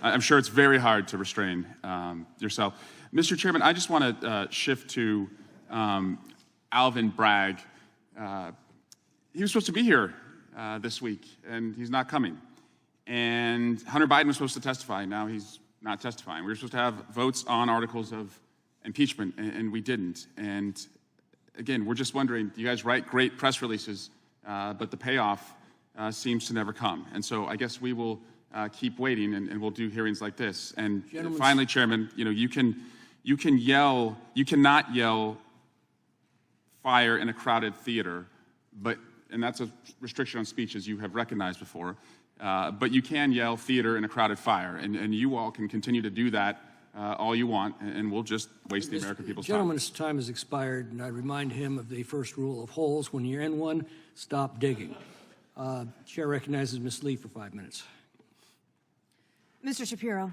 S18: I'm sure it's very hard to restrain yourself. Mr. Chairman, I just want to shift to Alvin Bragg. He was supposed to be here this week, and he's not coming. And Hunter Biden was supposed to testify. Now he's not testifying. We were supposed to have votes on articles of impeachment, and we didn't. And again, we're just wondering, you guys write great press releases, but the payoff seems to never come. And so I guess we will keep waiting, and we'll do hearings like this. And finally, Chairman, you cannot yell fire in a crowded theater, and that's a restriction on speech, as you have recognized before. But you can yell theater in a crowded fire, and you all can continue to do that all you want, and we'll just waste the American people's time.
S7: Gentleman's time has expired, and I remind him of the first rule of holes. When you're in one, stop digging. Chair recognizes Ms. Lee for 5 minutes.
S19: Mr. Shapiro,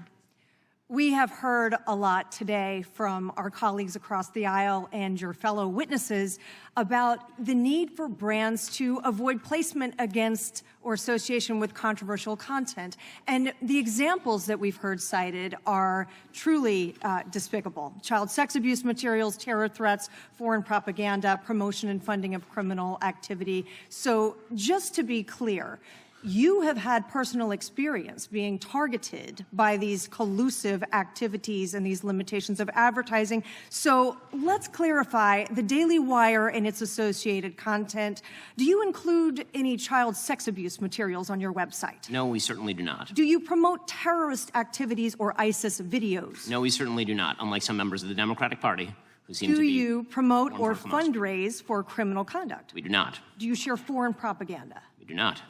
S19: we have heard a lot today from our colleagues across the aisle and your fellow witnesses about the need for brands to avoid placement against or association with controversial content. And the examples that we've heard cited are truly despicable. Child sex abuse materials, terror threats, foreign propaganda, promotion and funding of criminal activity. So just to be clear, you have had personal experience being targeted by these collusive activities and these limitations of advertising. So let's clarify the Daily Wire and its associated content. Do you include any child sex abuse materials on your website?
S5: No, we certainly do not.
S19: Do you promote terrorist activities or ISIS videos?
S5: No, we certainly do not, unlike some members of the Democratic Party who seem to be...
S19: Do you promote or fundraise for criminal conduct?
S5: We do not.
S19: Do you share foreign propaganda?
S5: We do not.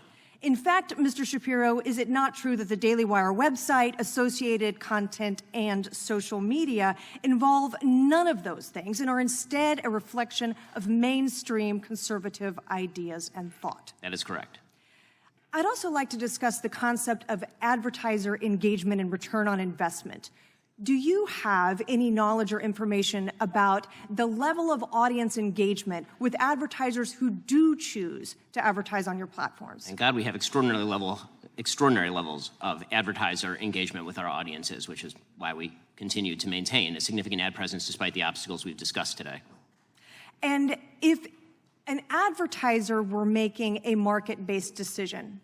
S19: In fact, Mr. Shapiro, is it not true that the Daily Wire website, associated content, and social media involve none of those things and are instead a reflection of mainstream conservative ideas and thought?
S5: That is correct.
S19: I'd also like to discuss the concept of advertiser engagement and return on investment. Do you have any knowledge or information about the level of audience engagement with advertisers who do choose to advertise on your platforms?
S5: Thank God we have extraordinary levels of advertiser engagement with our audiences, which is why we continue to maintain a significant ad presence despite the obstacles we've discussed today.
S19: And if an advertiser were making a market-based decision,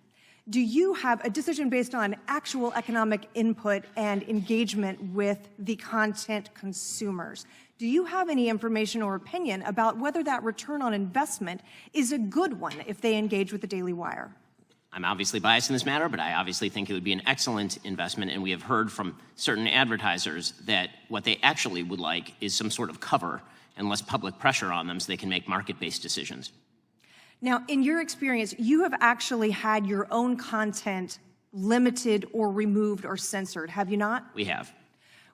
S19: Do you have a decision based on actual economic input and engagement with the content consumers? Do you have any information or opinion about whether that return on investment is a good one if they engage with the Daily Wire?
S5: I'm obviously biased in this matter, but I obviously think it would be an excellent investment, and we have heard from certain advertisers that what they actually would like is some sort of cover and less public pressure on them so they can make market-based decisions.
S19: Now, in your experience, you have actually had your own content limited or removed or censored, have you not?
S5: We have.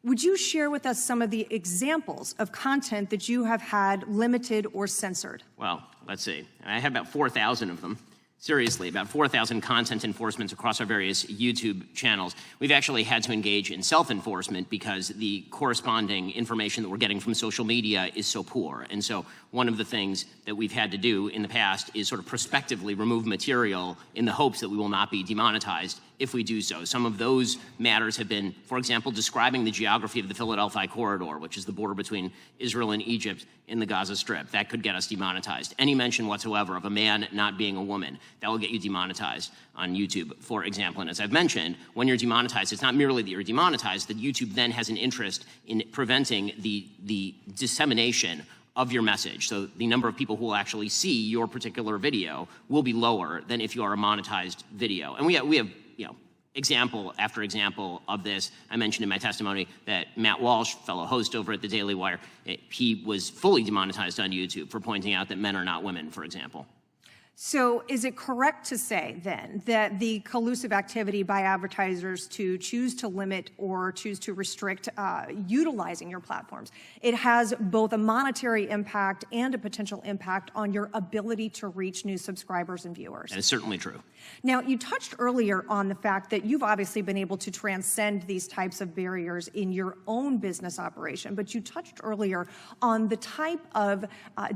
S19: Would you share with us some of the examples of content that you have had limited or censored?
S5: Well, let's see. I have about 4,000 of them. Seriously, about 4,000 content enforcements across our various YouTube channels. We've actually had to engage in self-enforcement because the corresponding information that we're getting from social media is so poor. And so one of the things that we've had to do in the past is sort of prospectively remove material in the hopes that we will not be demonetized if we do so. Some of those matters have been, for example, describing the geography of the Philadelphia corridor, which is the border between Israel and Egypt in the Gaza Strip. That could get us demonetized. Any mention whatsoever of a man not being a woman, that will get you demonetized on YouTube, for example. And as I've mentioned, when you're demonetized, it's not merely that you're demonetized, that YouTube then has an interest in preventing the dissemination of your message. So the number of people who will actually see your particular video will be lower than if you are a monetized video. And we have example after example of this. I mentioned in my testimony that Matt Walsh, fellow host over at the Daily Wire, he was fully demonetized on YouTube for pointing out that men are not women, for example.
S19: So is it correct to say, then, that the collusive activity by advertisers to choose to limit or choose to restrict utilizing your platforms, it has both a monetary impact and a potential impact on your ability to reach new subscribers and viewers?
S5: That is certainly true.
S19: Now, you touched earlier on the fact that you've obviously been able to transcend these types of barriers in your own business operation, but you touched earlier on the type of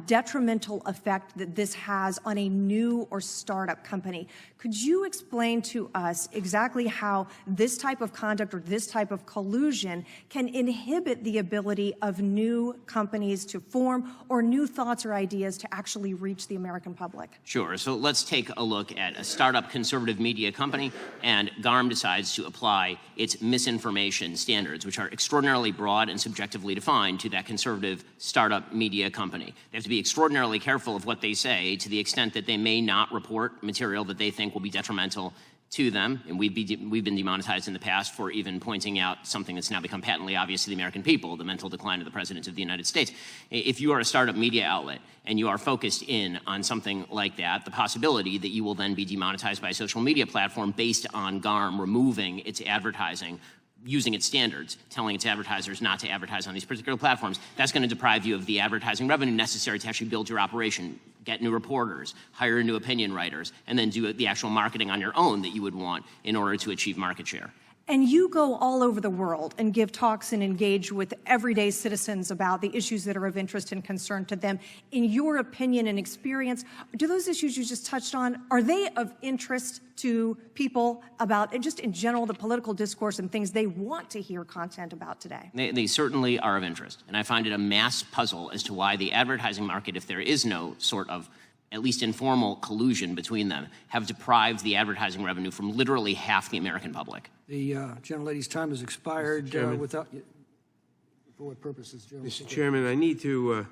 S19: detrimental effect that this has on a new or startup company. Could you explain to us exactly how this type of conduct or this type of collusion can inhibit the ability of new companies to form or new thoughts or ideas to actually reach the American public?
S5: Sure. So let's take a look at a startup conservative media company, and GARM decides to apply its misinformation standards, which are extraordinarily broad and subjectively defined to that conservative startup media company. They have to be extraordinarily careful of what they say to the extent that they may not report material that they think will be detrimental to them. And we've been demonetized in the past for even pointing out something that's now become patently obvious to the American people, the mental decline of the President of the United States. If you are a startup media outlet and you are focused in on something like that, the possibility that you will then be demonetized by a social media platform based on GARM removing its advertising, using its standards, telling its advertisers not to advertise on these particular platforms, that's going to deprive you of the advertising revenue necessary to actually build your operation, get new reporters, hire new opinion writers, and then do the actual marketing on your own that you would want in order to achieve market share.
S19: And you go all over the world and give talks and engage with everyday citizens about the issues that are of interest and concern to them. In your opinion and experience, do those issues you just touched on, are they of interest to people about, just in general, the political discourse and things they want to hear content about today?
S5: They certainly are of interest. And I find it a mass puzzle as to why the advertising market, if there is no sort of at least informal collusion between them, have deprived the advertising revenue from literally half the American public.
S7: The gentlelady's time has expired without... For what purposes, General?
S2: Mr. Chairman, I need to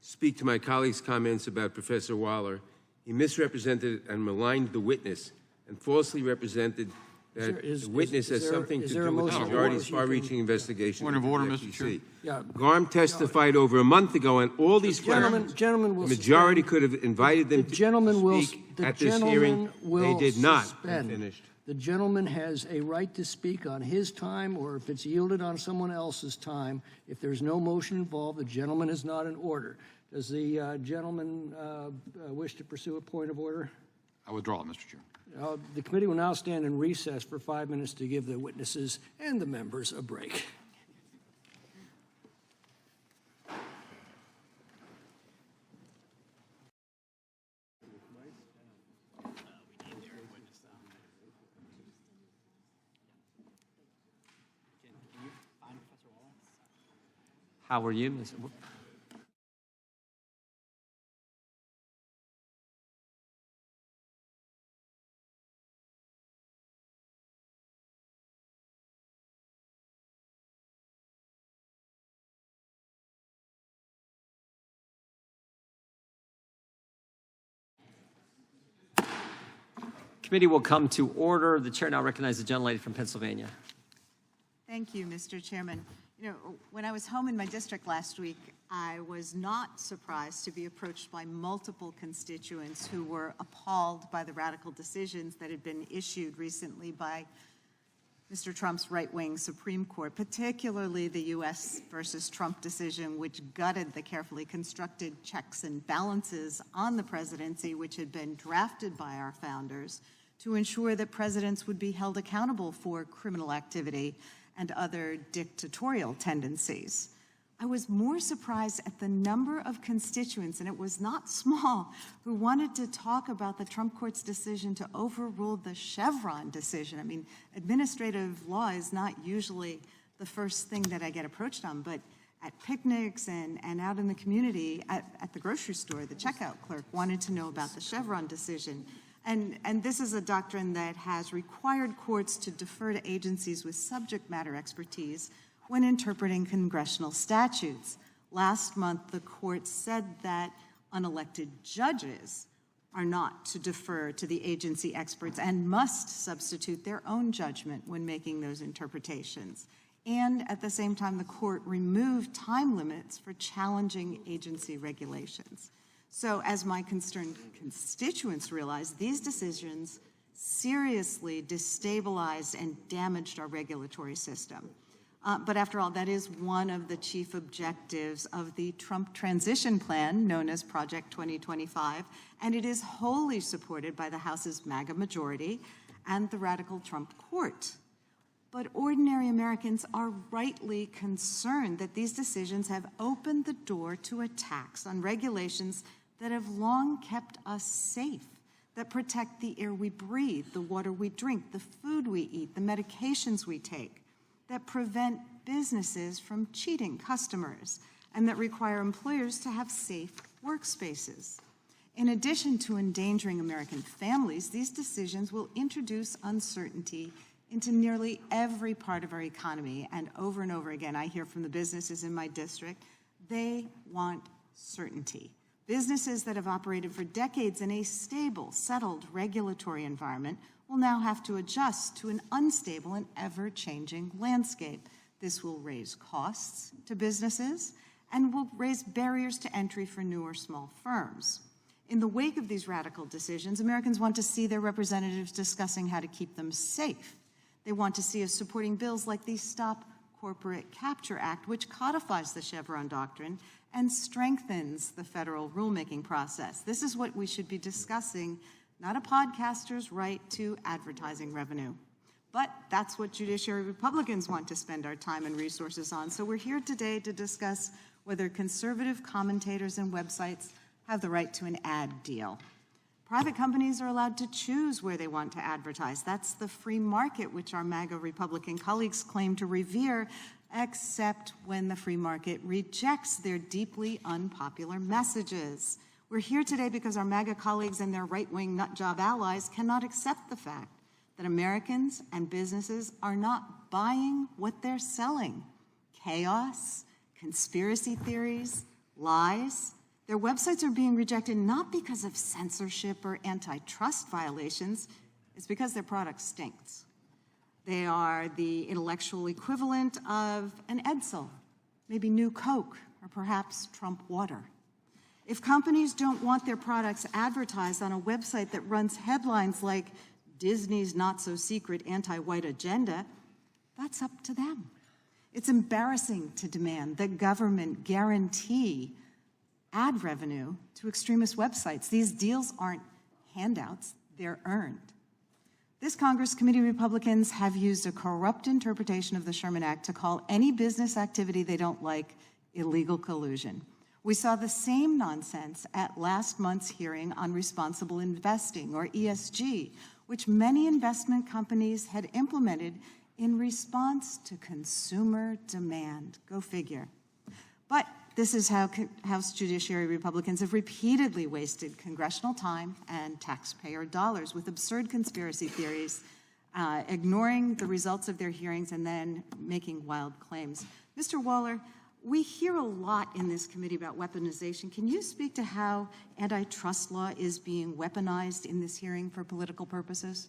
S2: speak to my colleague's comments about Professor Waller. He misrepresented and maligned the witness and falsely represented that the witness has something to do with the majority's far-reaching investigation.
S8: Point of order, Mr. Chair.
S7: Yeah.
S2: GARM testified over a month ago on all these questions.
S7: Gentlemen will
S2: the majority could have invited them to speak at this hearing. They did not. I'm finished.
S7: The gentleman has a right to speak on his time, or if it's yielded on someone else's time. If there's no motion involved, the gentleman is not in order. Does the gentleman wish to pursue a point of order?
S3: I withdraw it, Mr. Chair.
S7: The committee will now stand in recess for 5 minutes to give the witnesses and the members a break.
S1: How are you? committee will come to order. The chair now recognizes the gentlelady from Pennsylvania.
S20: Thank you, Mr. Chairman. You know, when I was home in my district last week, I was not surprised to be approached by multiple constituents who were appalled by the radical decisions that had been issued recently by Mr. Trump's right-wing Supreme Court, particularly the U.S. versus Trump decision, which gutted the carefully constructed checks and balances on the presidency, which had been drafted by our founders to ensure that presidents would be held accountable for criminal activity and other dictatorial tendencies. I was more surprised at the number of constituents, and it was not small, who wanted to talk about the Trump court's decision to overrule the Chevron decision. I mean, administrative law is not usually the first thing that I get approached on, but at picnics and out in the community, at the grocery store, the checkout clerk wanted to know about the Chevron decision. And this is a doctrine that has required courts to defer to agencies with subject matter expertise when interpreting congressional statutes. Last month, the court said that unelected judges are not to defer to the agency experts and must substitute their own judgment when making those interpretations. And at the same time, the court removed time limits for challenging agency regulations. So as my concerned constituents realized, these decisions seriously destabilized and damaged our regulatory system. But after all, that is one of the chief objectives of the Trump transition plan, known as Project 2025, and it is wholly supported by the House's MAGA majority and the radical Trump court. But ordinary Americans are rightly concerned that these decisions have opened the door to attacks on regulations that have long kept us safe, that protect the air we breathe, the water we drink, the food we eat, the medications we take, that prevent businesses from cheating customers, and that require employers to have safe workspaces. In addition to endangering American families, these decisions will introduce uncertainty into nearly every part of our economy. And over again, I hear from the businesses in my district, they want certainty. Businesses that have operated for decades in a stable, settled regulatory environment will now have to adjust to an unstable and ever-changing landscape. This will raise costs to businesses and will raise barriers to entry for new or small firms. In the wake of these radical decisions, Americans want to see their representatives discussing how to keep them safe. They want to see us supporting bills like the Stop Corporate Capture Act, which codifies the Chevron doctrine and strengthens the federal rulemaking process. This is what we should be discussing, not a podcaster's right to advertising revenue. But that's what judiciary Republicans want to spend our time and resources on. So we're here today to discuss whether conservative commentators and websites have the right to an ad deal. Private companies are allowed to choose where they want to advertise. That's the free market, which our MAGA Republican colleagues claim to revere, except when the free market rejects their deeply unpopular messages. We're here today because our MAGA colleagues and their right-wing nutjob allies cannot accept the fact that Americans and businesses are not buying what they're selling. Chaos, conspiracy theories, lies. Their websites are being rejected not because of censorship or antitrust violations, it's because their product stinks. They are the intellectual equivalent of an Edsel, maybe New Coke, or perhaps Trump water. If companies don't want their products advertised on a website that runs headlines like Disney's not-so-secret anti-white agenda, that's up to them. It's embarrassing to demand that government guarantee ad revenue to extremist websites. These deals aren't handouts, they're earned. This Congress committee Republicans have used a corrupt interpretation of the Sherman Act to call any business activity they don't like illegal collusion. We saw the same nonsense at last month's hearing on responsible investing, or ESG, which many investment companies had implemented in response to consumer demand. Go figure. But this is how House Judiciary Republicans have repeatedly wasted congressional time and taxpayer dollars with absurd conspiracy theories, ignoring the results of their hearings and then making wild claims. Mr. Waller, We hear a lot in this committee about weaponization. Can you speak to how antitrust law is being weaponized in this hearing for political purposes?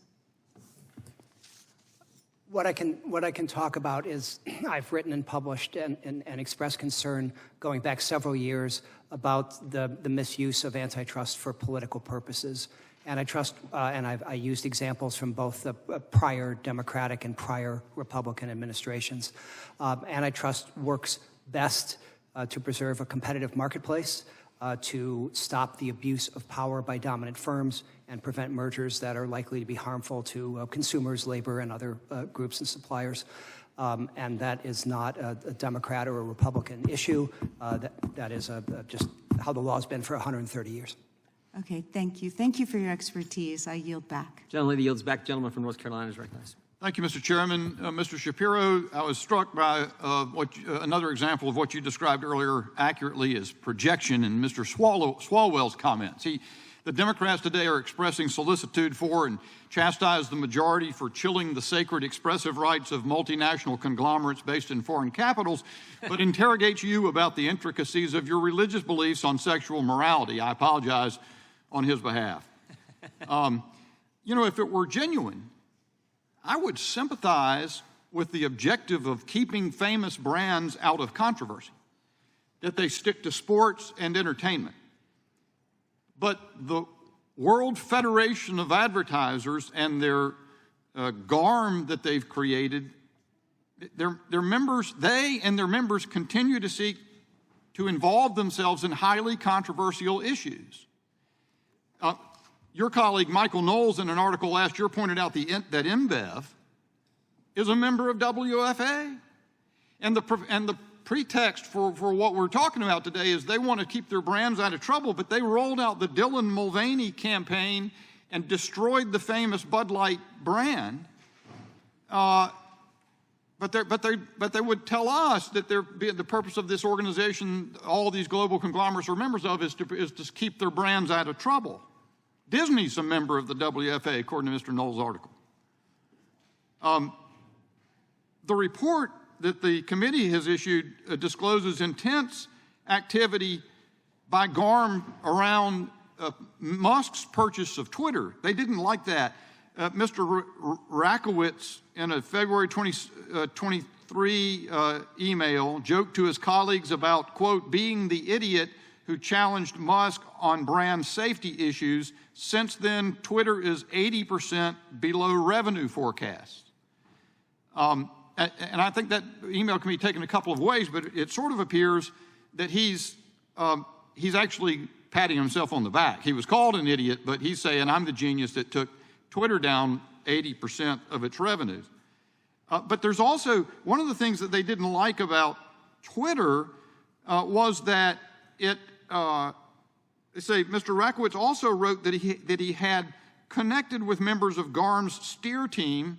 S6: What I can talk about is I've written and published and expressed concern going back several years about the misuse of antitrust for political purposes. Antitrust, and I used examples from both the prior Democratic and prior Republican administrations. Antitrust works best to preserve a competitive marketplace, to stop the abuse of power by dominant firms, and prevent mergers that are likely to be harmful to consumers, labor, and other groups and suppliers. And that is not a Democrat or a Republican issue. That is just how the law has been for 130 years.
S20: Okay, thank you. Thank you for your expertise. I yield back.
S1: Gentleman yields back. Gentleman from North Carolina is recognized.
S21: Thank you, Mr. Chairman. Mr. Shapiro, I was struck by another example of what you described earlier accurately as projection in Mr. Swalwell's comments. The Democrats today are expressing solicitude for and chastise the majority for chilling the sacred expressive rights of multinational conglomerates based in foreign capitals, but interrogate you about the intricacies of your religious beliefs on sexual morality. I apologize on his behalf. If it were genuine, I would sympathize with the objective of keeping famous brands out of controversy, that they stick to sports and entertainment. But the World Federation of Advertisers and their GARM that they've created, their members, they and their members continue to seek to involve themselves in highly controversial issues. Your colleague Michael Knowles in an article last year pointed out that InBev is a member of WFA. And the pretext for what we're talking about today is they want to keep their brands out of trouble, but they rolled out the Dylan Mulvaney campaign and destroyed the famous Bud Light brand. But they would tell us that the purpose of this organization, all these global conglomerates are members of, is to keep their brands out of trouble. Disney's a member of the WFA, according to Mr. Knowles' article. The report that the committee has issued discloses intense activity by GARM around Musk's purchase of Twitter. They didn't like that. Mr. Rakowitz, in a February 2023 email, joked to his colleagues about, quote, being the idiot who challenged Musk on brand safety issues. Since then, Twitter is 80% below revenue forecasts. And I think that email can be taken a couple of ways, but it sort of appears that he's actually patting himself on the back. He was called an idiot, but he's saying, I'm the genius that took Twitter down 80% of its revenues. But there's also, one of the things that they didn't like about Twitter was that they say Mr. Rakowitz also wrote that he had connected with members of GARM's steer team,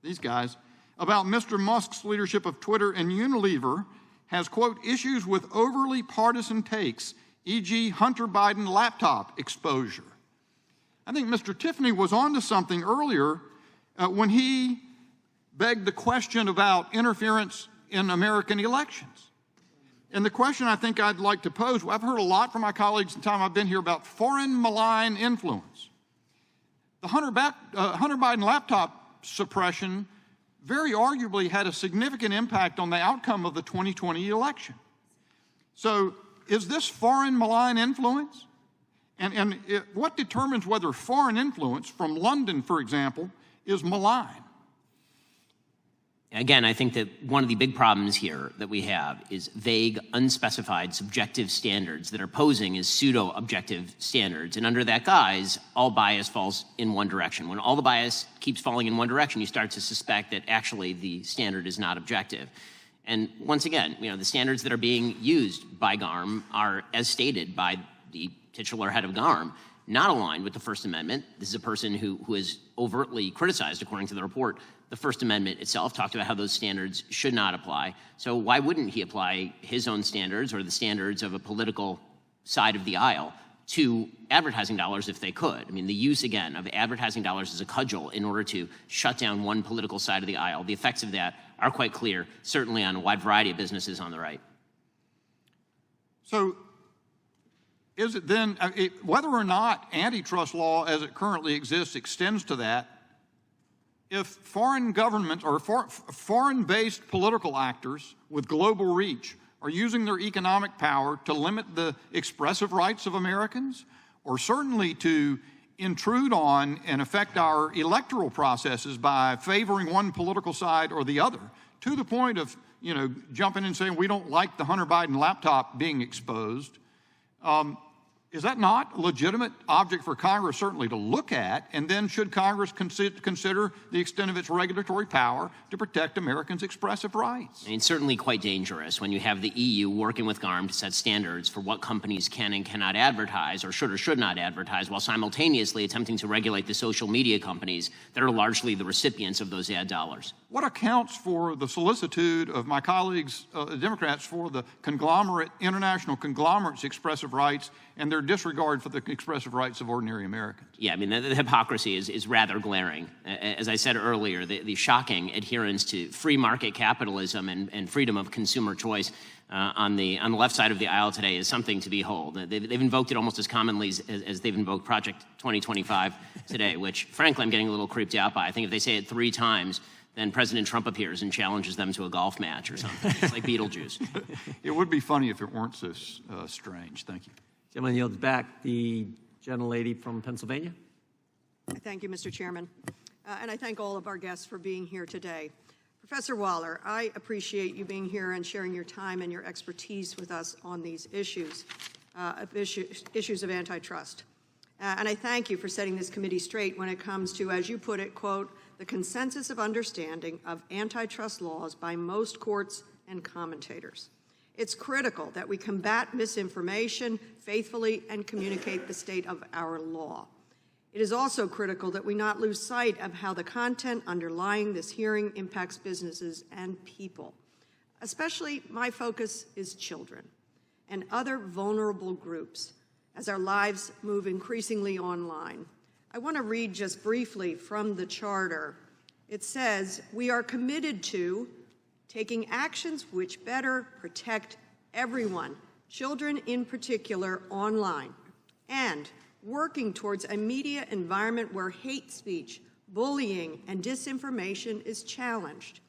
S21: these guys, about Mr. Musk's leadership of Twitter, and Unilever has, quote, issues with overly partisan takes, e.g. Hunter Biden laptop exposure. I think Mr. Tiffany was onto something earlier when he begged the question about interference in American elections. And the question I think I'd like to pose, I've heard a lot from my colleagues in the time I've been here about foreign malign influence. The Hunter Biden laptop suppression very arguably had a significant impact on the outcome of the 2020 election. So is this foreign malign influence? And what determines whether foreign influence from London, for example, is malign?
S5: Again, I think that one of the big problems here that we have is vague, unspecified, subjective standards that are posing as pseudo-objective standards. And under that guise, all bias falls in one direction. When all the bias keeps falling in one direction, you start to suspect that actually the standard is not objective. And once again, the standards that are being used by GARM are, as stated by the titular head of GARM, not aligned with the First Amendment. This is a person who is overtly criticized, according to the report, the First Amendment itself, talked about how those standards should not apply. So why wouldn't he apply his own standards or the standards of a political side of the aisle to advertising dollars if they could? I mean, the use, again, of advertising dollars as a cudgel in order to shut down one political side of the aisle, the effects of that are quite clear, certainly on a wide variety of businesses on the right.
S21: So is it then, whether or not antitrust law as it currently exists extends to that, if foreign governments or foreign-based political actors with global reach are using their economic power to limit the expressive rights of Americans, or certainly to intrude on and affect our electoral processes by favoring one political side or the other, to the point of, jumping and saying we don't like the Hunter Biden laptop being exposed, is that not a legitimate object for Congress certainly to look at? And then should Congress consider the extent of its regulatory power to protect Americans' expressive rights?
S5: I mean, it's certainly quite dangerous when you have the EU working with GARM to set standards for what companies can and cannot advertise or should not advertise, while simultaneously attempting to regulate the social media companies that are largely the recipients of those ad dollars.
S21: What accounts for the solicitude of my colleagues, the Democrats, for the international conglomerates' expressive rights and their disregard for the expressive rights of ordinary Americans?
S5: Yeah, I mean, the hypocrisy is rather glaring. As I said earlier, the shocking adherence to free market capitalism and freedom of consumer choice on the left side of the aisle today is something to behold. They've invoked it almost as commonly as they've invoked Project 2025 today, which, frankly, I'm getting a little creeped out by. I think if they say it 3 times, then President Trump appears and challenges them to a golf match or something. It's like Beetlejuice.
S21: It would be funny if it weren't so strange. Thank you.
S1: Gentleman yields back. The gentlelady from Pennsylvania.
S9: Thank you, Mr. Chairman. And I thank all of our guests for being here today. Professor Waller, I appreciate you being here and sharing your time and your expertise with us on these issues of antitrust. And I thank you for setting this committee straight when it comes to, as you put it, quote, the consensus of understanding of antitrust laws by most courts and commentators. It's critical that we combat misinformation faithfully and communicate the state of our law. It is also critical that we not lose sight of how the content underlying this hearing impacts businesses and people. Especially, my focus is children and other vulnerable groups as our lives move increasingly online. I want to read just briefly from the charter. It says, we are committed to taking actions which better protect everyone, children in particular, online, and working towards a media environment where hate speech, bullying, and disinformation is challenged,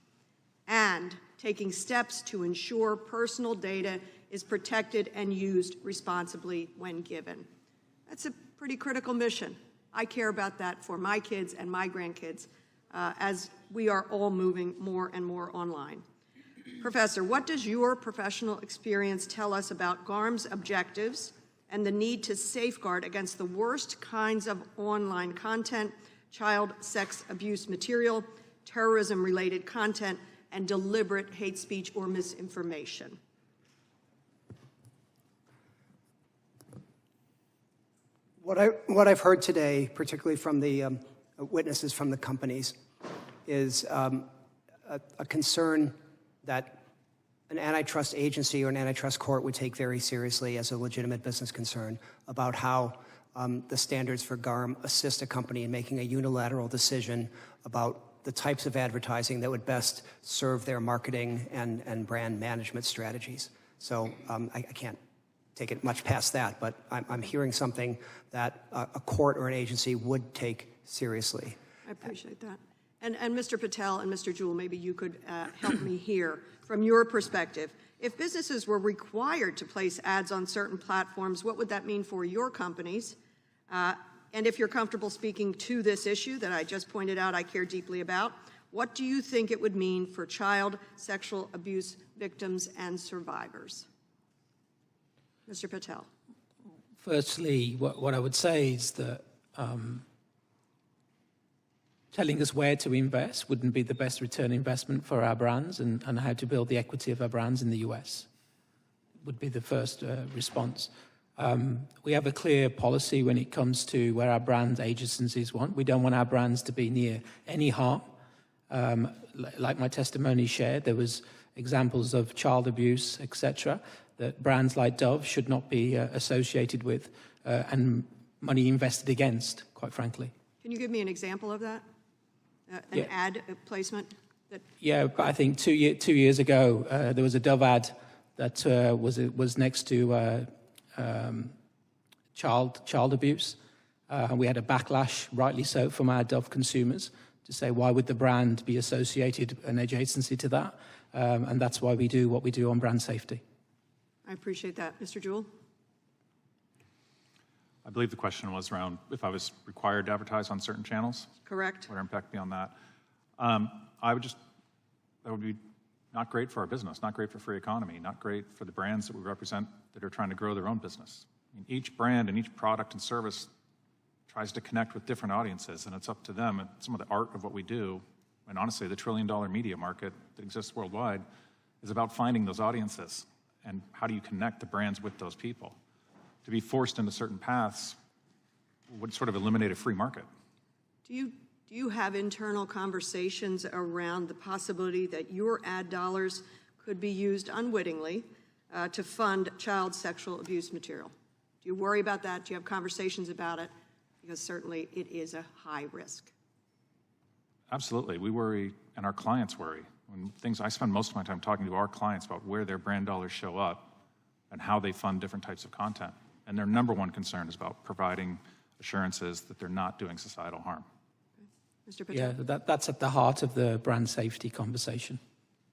S9: and taking steps to ensure personal data is protected and used responsibly when given. That's a pretty critical mission. I care about that for my kids and my grandkids as we are all moving more and more online. Professor, what does your professional experience tell us about GARM's objectives and the need to safeguard against the worst kinds of online content, child sex abuse material, terrorism-related content, and deliberate hate speech or misinformation?
S6: What I've heard today, particularly from the witnesses from the companies, is a concern that an antitrust agency or an antitrust court would take very seriously as a legitimate business concern about how the standards for GARM assist a company in making a unilateral decision about the types of advertising that would best serve their marketing and brand management strategies. So I can't take it much past that, but I'm hearing something that a court or an agency would take seriously.
S9: I appreciate that. And Mr. Patel and Mr. Juhl, maybe you could help me here. From your perspective, if businesses were required to place ads on certain platforms, what would that mean for your companies? And if you're comfortable speaking to this issue that I just pointed out I care deeply about, what do you think it would mean for child sexual abuse victims and survivors? Mr. Patel.
S4: Firstly, what I would say is that telling us where to invest wouldn't be the best return investment for our brands and how to build the equity of our brands in the US would be the first response. We have a clear policy when it comes to where our brand agencies want. We don't want our brands to be near any harm. Like my testimony shared, there was examples of child abuse, etc., that brands like Dove should not be associated with and money invested against, quite frankly.
S9: Can you give me an example of that? An ad placement?
S4: Yeah, but I think two years ago, there was a Dove ad that was next to child abuse. We had a backlash, rightly so, from our Dove consumers to say, why would the brand be associated, an adjacency to that? And that's why we do what we do on brand safety.
S9: I appreciate that. Mr. Juhl?
S3: I believe the question was around if I was required to advertise on certain channels.
S9: Correct.
S3: What impact be on that? That would be not great for our business, not great for free economy, not great for the brands that we represent that are trying to grow their own business. I mean, each brand and each product and service tries to connect with different audiences, and it's up to them. And some of the art of what we do, and honestly, the trillion-dollar media market that exists worldwide is about finding those audiences and how do you connect the brands with those people. To be forced into certain paths would sort of eliminate a free market.
S9: Do you have internal conversations around the possibility that your ad dollars could be used unwittingly to fund child sexual abuse material? Do you worry about that? Do you have conversations about it? Because certainly it is a high risk.
S3: Absolutely. We worry, and our clients worry. I spend most of my time talking to our clients about where their brand dollars show up and how they fund different types of content. And their number one concern is about providing assurances that they're not doing societal harm.
S9: Mr. Patel?
S4: Yeah, that's at the heart of the brand safety conversation.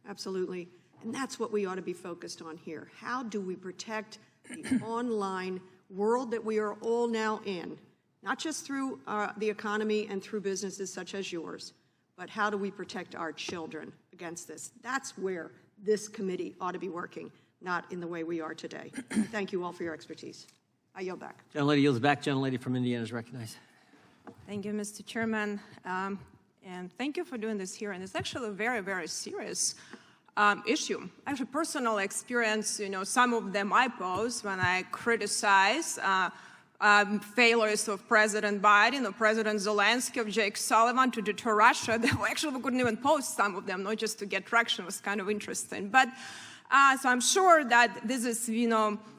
S9: Absolutely. And that's what we ought to be focused on here. How do we protect the online world that we are all now in? Not just through the economy and through businesses such as yours, but how do we protect our children against this? That's where this committee ought to be working, not in the way we are today. Thank you all for your expertise. I yield back.
S1: Gentlelady yields back. Gentlelady from Indiana is recognized.
S10: Thank you, Mr. Chairman, and thank you for doing this hearing. It's actually a very, very serious issue. Actually, personal experience, some of them I pose when I criticize failures of President Biden or President Zelensky or Jake Sullivan to deter Russia. Actually, we couldn't even post some of them, not just to get traction. It was kind of interesting. But so I'm sure that this is,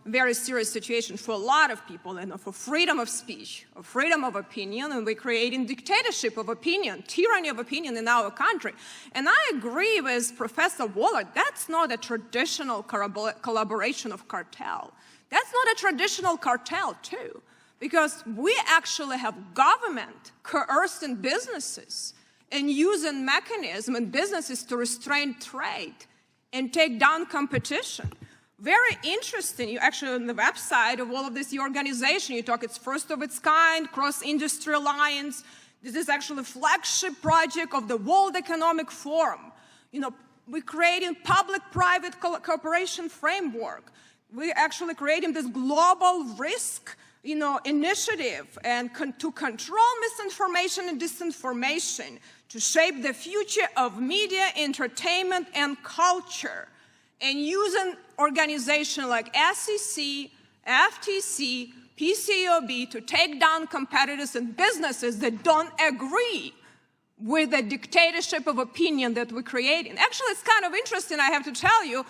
S10: very serious situation for a lot of people, for freedom of speech, or freedom of opinion, and we're creating dictatorship of opinion, tyranny of opinion in our country. And I agree with Professor Waller, that's not a traditional collaboration of cartel. That's not a traditional cartel, too, because we actually have government coercing businesses and using mechanisms in businesses to restrain trade and take down competition. Very interesting. You actually, on the website of all of this organization, you talk it's first of its kind, cross-industry alliance. This is actually a flagship project of the World Economic Forum. We're creating public-private cooperation framework. We're actually creating this global risk, initiative and to control misinformation and disinformation, to shape the future of media, entertainment, and culture, and using organizations like SEC, FTC, PCAOB to take down competitors and businesses that don't agree with the dictatorship of opinion that we're creating. Actually, it's kind of interesting, I have to tell you,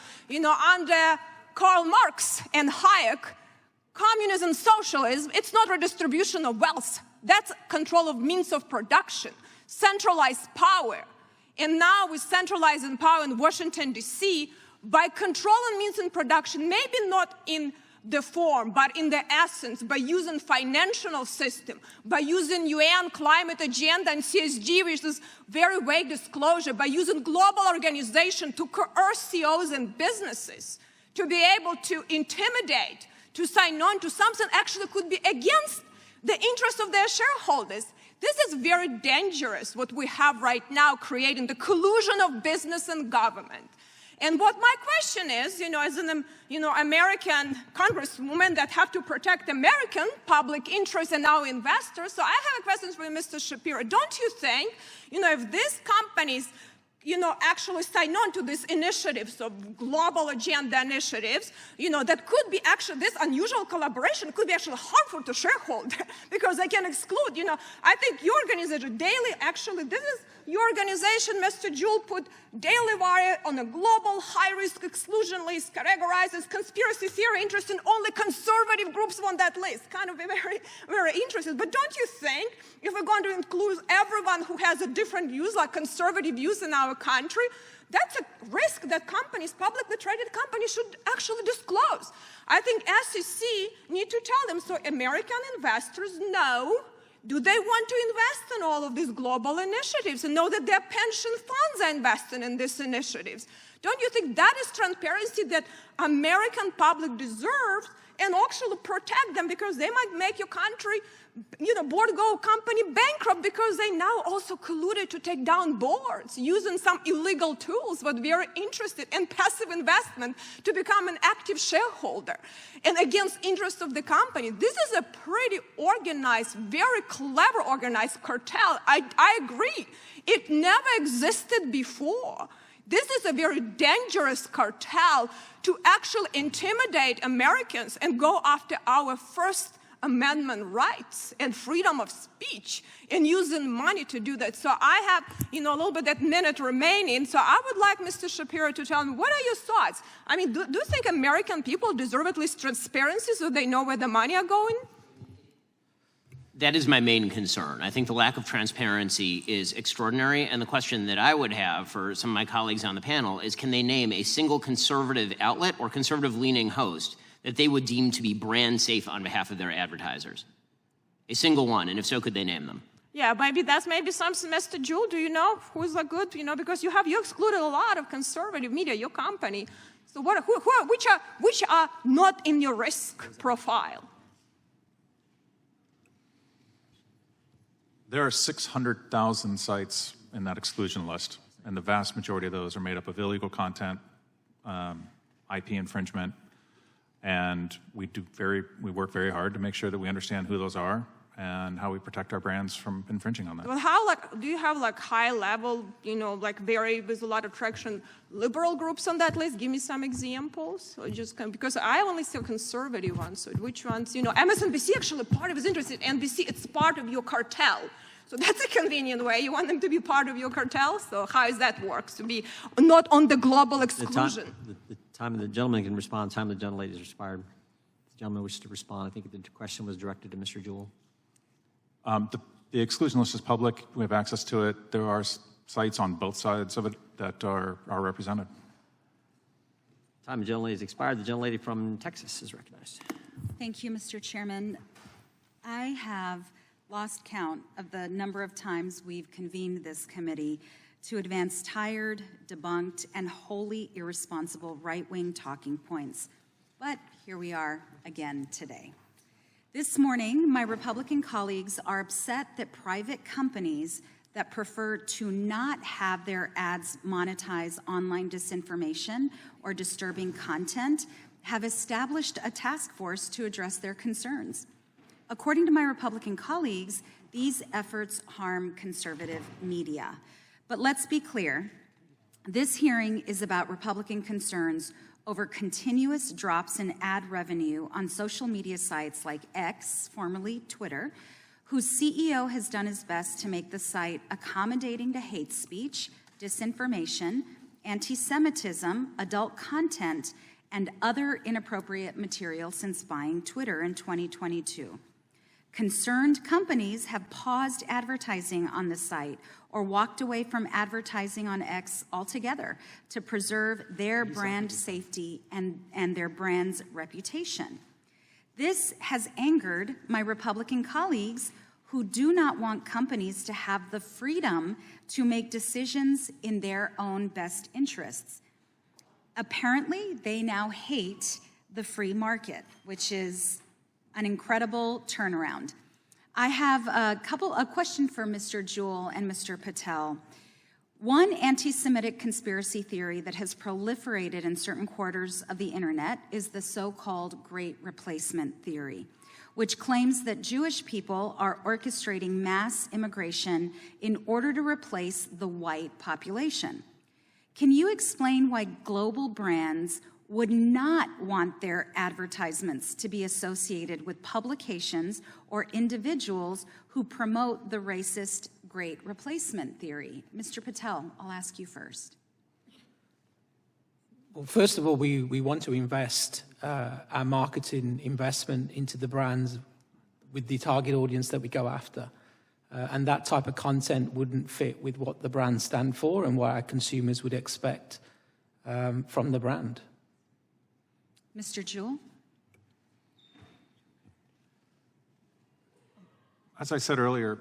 S10: under Karl Marx and Hayek, communism, socialism, it's not redistribution of wealth. That's control of means of production, centralized power. And now we're centralizing power in Washington, D.C. by controlling means of production, maybe not in the form, but in the essence, by using financial system, by using UN climate agenda and CSG, which is very vague disclosure, by using global organization to coerce CEOs and businesses to be able to intimidate, to sign on to something actually could be against the interests of their shareholders. This is very dangerous, what we have right now, creating the collusion of business and government. And what my question is, as an American congresswoman that have to protect American public interest and our investors, so I have a question for you, Mr. Shapiro. Don't you think, if these companies, actually sign on to these initiatives of global agenda initiatives, that could be actually, this unusual collaboration could be actually harmful to shareholders because they can exclude, I think your organization daily, actually, this is your organization, Mr. Juhl, put Daily Wire on a global high-risk exclusion list, categorized as conspiracy theory interest, and only conservative groups on that list. Kind of very, very interesting. But don't you think if we're going to include everyone who has a different views, like conservative views in our country, that's a risk that companies, publicly traded companies, should actually disclose. I think SEC need to tell them so American investors know, do they want to invest in all of these global initiatives and know that their pension funds are investing in these initiatives? Don't you think that is transparency that American public deserves, and actually protect them, because they might make your country, board-go company bankrupt because they now also colluded to take down boards using some illegal tools, but very interested in passive investment to become an active shareholder and against interests of the company. This is a pretty organized, very clever organized cartel. I agree. It never existed before. This is a very dangerous cartel to actually intimidate Americans and go after our First Amendment rights and freedom of speech and using money to do that. So I have, a little bit that minute remaining. So I would like Mr. Shapiro to tell me, what are your thoughts? I mean, do you think American people deserve at least transparency so they know where the money are going?
S5: That is my main concern. I think the lack of transparency is extraordinary, and the question that I would have for some of my colleagues on the panel is, can they name a single conservative outlet or conservative-leaning host that they would deem to be brand safe on behalf of their advertisers? A single one, and if so, could they name them?
S10: Yeah, that's maybe something, Mr. Juhl, do you know who's a good, because you excluded a lot of conservative media, your company. So which are not in your risk profile?
S3: There are 600,000 sites in that exclusion list, and the vast majority of those are made up of illegal content, IP infringement, and we work very hard to make sure that we understand who those are and how we protect our brands from infringing on that.
S10: Well, do you have high level, with a lot of traction, liberal groups on that list? Give me some examples. Or because I only see conservative ones. So which ones? MSNBC actually part of his interest in NBC. It's part of your cartel. So that's a convenient way. You want them to be part of your cartel. So how does that work? To be not on the global exclusion.
S1: The time the gentleman can respond. Time the gentlelady has expired. The gentleman wishes to respond. I think the question was directed to Mr. Juhl.
S3: The exclusion list is public. We have access to it. There are sites on both sides of it that are represented.
S1: Time the gentlelady has expired. The gentlelady from Texas is recognized.
S11: Thank you, Mr. Chairman. I have lost count of the number of times we've convened this committee to advance tired, debunked, and wholly irresponsible right-wing talking points. But here we are again today. This morning, my Republican colleagues are upset that private companies that prefer to not have their ads monetize online disinformation or disturbing content have established a task force to address their concerns. According to my Republican colleagues, these efforts harm conservative media. But let's be clear, this hearing is about Republican concerns over continuous drops in ad revenue on social media sites like X, formerly Twitter, whose CEO has done his best to make the site accommodating to hate speech, disinformation, anti-Semitism, adult content, and other inappropriate material since buying Twitter in 2022. Concerned companies have paused advertising on the site or walked away from advertising on X altogether to preserve their brand safety and their brand's reputation. This has angered my Republican colleagues who do not want companies to have the freedom to make decisions in their own best interests. Apparently, they now hate the free market, which is an incredible turnaround. I have a question for Mr. Juhl and Mr. Patel. One anti-Semitic conspiracy theory that has proliferated in certain quarters of the internet is the so-called Great Replacement theory, which claims that Jewish people are orchestrating mass immigration in order to replace the white population. Can you explain why global brands would not want their advertisements to be associated with publications or individuals who promote the racist great replacement theory. Mr. Patel, I'll ask you first.
S4: Well, first of all, we want to invest our marketing investment into the brands with the target audience that we go after. And that type of content wouldn't fit with what the brands stand for and what our consumers would expect from the brand.
S11: Mr. Juhl?
S3: As I said earlier,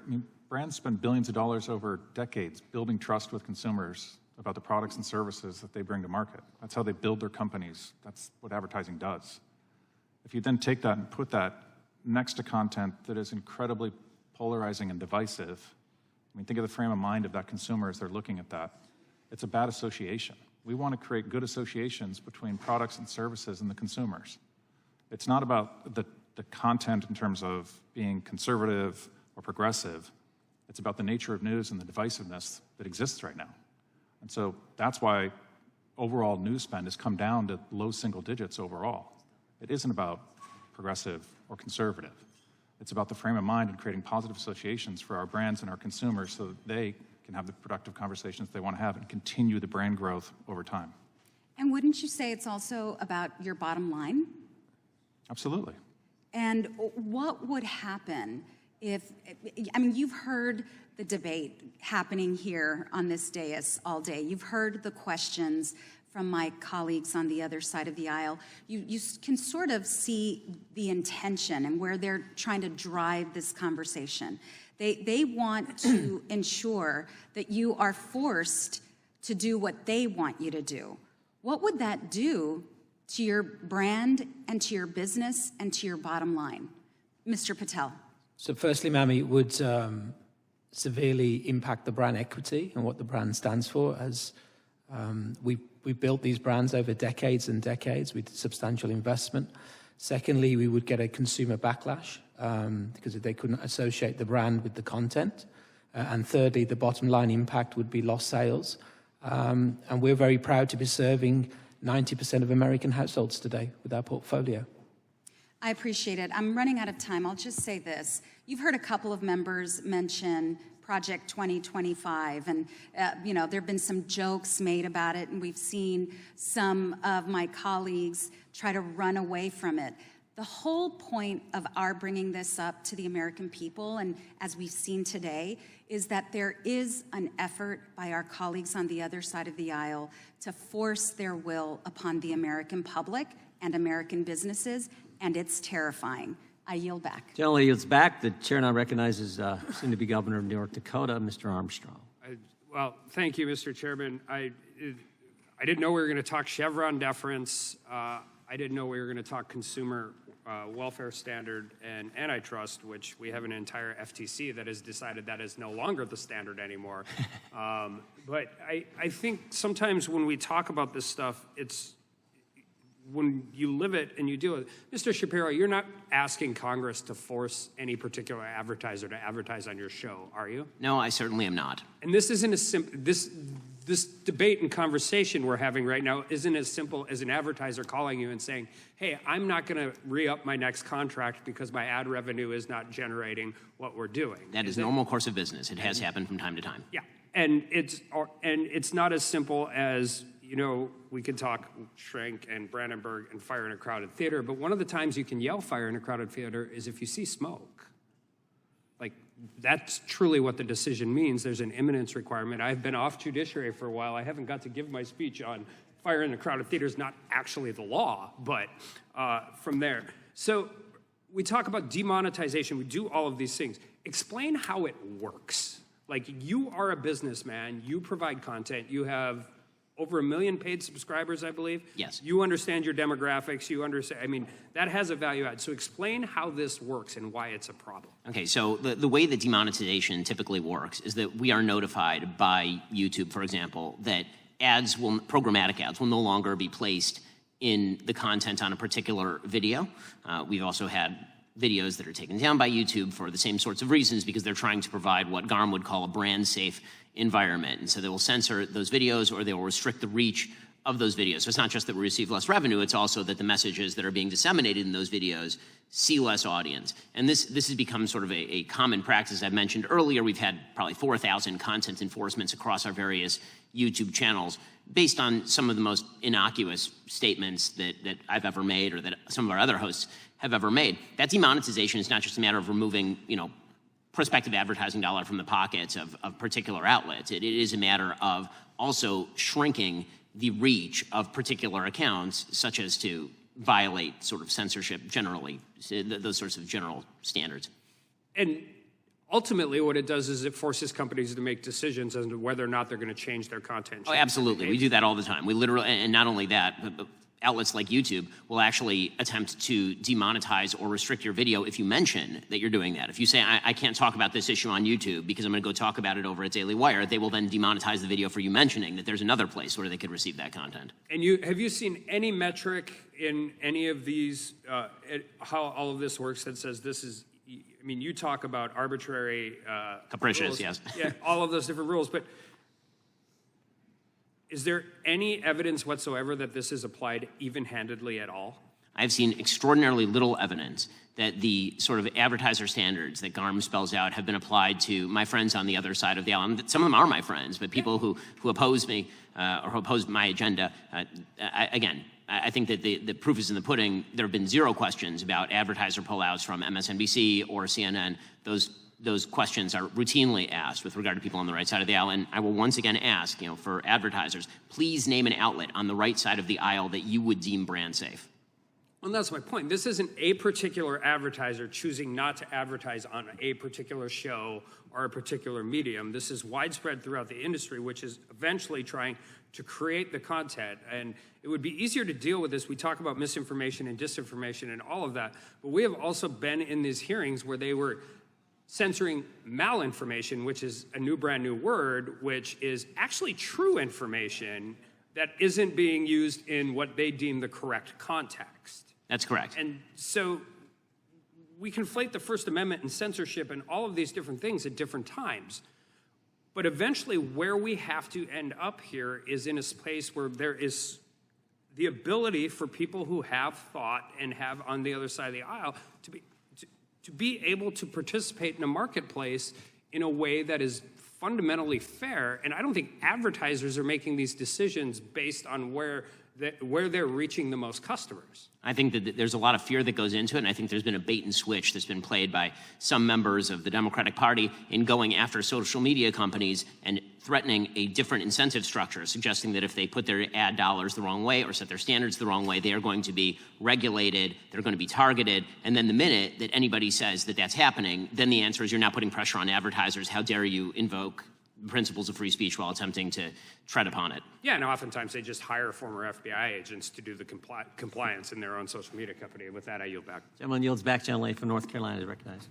S3: brands spend billions of dollars over decades building trust with consumers about the products and services that they bring to market. That's how they build their companies. That's what advertising does. If you then take that and put that next to content that is incredibly polarizing and divisive, think of the frame of mind of that consumer as they're looking at that. It's a bad association. We want to create good associations between products and services and the consumers. It's not about the content in terms of being conservative or progressive. It's about the nature of news and the divisiveness that exists right now. And so that's why overall news spend has come down to low single digits overall. It isn't about progressive or conservative. It's about the frame of mind and creating positive associations for our brands and our consumers so that they can have the productive conversations they want to have and continue the brand growth over time.
S11: And wouldn't you say it's also about your bottom line?
S3: Absolutely.
S11: And what would happen if, you've heard the debate happening here on this dais all day. You've heard the questions from my colleagues on the other side of the aisle. You can sort of see the intention and where they're trying to drive this conversation. They want to ensure that you are forced to do what they want you to do. What would that do to your brand and to your business and to your bottom line? Mr. Patel.
S4: So firstly, ma'am, it would severely impact the brand equity and what the brand stands for. As we built these brands over decades and decades with substantial investment. Secondly, we would get a consumer backlash because they couldn't associate the brand with the content. And thirdly, the bottom line impact would be lost sales. And we're very proud to be serving 90% of American households today with our portfolio.
S11: I appreciate it. I'm running out of time. I'll just say this. You've heard a couple of members mention Project 2025, and there have been some jokes made about it, and we've seen some of my colleagues try to run away from it. The whole point of our bringing this up to the American people, and as we've seen today, is that there is an effort by our colleagues on the other side of the aisle to force their will upon the American public and American businesses, and it's terrifying. I yield back.
S1: Gentleman yields back. The chair now recognizes soon-to-be Governor of North Dakota, Mr. Armstrong.
S13: Well, thank you, Mr. Chairman. I didn't know we were going to talk Chevron deference. I didn't know we were going to talk consumer welfare standard and antitrust, which we have an entire FTC that has decided that is no longer the standard anymore. But I think sometimes when we talk about this stuff, it's when you live it and you deal with it. Mr. Shapiro, you're not asking Congress to force any particular advertiser to advertise on your show, are you?
S5: No, I certainly am not.
S13: And this isn't this debate and conversation we're having right now isn't as simple as an advertiser calling you and saying, hey, I'm not going to re-up my next contract because my ad revenue is not generating what we're doing.
S5: That is normal course of business. It has happened from time to time.
S13: Yeah, and it's not as simple as, we could talk Schrenk and Brandenburg and fire in a crowded theater, but one of the times you can yell fire in a crowded theater is if you see smoke. Like, that's truly what the decision means. There's an imminence requirement. I've been off judiciary for a while. I haven't got to give my speech on fire in a crowded theater is not actually the law, but from there. So we talk about demonetization. We do all of these things. Explain how it works. Like, you are a businessman. You provide content. You have over 1 million paid subscribers, I believe.
S5: Yes.
S13: You understand your demographics. You understand, that has a value add. So explain how this works and why it's a problem.
S5: Okay, so the way that demonetization typically works is that we are notified by YouTube, for example, that programmatic ads will no longer be placed in the content on a particular video. We've also had videos that are taken down by YouTube for the same sorts of reasons because they're trying to provide what GARM would call a brand-safe environment. And so they will censor those videos or they will restrict the reach of those videos. So it's not just that we receive less revenue, it's also that the messages that are being disseminated in those videos see less audience. And this has become sort of a common practice. I mentioned earlier, we've had probably 4,000 content enforcements across our various YouTube channels based on some of the most innocuous statements that I've ever made or that some of our other hosts have ever made. That demonetization is not just a matter of removing, prospective advertising dollar from the pockets of particular outlets. It is a matter of also shrinking the reach of particular accounts, such as to violate sort of censorship generally, those sorts of general standards.
S13: And ultimately what it does is it forces companies to make decisions as to whether or not they're going to change their content.
S5: Oh, absolutely. We do that all the time. We literally, and not only that, but outlets like YouTube will actually attempt to demonetize or restrict your video if you mention that you're doing that. If you say, I can't talk about this issue on YouTube because I'm going to go talk about it over at Daily Wire, they will then demonetize the video for you mentioning that there's another place where they could receive that content.
S13: And have you seen any metric in any of these, how all of this works that says this is, you talk about arbitrary...
S5: capricious,
S13: rules.
S5: yes.
S13: Yeah, all of those different rules, but is there any evidence whatsoever that this is applied even-handedly at all?
S5: I've seen extraordinarily little evidence that the sort of advertiser standards that GARM spells out have been applied to my friends on the other side of the aisle. And some of them are my friends, but people who oppose me or who oppose my agenda, I think that the proof is in the pudding. There have been zero questions about advertiser pullouts from MSNBC or CNN. Those questions are routinely asked with regard to people on the right side of the aisle. And I will once again ask, for advertisers, please name an outlet on the right side of the aisle that you would deem brand safe.
S13: Well, that's my point. This isn't a particular advertiser choosing not to advertise on a particular show or a particular medium. This is widespread throughout the industry, which is eventually trying to create the content. And it would be easier to deal with this. We talk about misinformation and disinformation and all of that. But we have also been in these hearings where they were censoring malinformation, which is a brand new word, which is actually true information that isn't being used in what they deem the correct context.
S5: That's correct.
S13: And so we conflate the First Amendment and censorship and all of these different things at different times. But eventually where we have to end up here is in a space where there is the ability for people who have thought and have on the other side of the aisle to be able to participate in a marketplace in a way that is fundamentally fair. And I don't think advertisers are making these decisions based on where they're reaching the most customers.
S5: I think that there's a lot of fear that goes into it, and I think there's been a bait and switch that's been played by some members of the Democratic Party in going after social media companies and threatening a different incentive structure, suggesting that if they put their ad dollars the wrong way or set their standards the wrong way, they are going to be regulated, they're going to be targeted, and then the minute that anybody says that that's happening, then the answer is you're now putting pressure on advertisers. How dare you invoke principles of free speech while attempting to tread upon it?
S13: Yeah, and oftentimes they just hire former FBI agents to do the compliance in their own social media company. With that, I yield back.
S1: Gentleman yields back. Gentleman from North Carolina is recognized.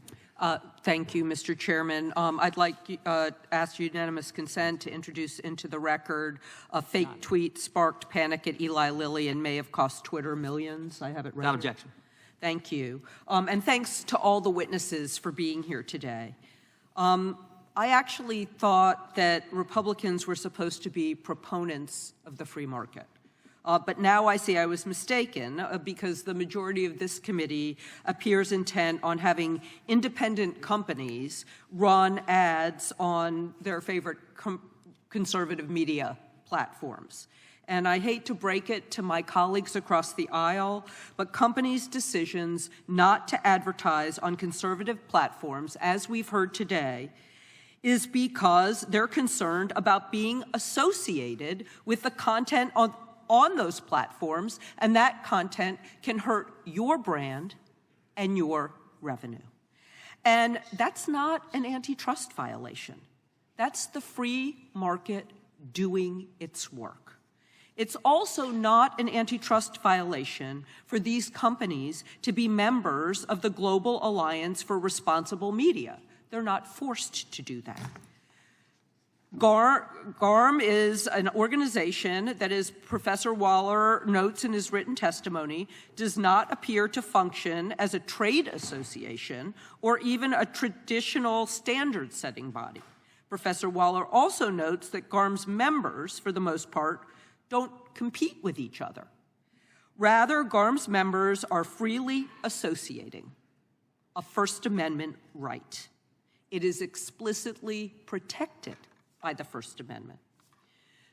S14: Thank you, Mr. Chairman. I'd like ask unanimous consent to introduce into the record a fake tweet sparked panic at Eli Lilly and may have cost Twitter millions. I have it ready.
S1: Without objection.
S14: Thank you. And thanks to all the witnesses for being here today. I actually thought that Republicans were supposed to be proponents of the free market. But now I see I was mistaken because the majority of this committee appears intent on having independent companies run ads on their favorite conservative media platforms. And I hate to break it to my colleagues across the aisle, but companies' decisions not to advertise on conservative platforms, as we've heard today, is because they're concerned about being associated with the content on those platforms, and that content can hurt your brand and your revenue. And that's not an antitrust violation. That's the free market doing its work. It's also not an antitrust violation for these companies to be members of the Global Alliance for Responsible Media. They're not forced to do that. GARM is an organization that, as Professor Waller notes in his written testimony, does not appear to function as a trade association or even a traditional standard-setting body. Professor Waller also notes that GARM's members, for the most part, don't compete with each other. Rather, GARM's members are freely associating, a First Amendment right. It is explicitly protected by the First Amendment.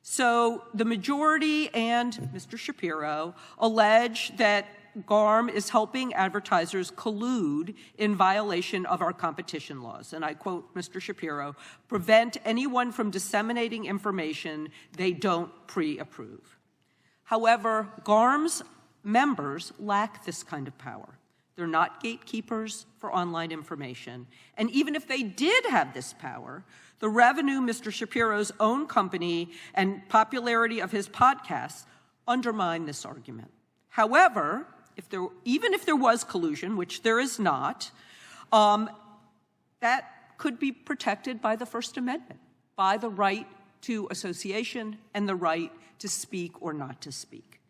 S14: So the majority and Mr. Shapiro allege that GARM is helping advertisers collude in violation of our competition laws. And I quote Mr. Shapiro, prevent anyone from disseminating information they don't pre-approve. However, GARM's members lack this kind of power. They're not gatekeepers for online information. And even if they did have this power, the revenue Mr. Shapiro's own company and popularity of his podcasts undermine this argument. However, even if there was collusion, which there is not, that could be protected by the First Amendment, by the right to association and the right to speak or not to speak.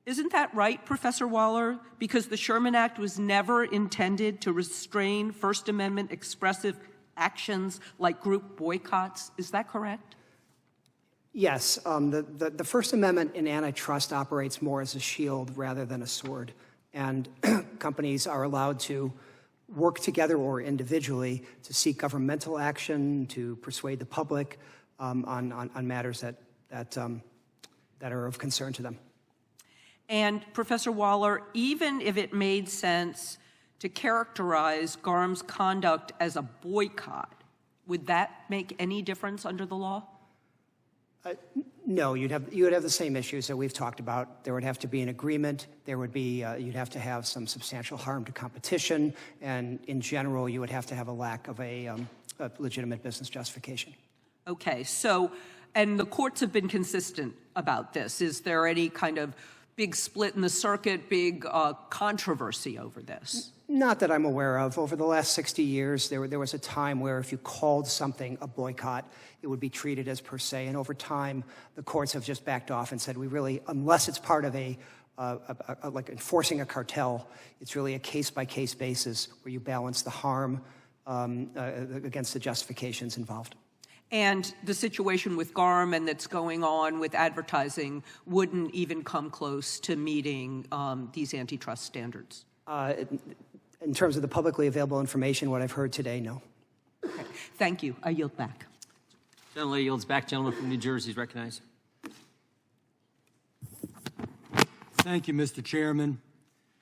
S14: Isn't that right, Professor Waller? Because the Sherman Act was never intended to restrain First Amendment expressive actions like group boycotts. Is that correct?
S6: Yes. The First Amendment in antitrust operates more as a shield rather than a sword. And companies are allowed to work together or individually to seek governmental action, to persuade the public on matters that are of concern to them.
S14: And Professor Waller, even if it made sense to characterize GARM's conduct as a boycott, would that make any difference under the law?
S6: No, you would have the same issues that we've talked about. There would have to be an agreement. There would be you'd have to have some substantial harm to competition, and in general, you would have to have a lack of a legitimate business justification.
S14: Okay, so, and the courts have been consistent about this. Is there any kind of big split in the circuit, big controversy over this?
S6: Not that I'm aware of. Over the last 60 years, there was a time where if you called something a boycott, it would be treated as per se. And over time, the courts have just backed off and said, we really, unless it's part of like enforcing a cartel, it's really a case-by-case basis where you balance the harm against the justifications involved.
S14: And the situation with GARM and that's going on with advertising wouldn't even come close to meeting these antitrust standards?
S6: In terms of the publicly available information, what I've heard today, no.
S14: Okay. Thank you. I yield back.
S1: Gentleman yields back. Gentleman from New Jersey is recognized.
S15: Thank you, Mr. Chairman.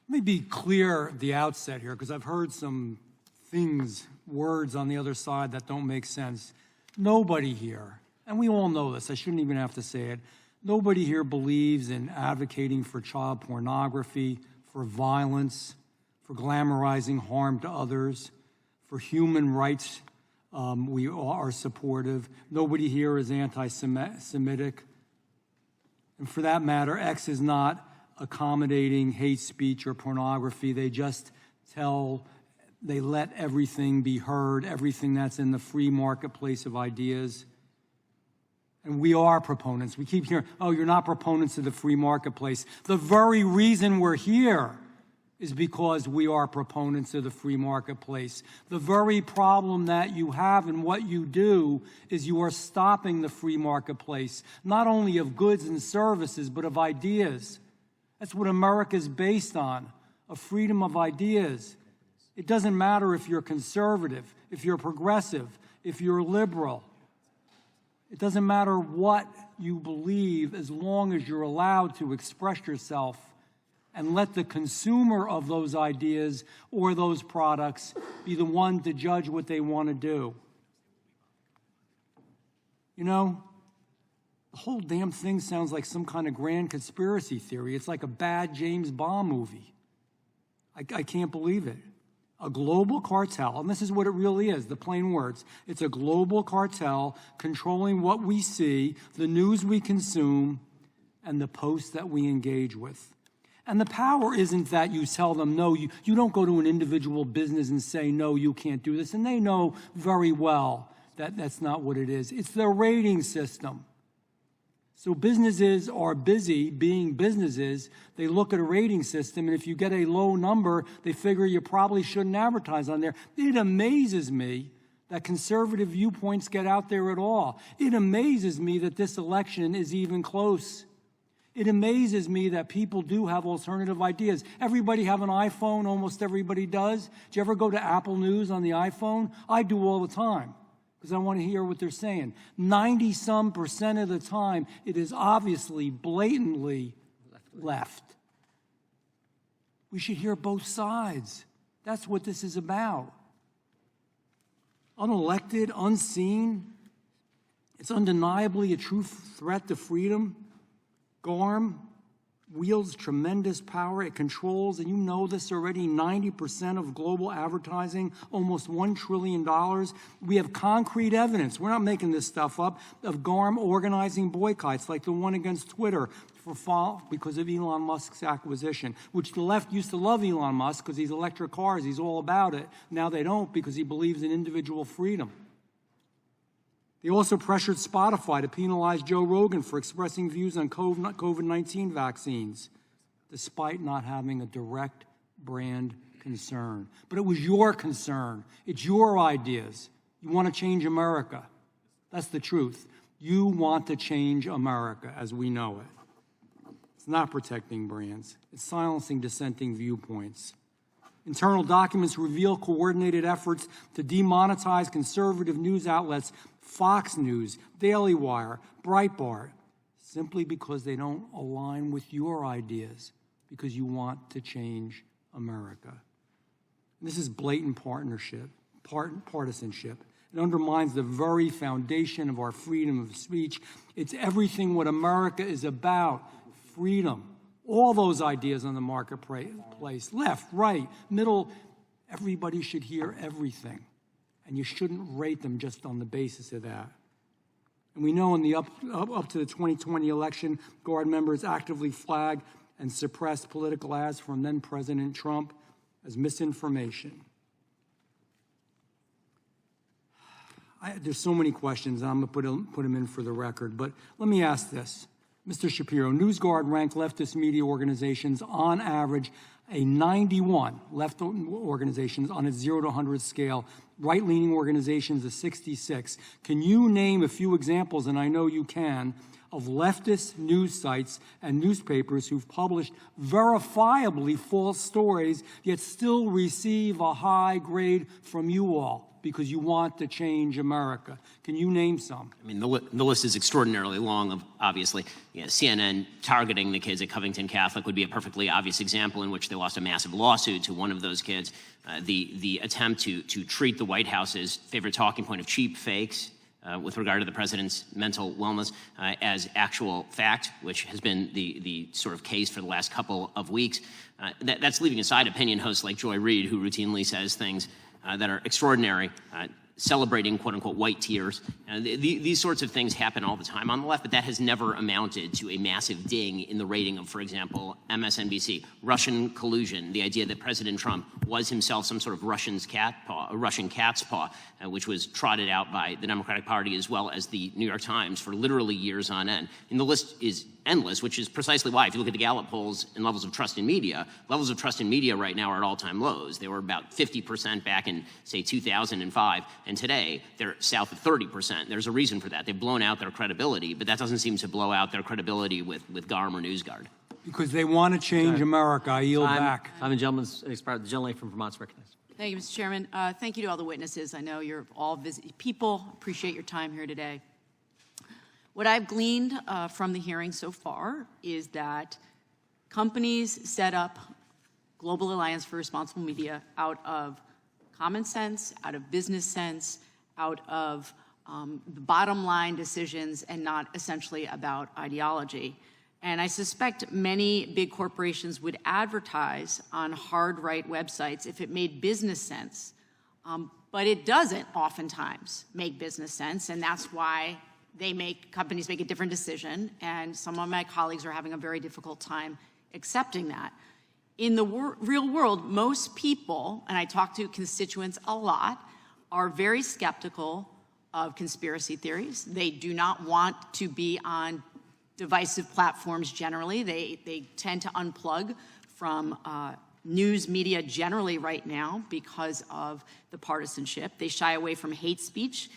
S15: Let me be clear at the outset here, because I've heard some words on the other side that don't make sense. Nobody here, and we all know this, I shouldn't even have to say it, nobody here believes in advocating for child pornography, for violence, for glamorizing harm to others, for human rights. We are supportive. Nobody here is anti-Semitic. And for that matter, X is not accommodating hate speech or pornography. They just they let everything be heard, everything that's in the free marketplace of ideas. And we are proponents. We keep hearing, oh, you're not proponents of the free marketplace. The very reason we're here is because we are proponents of the free marketplace. The very problem that you have in what you do is you are stopping the free marketplace, not only of goods and services, but of ideas. That's what America is based on, a freedom of ideas. It doesn't matter if you're conservative, if you're progressive, if you're liberal. It doesn't matter what you believe as long as you're allowed to express yourself and let the consumer of those ideas or those products be the one to judge what they want to do. You know, the whole damn thing sounds like some kind of grand conspiracy theory. It's like a bad James Bond movie. I can't believe it. A global cartel, and this is what it really is, the plain words. It's a global cartel controlling what we see, the news we consume, and the posts that we engage with. And the power isn't that you tell them, no, you don't go to an individual business and say, no, you can't do this. And they know very well that that's not what it is. It's the rating system. So businesses are busy being businesses. They look at a rating system, and if you get a low number, they figure you probably shouldn't advertise on there. It amazes me that conservative viewpoints get out there at all. It amazes me that this election is even close. It amazes me that people do have alternative ideas. Everybody have an iPhone, almost everybody does. Do you ever go to Apple News on the iPhone? I do all the time because I want to hear what they're saying. 90-some% of the time, it is obviously, blatantly left. We should hear both sides. That's what this is about. Unelected, unseen, it's undeniably a true threat to freedom. GARM wields tremendous power. It controls, and you know this already, 90% of global advertising, almost $1 trillion. We have concrete evidence, we're not making this stuff up, of GARM organizing boycotts like the one against Twitter because of Elon Musk's acquisition, which the left used to love Elon Musk because he's electric cars, he's all about it. Now they don't because he believes in individual freedom. They also pressured Spotify to penalize Joe Rogan for expressing views on COVID-19 vaccines, despite not having a direct brand concern. But it was your concern. It's your ideas. You want to change America. That's the truth. You want to change America as we know it. It's not protecting brands. It's silencing dissenting viewpoints. Internal documents reveal coordinated efforts to demonetize conservative news outlets, Fox News, Daily Wire, Breitbart, simply because they don't align with your ideas, because you want to change America. And this is blatant partisanship. It undermines the very foundation of our freedom of speech. It's everything what America is about, freedom. All those ideas on the marketplace, left, right, middle, everybody should hear everything. And you shouldn't rate them just on the basis of that. And we know in the up to the 2020 election, GARM members actively flagged and suppressed political ads from then President Trump as misinformation. There's so many questions, and I'm going to put them in for the record, but let me ask this. Mr. Shapiro, NewsGuard ranked leftist media organizations on average a 91, left organizations on a 0 to 100 scale, right-leaning organizations a 66. Can you name a few examples, and I know you can, of leftist news sites and newspapers who've published verifiably false stories, yet still receive a high grade from you all because you want to change America? Can you name some?
S5: I mean, the list is extraordinarily long, obviously. CNN targeting the kids at Covington Catholic would be a perfectly obvious example in which they lost a massive lawsuit to one of those kids. The attempt to treat the White House's favorite talking point of cheap fakes with regard to the president's mental wellness as actual fact, which has been the sort of case for the last couple of weeks. That's leaving aside opinion hosts like Joy Reid, who routinely says things that are extraordinary, celebrating quote-unquote white tears. These sorts of things happen all the time on the left, but that has never amounted to a massive ding in the rating of, for example, MSNBC. Russian collusion, the idea that President Trump was himself some sort of Russian cat's paw, which was trotted out by the Democratic Party as well as the New York Times for literally years on end. And the list is endless, which is precisely why, if you look at the Gallup polls and levels of trust in media right now are at all-time lows. They were about 50% back in, say, 2005, and today they're south of 30%. There's a reason for that. They've blown out their credibility, but that doesn't seem to blow out their credibility with GARM or NewsGuard.
S15: Because they want to change America. I yield back.
S1: Time and gentlemen's expired. The gentleman from Vermont's recognized.
S12: Thank you, Mr. Chairman. Thank you to all the witnesses. I know you're all busy people. Appreciate your time here today. What I've gleaned from the hearing so far is that companies set up Global Alliance for Responsible Media out of common sense, out of business sense, out of the bottom line decisions, and not essentially about ideology. And I suspect many big corporations would advertise on hard right websites if it made business sense. But it doesn't oftentimes make business sense, and that's why companies make a different decision, and some of my colleagues are having a very difficult time accepting that. In the real world, most people, and I talk to constituents a lot, are very skeptical of conspiracy theories. They do not want to be on divisive platforms generally. They tend to unplug from news media generally right now because of the partisanship. They shy away from hate speech.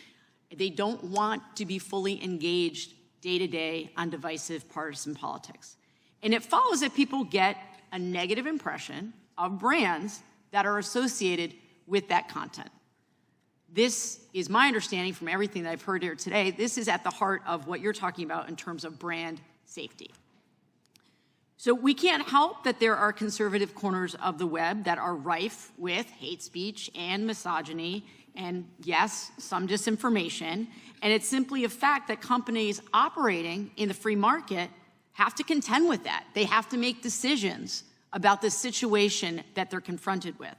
S12: They don't want to be fully engaged day to day on divisive partisan politics. And it follows that people get a negative impression of brands that are associated with that content. This is my understanding from everything that I've heard here today. This is at the heart of what you're talking about in terms of brand safety. So we can't help that there are conservative corners of the web that are rife with hate speech and misogyny and, yes, some disinformation. And it's simply a fact that companies operating in the free market have to contend with that. They have to make decisions about the situation that they're confronted with.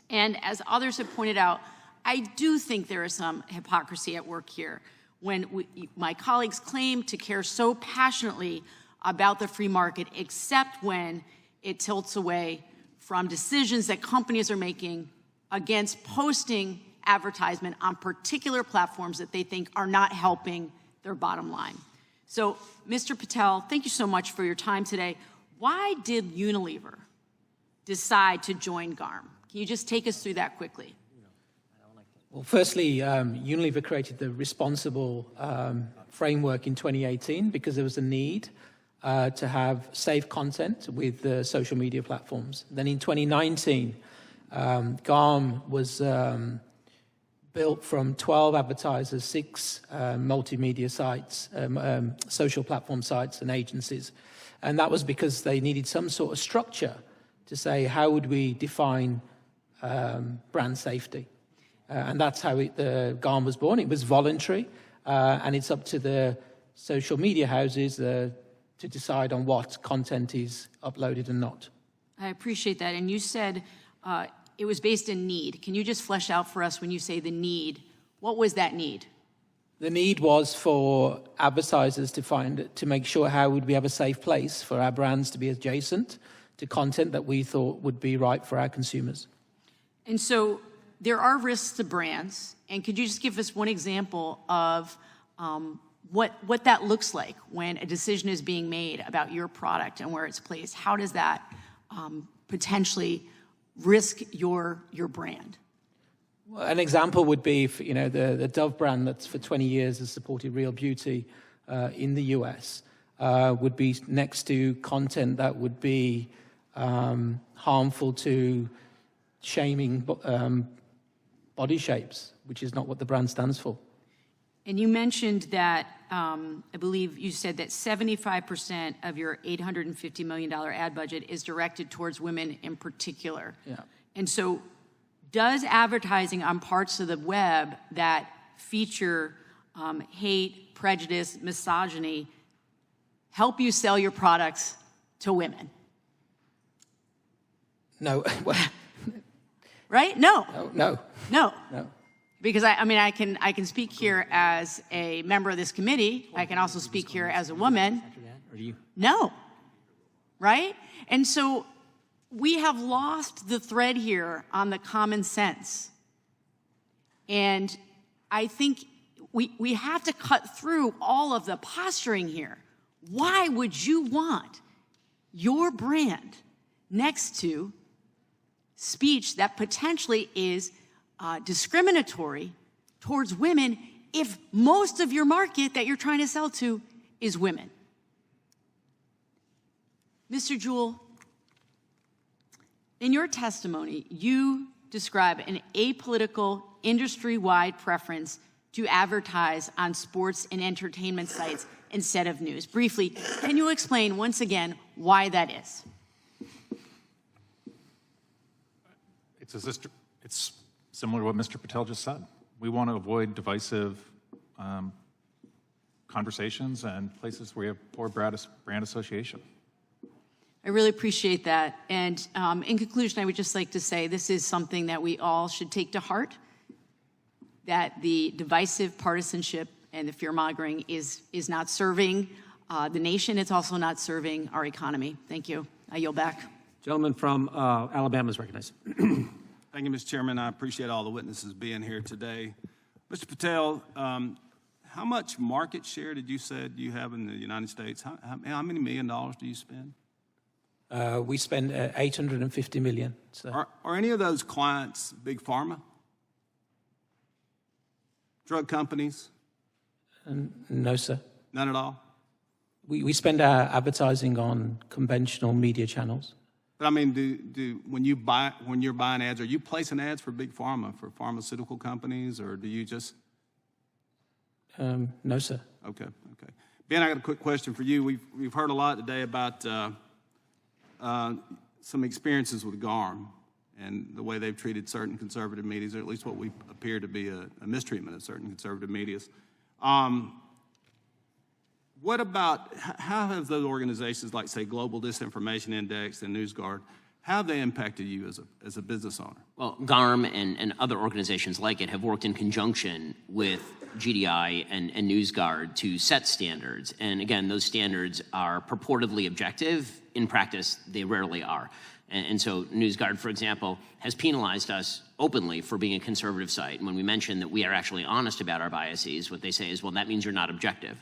S12: And as others have pointed out, I do think there is some hypocrisy at work here when my colleagues claim to care so passionately about the free market, except when it tilts away from decisions that companies are making against posting advertisement on particular platforms that they think are not helping their bottom line. So, Mr. Patel, thank you so much for your time today. Why did Unilever decide to join GARM? Can you just take us through that quickly?
S4: Well, firstly, Unilever created the responsible framework in 2018 because there was a need to have safe content with social media platforms. Then in 2019, GARM was built from 12 advertisers, 6 multimedia sites, social platform sites and agencies. And that was because they needed some sort of structure to say, how would we define brand safety? And that's how the GARM was born. It was voluntary, and it's up to the social media houses to decide on what content is uploaded and not.
S12: I appreciate that. And you said it was based in need. Can you just flesh out for us when you say the need? What was that need?
S4: The need was for advertisers to make sure how would we have a safe place for our brands to be adjacent to content that we thought would be right for our consumers.
S12: And so there are risks to brands. And could you just give us one example of what that looks like when a decision is being made about your product and where it's placed? How does that potentially risk your brand?
S4: Well, an example would be, the Dove brand that's for 20 years has supported real beauty in the US would be next to content that would be harmful to shaming body shapes, which is not what the brand stands for.
S12: And you mentioned that, I believe you said that 75% of your $850 million ad budget is directed towards women in particular.
S4: Yeah.
S12: And so does advertising on parts of the web that feature hate, prejudice, misogyny help you sell your products to women?
S4: No.
S12: Right? No.
S4: No.
S12: Because I can speak here as a member of this committee. I can also speak here as a woman. No. Right? And so we have lost the thread here on the common sense. And I think we have to cut through all of the posturing here. Why would you want your brand next to speech that potentially is discriminatory towards women if most of your market that you're trying to sell to is women? Mr. Juhl, in your testimony, you describe an apolitical, industry-wide preference to advertise on sports and entertainment sites instead of news. Briefly, can you explain once again why that is?
S3: It's similar to what Mr. Patel just said. We want to avoid divisive conversations and places where we have poor brand association.
S12: I really appreciate that. And in conclusion, I would just like to say this is something that we all should take to heart, that the divisive partisanship and the fear-mongering is not serving the nation. It's also not serving our economy. Thank you. I yield back.
S16: Gentleman from Alabama is recognized. Thank you, Mr. Chairman. I appreciate all the witnesses being here today. Mr. Patel, how much market share did you say you have in the United States? How many $1 million do you spend?
S4: We spend $850 million. So.
S16: Are any of those clients big pharma? Drug companies?
S4: No, sir.
S16: None at all?
S4: We spend our advertising on conventional media channels.
S16: But I mean, when you're buying ads, are you placing ads for big pharma, for pharmaceutical companies, or do you just?
S4: No, sir.
S16: Okay. Ben, I got a quick question for you. We've heard a lot today about some experiences with GARM and the way they've treated certain conservative medias, or at least what we appear to be a mistreatment of certain conservative medias. What about, how have those organizations like, say, Global Disinformation Index and NewsGuard, how have they impacted you as a business owner?
S5: Well, GARM and other organizations like it have worked in conjunction with GDI and NewsGuard to set standards. And again, those standards are purportedly objective. In practice, they rarely are. And so NewsGuard, for example, has penalized us openly for being a conservative site. And when we mention that we are actually honest about our biases, what they say is, well, that means you're not objective,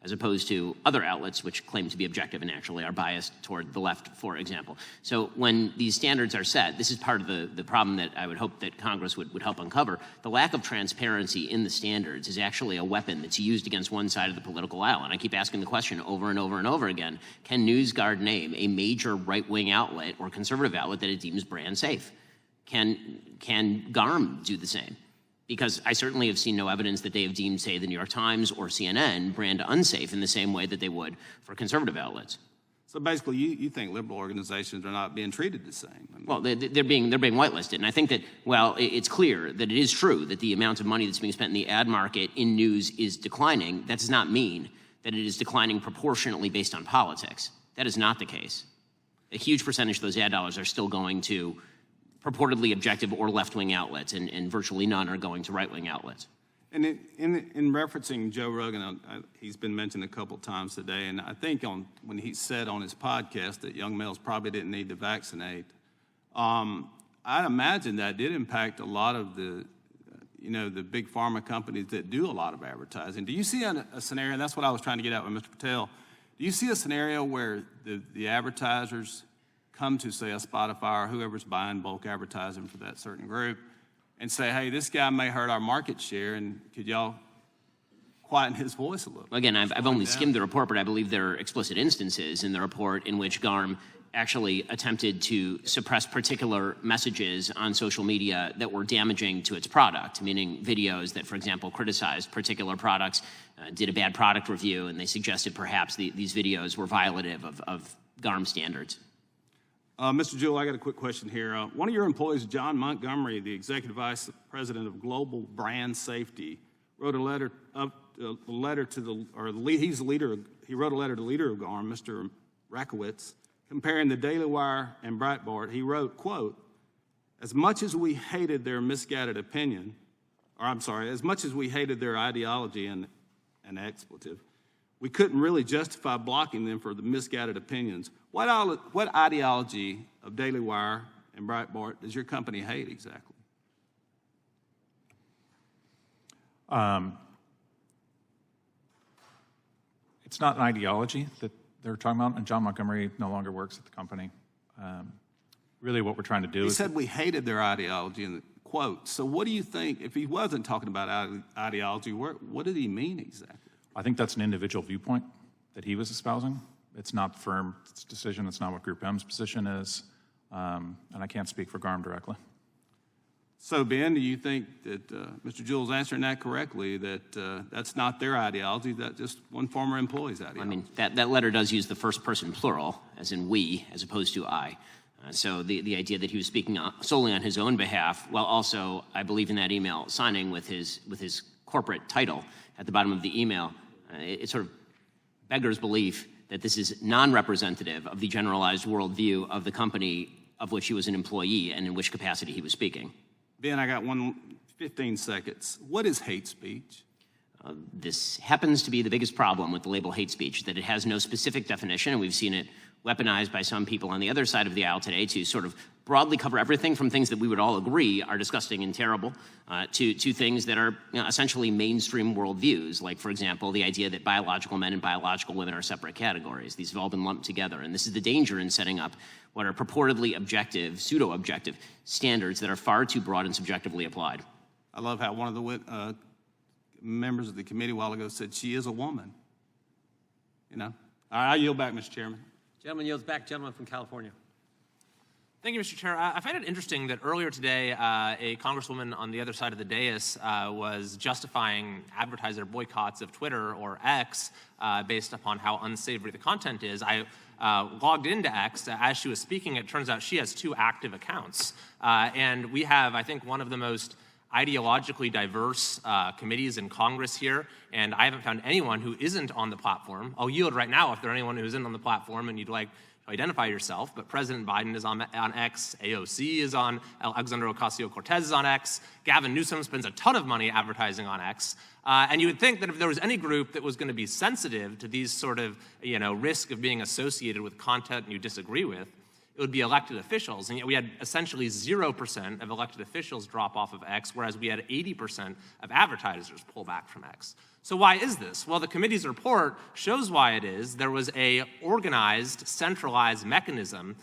S5: as opposed to other outlets which claim to be objective and actually are biased toward the left, for example. So when these standards are set, this is part of the problem that I would hope that Congress would help uncover. The lack of transparency in the standards is actually a weapon that's used against one side of the political aisle. And I keep asking the question over and over and over again, can NewsGuard name a major right-wing outlet or conservative outlet that it deems brand safe? Can GARM do the same? Because I certainly have seen no evidence that they have deemed, say, the New York Times or CNN brand unsafe in the same way that they would for conservative outlets.
S16: So basically, you think liberal organizations are not being treated the same?
S5: Well, they're being whitelisted, and I think that, well, it's clear that it is true that the amount of money that's being spent in the ad market in news is declining. That does not mean that it is declining proportionately based on politics. That is not the case. A huge percentage of those ad dollars are still going to purportedly objective or left-wing outlets, and virtually none are going to right-wing outlets.
S16: And in referencing Joe Rogan, he's been mentioned a couple times today, and I think when he said on his podcast that young males probably didn't need to vaccinate, I imagine that did impact a lot of the big pharma companies that do a lot of advertising. Do you see a scenario, and that's what I was trying to get at with Mr. Patel, do you see a scenario where the advertisers come to, say, a Spotify or whoever's buying bulk advertising for that certain group and say, hey, this guy may hurt our market share, and could y'all quieten his voice a little?
S5: Again, I've only skimmed the report, but I believe there are explicit instances in the report in which GARM actually attempted to suppress particular messages on social media that were damaging to its product, meaning videos that, for example, criticized particular products, did a bad product review, and they suggested perhaps these videos were violative of GARM standards.
S16: Mr. Juhl, I got a quick question here. One of your employees, John Montgomery, the Executive Vice President of Global Brand Safety, wrote a letter to the leader of GARM, Mr. Rakowitz, comparing the Daily Wire and Breitbart. He wrote, quote, as much as we hated their misguided opinion, as much as we hated their ideology and expletive, we couldn't really justify blocking them for the misguided opinions. What ideology of Daily Wire and Breitbart does your company hate exactly?
S3: It's not an ideology that they're talking about, and John Montgomery no longer works at the company. Really what we're trying to do
S16: He
S3: is...
S16: said we hated their ideology in the quote. So what do you think, if he wasn't talking about ideology, what did he mean exactly?
S3: I think that's an individual viewpoint that he was espousing. It's not the firm's decision. It's not what GroupM's position is. And I can't speak for GARM directly.
S16: So, Ben, do you think that Mr. Juhl's answering that correctly, that that's not their ideology, that's just one former employee's ideology?
S5: I mean, that letter does use the first person plural, as in we, as opposed to I. So the idea that he was speaking solely on his own behalf, while also, I believe in that email, signing with his corporate title at the bottom of the email, it sort of beggars belief that this is non-representative of the generalized worldview of the company of which he was an employee and in which capacity he was speaking.
S16: Ben, I got 15 seconds. What is hate speech?
S5: This happens to be the biggest problem with the label hate speech, that it has no specific definition, and we've seen it weaponized by some people on the other side of the aisle today to sort of broadly cover everything from things that we would all agree are disgusting and terrible to things that are essentially mainstream worldviews, like, for example, the idea that biological men and biological women are separate categories. These have all been lumped together, and this is the danger in setting up what are purportedly objective, pseudo-objective standards that are far too broad and subjectively applied.
S16: I love how one of the members of the committee a while ago said she is a woman. You know, All right, I yield back, Mr. Chairman.
S1: Gentleman yields back. Gentleman from California.
S17: Thank you, Mr. Chair. I find it interesting that earlier today, a congresswoman on the other side of the dais was justifying advertiser boycotts of Twitter or X based upon how unsavory the content is. I logged into X as she was speaking. It turns out she has 2 active accounts. And we have, I think, one of the most ideologically diverse committees in Congress here, and I haven't found anyone who isn't on the platform. I'll yield right now if there's anyone who isn't on the platform and you'd like to identify yourself, but President Biden is on X, AOC is on, Alexandria Ocasio-Cortez is on X, Gavin Newsom spends a ton of money advertising on X, and you would think that if there was any group that was going to be sensitive to these sort of, risk of being associated with content you disagree with, it would be elected officials. And yet we had essentially 0% of elected officials drop off of X, whereas we had 80% of advertisers pull back from X. So why is this? Well, the committee's report shows why it is. There was a organized, centralized mechanism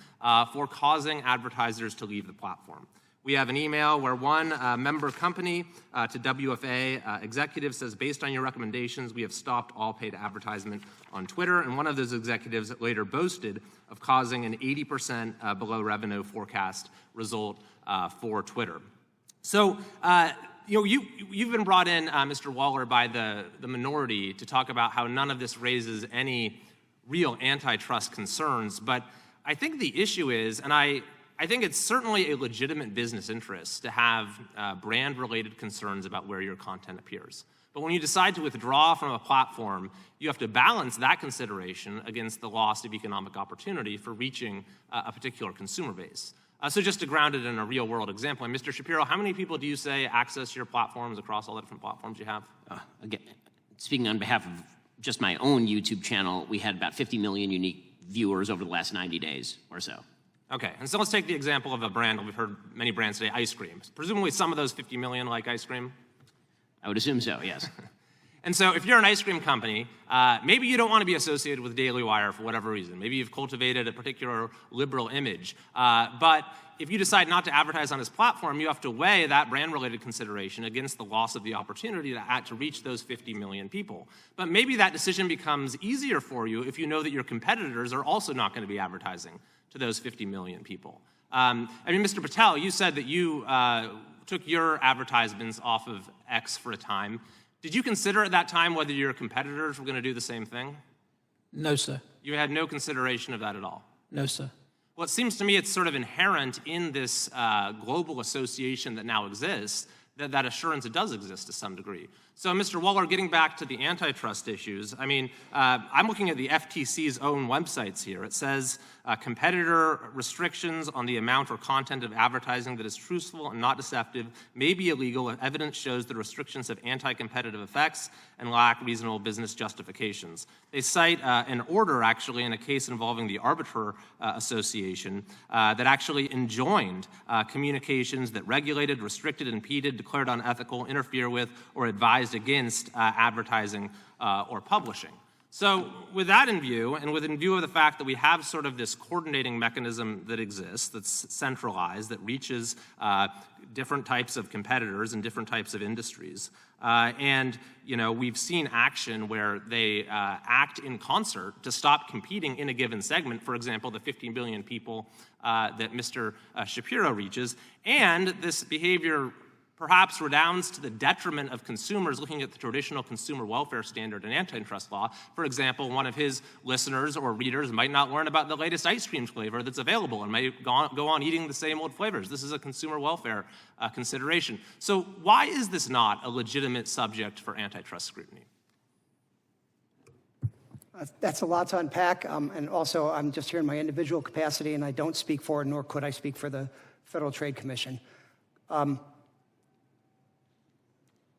S17: for causing advertisers to leave the platform. We have an email where one member company to WFA executive says, based on your recommendations, we have stopped all paid advertisement on Twitter. And one of those executives later boasted of causing an 80% below revenue forecast result for Twitter. So, you've been brought in, Mr. Waller, by the minority to talk about how none of this raises any real antitrust concerns. But I think the issue is, and I think it's certainly a legitimate business interest to have brand-related concerns about where your content appears. But when you decide to withdraw from a platform, you have to balance that consideration against the loss of economic opportunity for reaching a particular consumer base. So just to ground it in a real-world example, and Mr. Shapiro, how many people do you say access your platforms across all the different platforms you have?
S5: Again, speaking on behalf of just my own YouTube channel, we had about 50 million unique viewers over the last 90 days or so.
S17: Okay, and so let's take the example of a brand. We've heard many brands today, ice cream. Presumably some of those 50 million like ice cream?
S5: I would assume so, yes.
S17: And so if you're an ice cream company, maybe you don't want to be associated with Daily Wire for whatever reason. Maybe you've cultivated a particular liberal image. But if you decide not to advertise on this platform, you have to weigh that brand-related consideration against the loss of the opportunity to reach those 50 million people. But maybe that decision becomes easier for you if you know that your competitors are also not going to be advertising to those 50 million people. Mr. Patel, you said that you took your advertisements off of X for a time. Did you consider at that time whether your competitors were going to do the same thing?
S4: No, sir.
S17: You had no consideration of that at all?
S4: No, sir.
S17: Well, it seems to me it's sort of inherent in this global association that now exists that assurance does exist to some degree. So, Mr. Waller, getting back to the antitrust issues, I'm looking at the FTC's own websites here. It says competitor restrictions on the amount or content of advertising that is truthful and not deceptive may be illegal if evidence shows the restrictions have anti-competitive effects and lack reasonable business justifications. They cite an order, actually, in a case involving the Arbiter Association that actually enjoined communications that regulated, restricted, impeded, declared unethical, interfere with, or advised against advertising or publishing. So with that in view, and in view of the fact that we have sort of this coordinating mechanism that exists, that's centralized, that reaches different types of competitors and different types of industries, and we've seen action where they act in concert to stop competing in a given segment, for example, the 50 million people that Mr. Shapiro reaches, and this behavior perhaps redounds to the detriment of consumers looking at the traditional consumer welfare standard and antitrust law. For example, one of his listeners or readers might not learn about the latest ice cream flavor that's available and may go on eating the same old flavors. This is a consumer welfare consideration. So why is this not a legitimate subject for antitrust scrutiny?
S6: That's a lot to unpack, and also I'm just here in my individual capacity, and I don't speak for, nor could I speak for the Federal Trade Commission.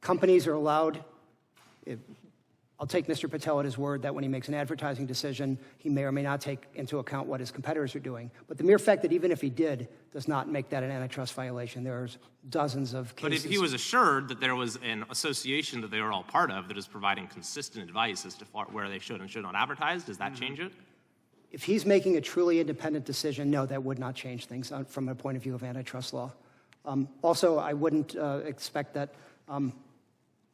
S6: Companies are allowed, I'll take Mr. Patel at his word that when he makes an advertising decision, he may or may not take into account what his competitors are doing. But the mere fact that even if he did does not make that an antitrust violation. There's dozens of cases.
S17: But if he was assured that there was an association that they were all part of that is providing consistent advice as to where they should and should not advertise, does that change it?
S6: If he's making a truly independent decision, no, that would not change things from a point of view of antitrust law. Also, I wouldn't expect that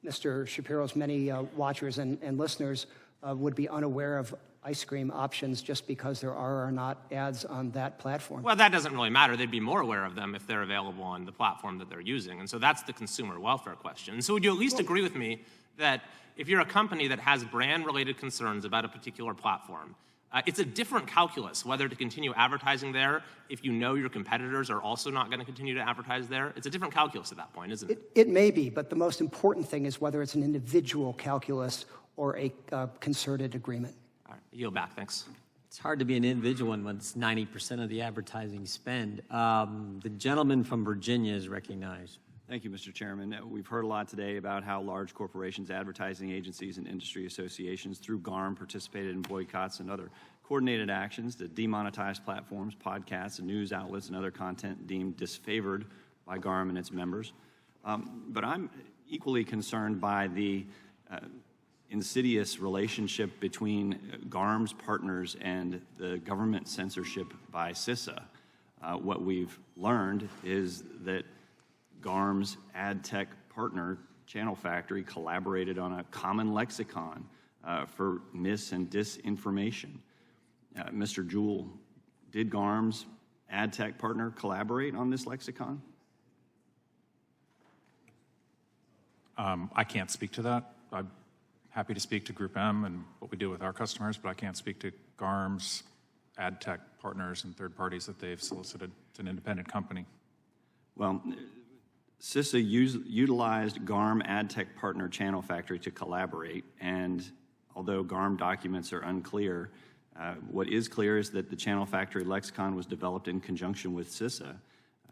S6: Mr. Shapiro's many watchers and listeners would be unaware of ice cream options just because there are or not ads on that platform.
S17: Well, that doesn't really matter. They'd be more aware of them if they're available on the platform that they're using. And so that's the consumer welfare question. And so would you at least agree with me that if you're a company that has brand-related concerns about a particular platform, it's a different calculus whether to continue advertising there if you know your competitors are also not going to continue to advertise there? It's a different calculus at that point, isn't it?
S6: It may be, but the most important thing is whether it's an individual calculus or a concerted agreement.
S17: All right, yield back, thanks.
S1: It's hard to be an individual when it's 90% of the advertising spend. The gentleman from Virginia is recognized.
S18: Thank you, Mr. Chairman. We've heard a lot today about how large corporations, advertising agencies, and industry associations through GARM participated in boycotts and other coordinated actions to demonetize platforms, podcasts, and news outlets and other content deemed disfavored by GARM and its members. But I'm equally concerned by the insidious relationship between GARM's partners and the government censorship by CISA. What we've learned is that GARM's ad tech partner, Channel Factory, collaborated on a common lexicon for mis- and disinformation. Mr. Juhl, did GARM's ad tech partner collaborate on this lexicon?
S3: I can't speak to that. I'm happy to speak to GroupM and what we do with our customers, but I can't speak to GARM's ad tech partners and third parties that they've solicited. It's an independent company.
S18: Well, CISA utilized GARM ad tech partner Channel Factory to collaborate, and although GARM documents are unclear, what is clear is that the Channel Factory lexicon was developed in conjunction with CISA.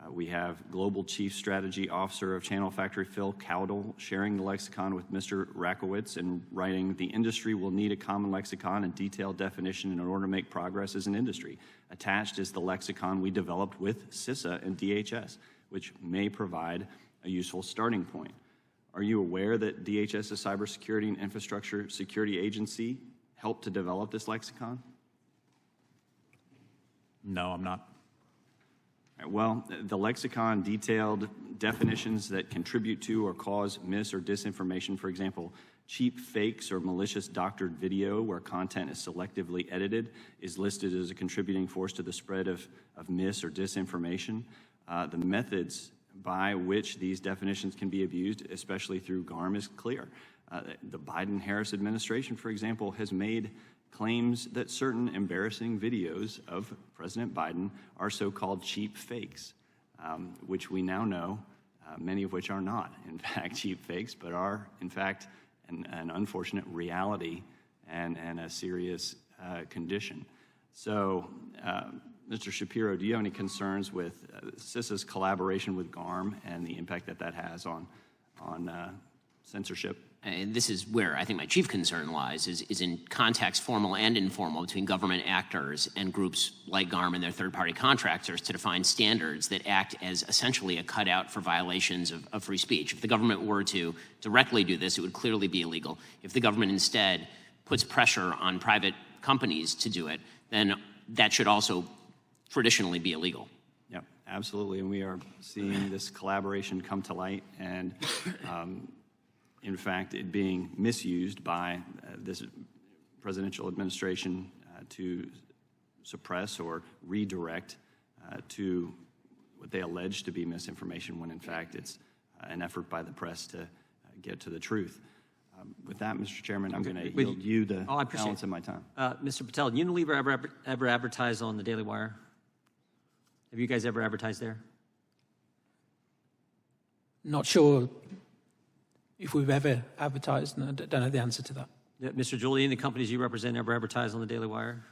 S18: We have Global Chief Strategy Officer of Channel Factory, Phil Cowdell, sharing the lexicon with Mr. Rakowitz and writing, "The industry will need a common lexicon and detailed definition in order to make progress as an industry." Attached is the lexicon we developed with CISA and DHS, which may provide a useful starting point. Are you aware that DHS's Cybersecurity and Infrastructure Security Agency helped to develop this lexicon?
S3: No, I'm not.
S18: Well, the lexicon detailed definitions that contribute to or cause mis- or disinformation. For example, cheap fakes or malicious doctored video where content is selectively edited is listed as a contributing force to the spread of mis- or disinformation. The methods by which these definitions can be abused, especially through GARM, is clear. The Biden-Harris administration, for example, has made claims that certain embarrassing videos of President Biden are so-called cheap fakes, which we now know, many of which are not, in fact, cheap fakes, but are, in fact, an unfortunate reality and a serious condition. So, Mr. Shapiro, do you have any concerns with CISA's collaboration with GARM and the impact that that has on censorship?
S5: And this is where I think my chief concern lies, is in context, formal and informal, between government actors and groups like GARM and their third-party contractors to define standards that act as essentially a cutout for violations of free speech. If the government were to directly do this, it would clearly be illegal. If the government instead puts pressure on private companies to do it, then that should also traditionally be illegal.
S18: Yep, absolutely, and we are seeing this collaboration come to light, and in fact, it being misused by this presidential administration to suppress or redirect to what they allege to be misinformation, when in fact it's an effort by the press to get to the truth. With that, Mr. Chairman, I'm going to yield you the balance of my time.
S1: Mr. Patel, Unilever ever advertised on the Daily Wire? Have you guys ever advertised there?
S4: Not sure if we've ever advertised, and I don't know the answer to that.
S1: Yeah, Mr. Juhl, any of the companies you represent ever advertise on the Daily Wire?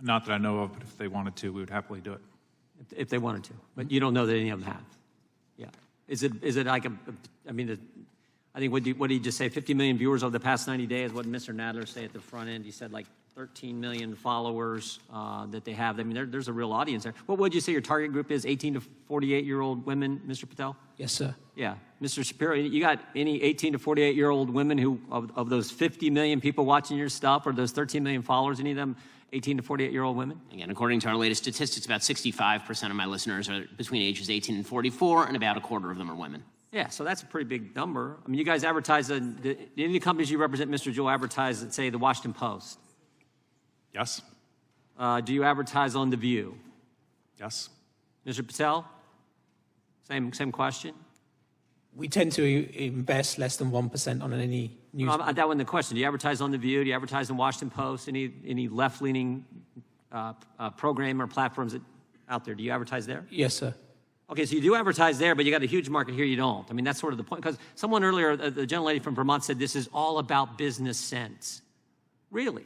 S3: Not that I know of, but if they wanted to, we would happily do it.
S1: If they wanted to, but you don't know that any of them have. Yeah. Is it like I think what did he just say? 50 million viewers over the past 90 days. What did Mr. Nadler say at the front end? He said like 13 million followers that they have. I mean, there's a real audience there. What would you say your target group is? 18 to 48-year-old women, Mr. Patel?
S4: Yes, sir.
S1: Yeah. Mr. Shapiro, you got any 18 to 48-year-old women who, of those 50 million people watching your stuff, or those 13 million followers, any of them 18 to 48-year-old women?
S5: Again, according to our latest statistics, about 65% of my listeners are between ages 18 and 44, and about a quarter of them are women.
S1: Yeah, so that's a pretty big number. I mean, you guys advertise, any of the companies you represent, Mr. Juhl, advertise at, say, the Washington Post?
S3: Yes.
S1: Do you advertise on The View?
S3: Yes.
S1: Mr. Patel? Same question?
S4: We tend to invest less than 1% on any news.
S1: That wasn't the question. Do you advertise on The View? Do you advertise in Washington Post? Any left-leaning program or platforms out there? Do you advertise there?
S4: Yes, sir.
S1: Okay, so you do advertise there, but you got a huge market here you don't. I mean, that's sort of the point. Because someone earlier, the gentlelady from Vermont said this is all about business sense. Really?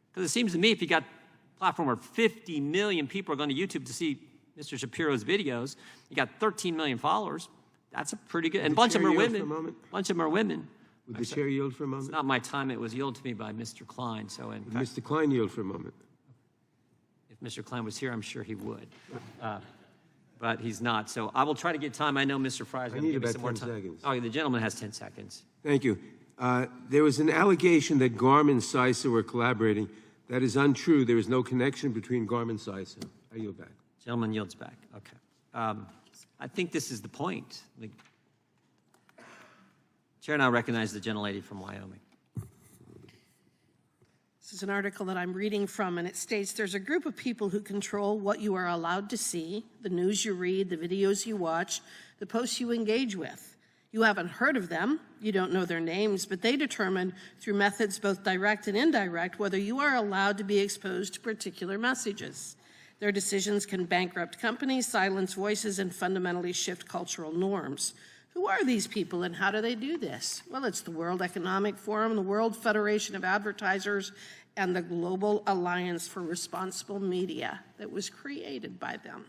S1: Because it seems to me if you got a platform where 50 million people are going to YouTube to see Mr. Shapiro's videos, you got 13 million followers, that's a pretty good, and a bunch of them are women. Bunch of them are women.
S2: Would the chair yield for a moment?
S1: It's not my time. It was yielded to me by Mr. Klein. So, in fact,
S2: Mr. Klein yield for a moment.
S1: if Mr. Klein was here, I'm sure he would. But he's not. So I will try to get time. I know Mr. Fry's going to give me some more time.
S2: Seconds.
S1: Oh, the gentleman has 10 seconds.
S2: Thank you. There was an allegation that GARM and CISA were collaborating. That is untrue. There is no connection between GARM and CISA. I yield back.
S1: Gentleman yields back. Okay. I think this is the point. Chair now recognizes the gentlelady from Wyoming.
S19: This is an article that I'm reading from, and it states there's a group of people who control what you are allowed to see, the news you read, the videos you watch, the posts you engage with. You haven't heard of them, you don't know their names, but they determine through methods both direct and indirect whether you are allowed to be exposed to particular messages. Their decisions can bankrupt companies, silence voices, and fundamentally shift cultural norms. Who are these people and how do they do this? Well, it's the World Economic Forum, the World Federation of Advertisers, and the Global Alliance for Responsible Media that was created by them.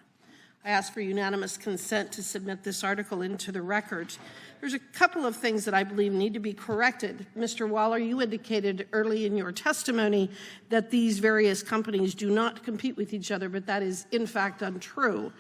S19: I ask for unanimous consent to submit this article into the record. There's a couple of things that I believe need to be corrected. Mr. Waller, you indicated early in your testimony that these various companies do not compete with each other, but that is in fact untrue.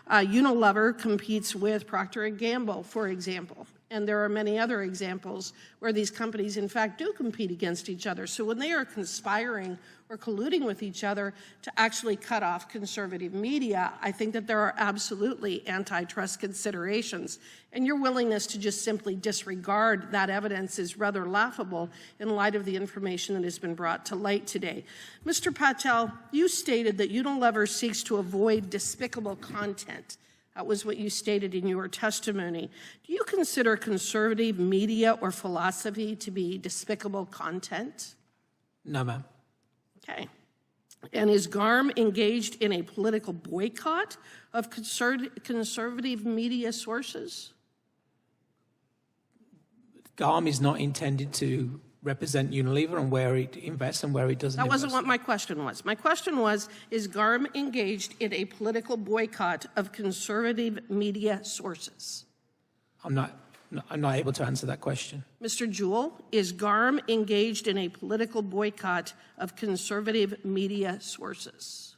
S19: Unilever competes with Procter & Gamble, for example, and there are many other examples where these companies in fact do compete against each other. So when they are conspiring or colluding with each other to actually cut off conservative media, I think that there are absolutely antitrust considerations. And your willingness to just simply disregard that evidence is rather laughable in light of the information that has been brought to light today. Mr. Patel, you stated that Unilever seeks to avoid despicable content. That was what you stated in your testimony. Do you consider conservative media or philosophy to be despicable content?
S4: No, ma'am.
S19: Okay. And is GARM engaged in a political boycott of conservative media sources?
S4: GARM is not intended to represent Unilever and where it invests and where it doesn't
S19: That
S4: invest.
S19: wasn't what my question was. My question was, is GARM engaged in a political boycott of conservative media sources?
S4: I'm not able to answer that question.
S19: Mr. Juhl, is GARM engaged in a political boycott of conservative media sources?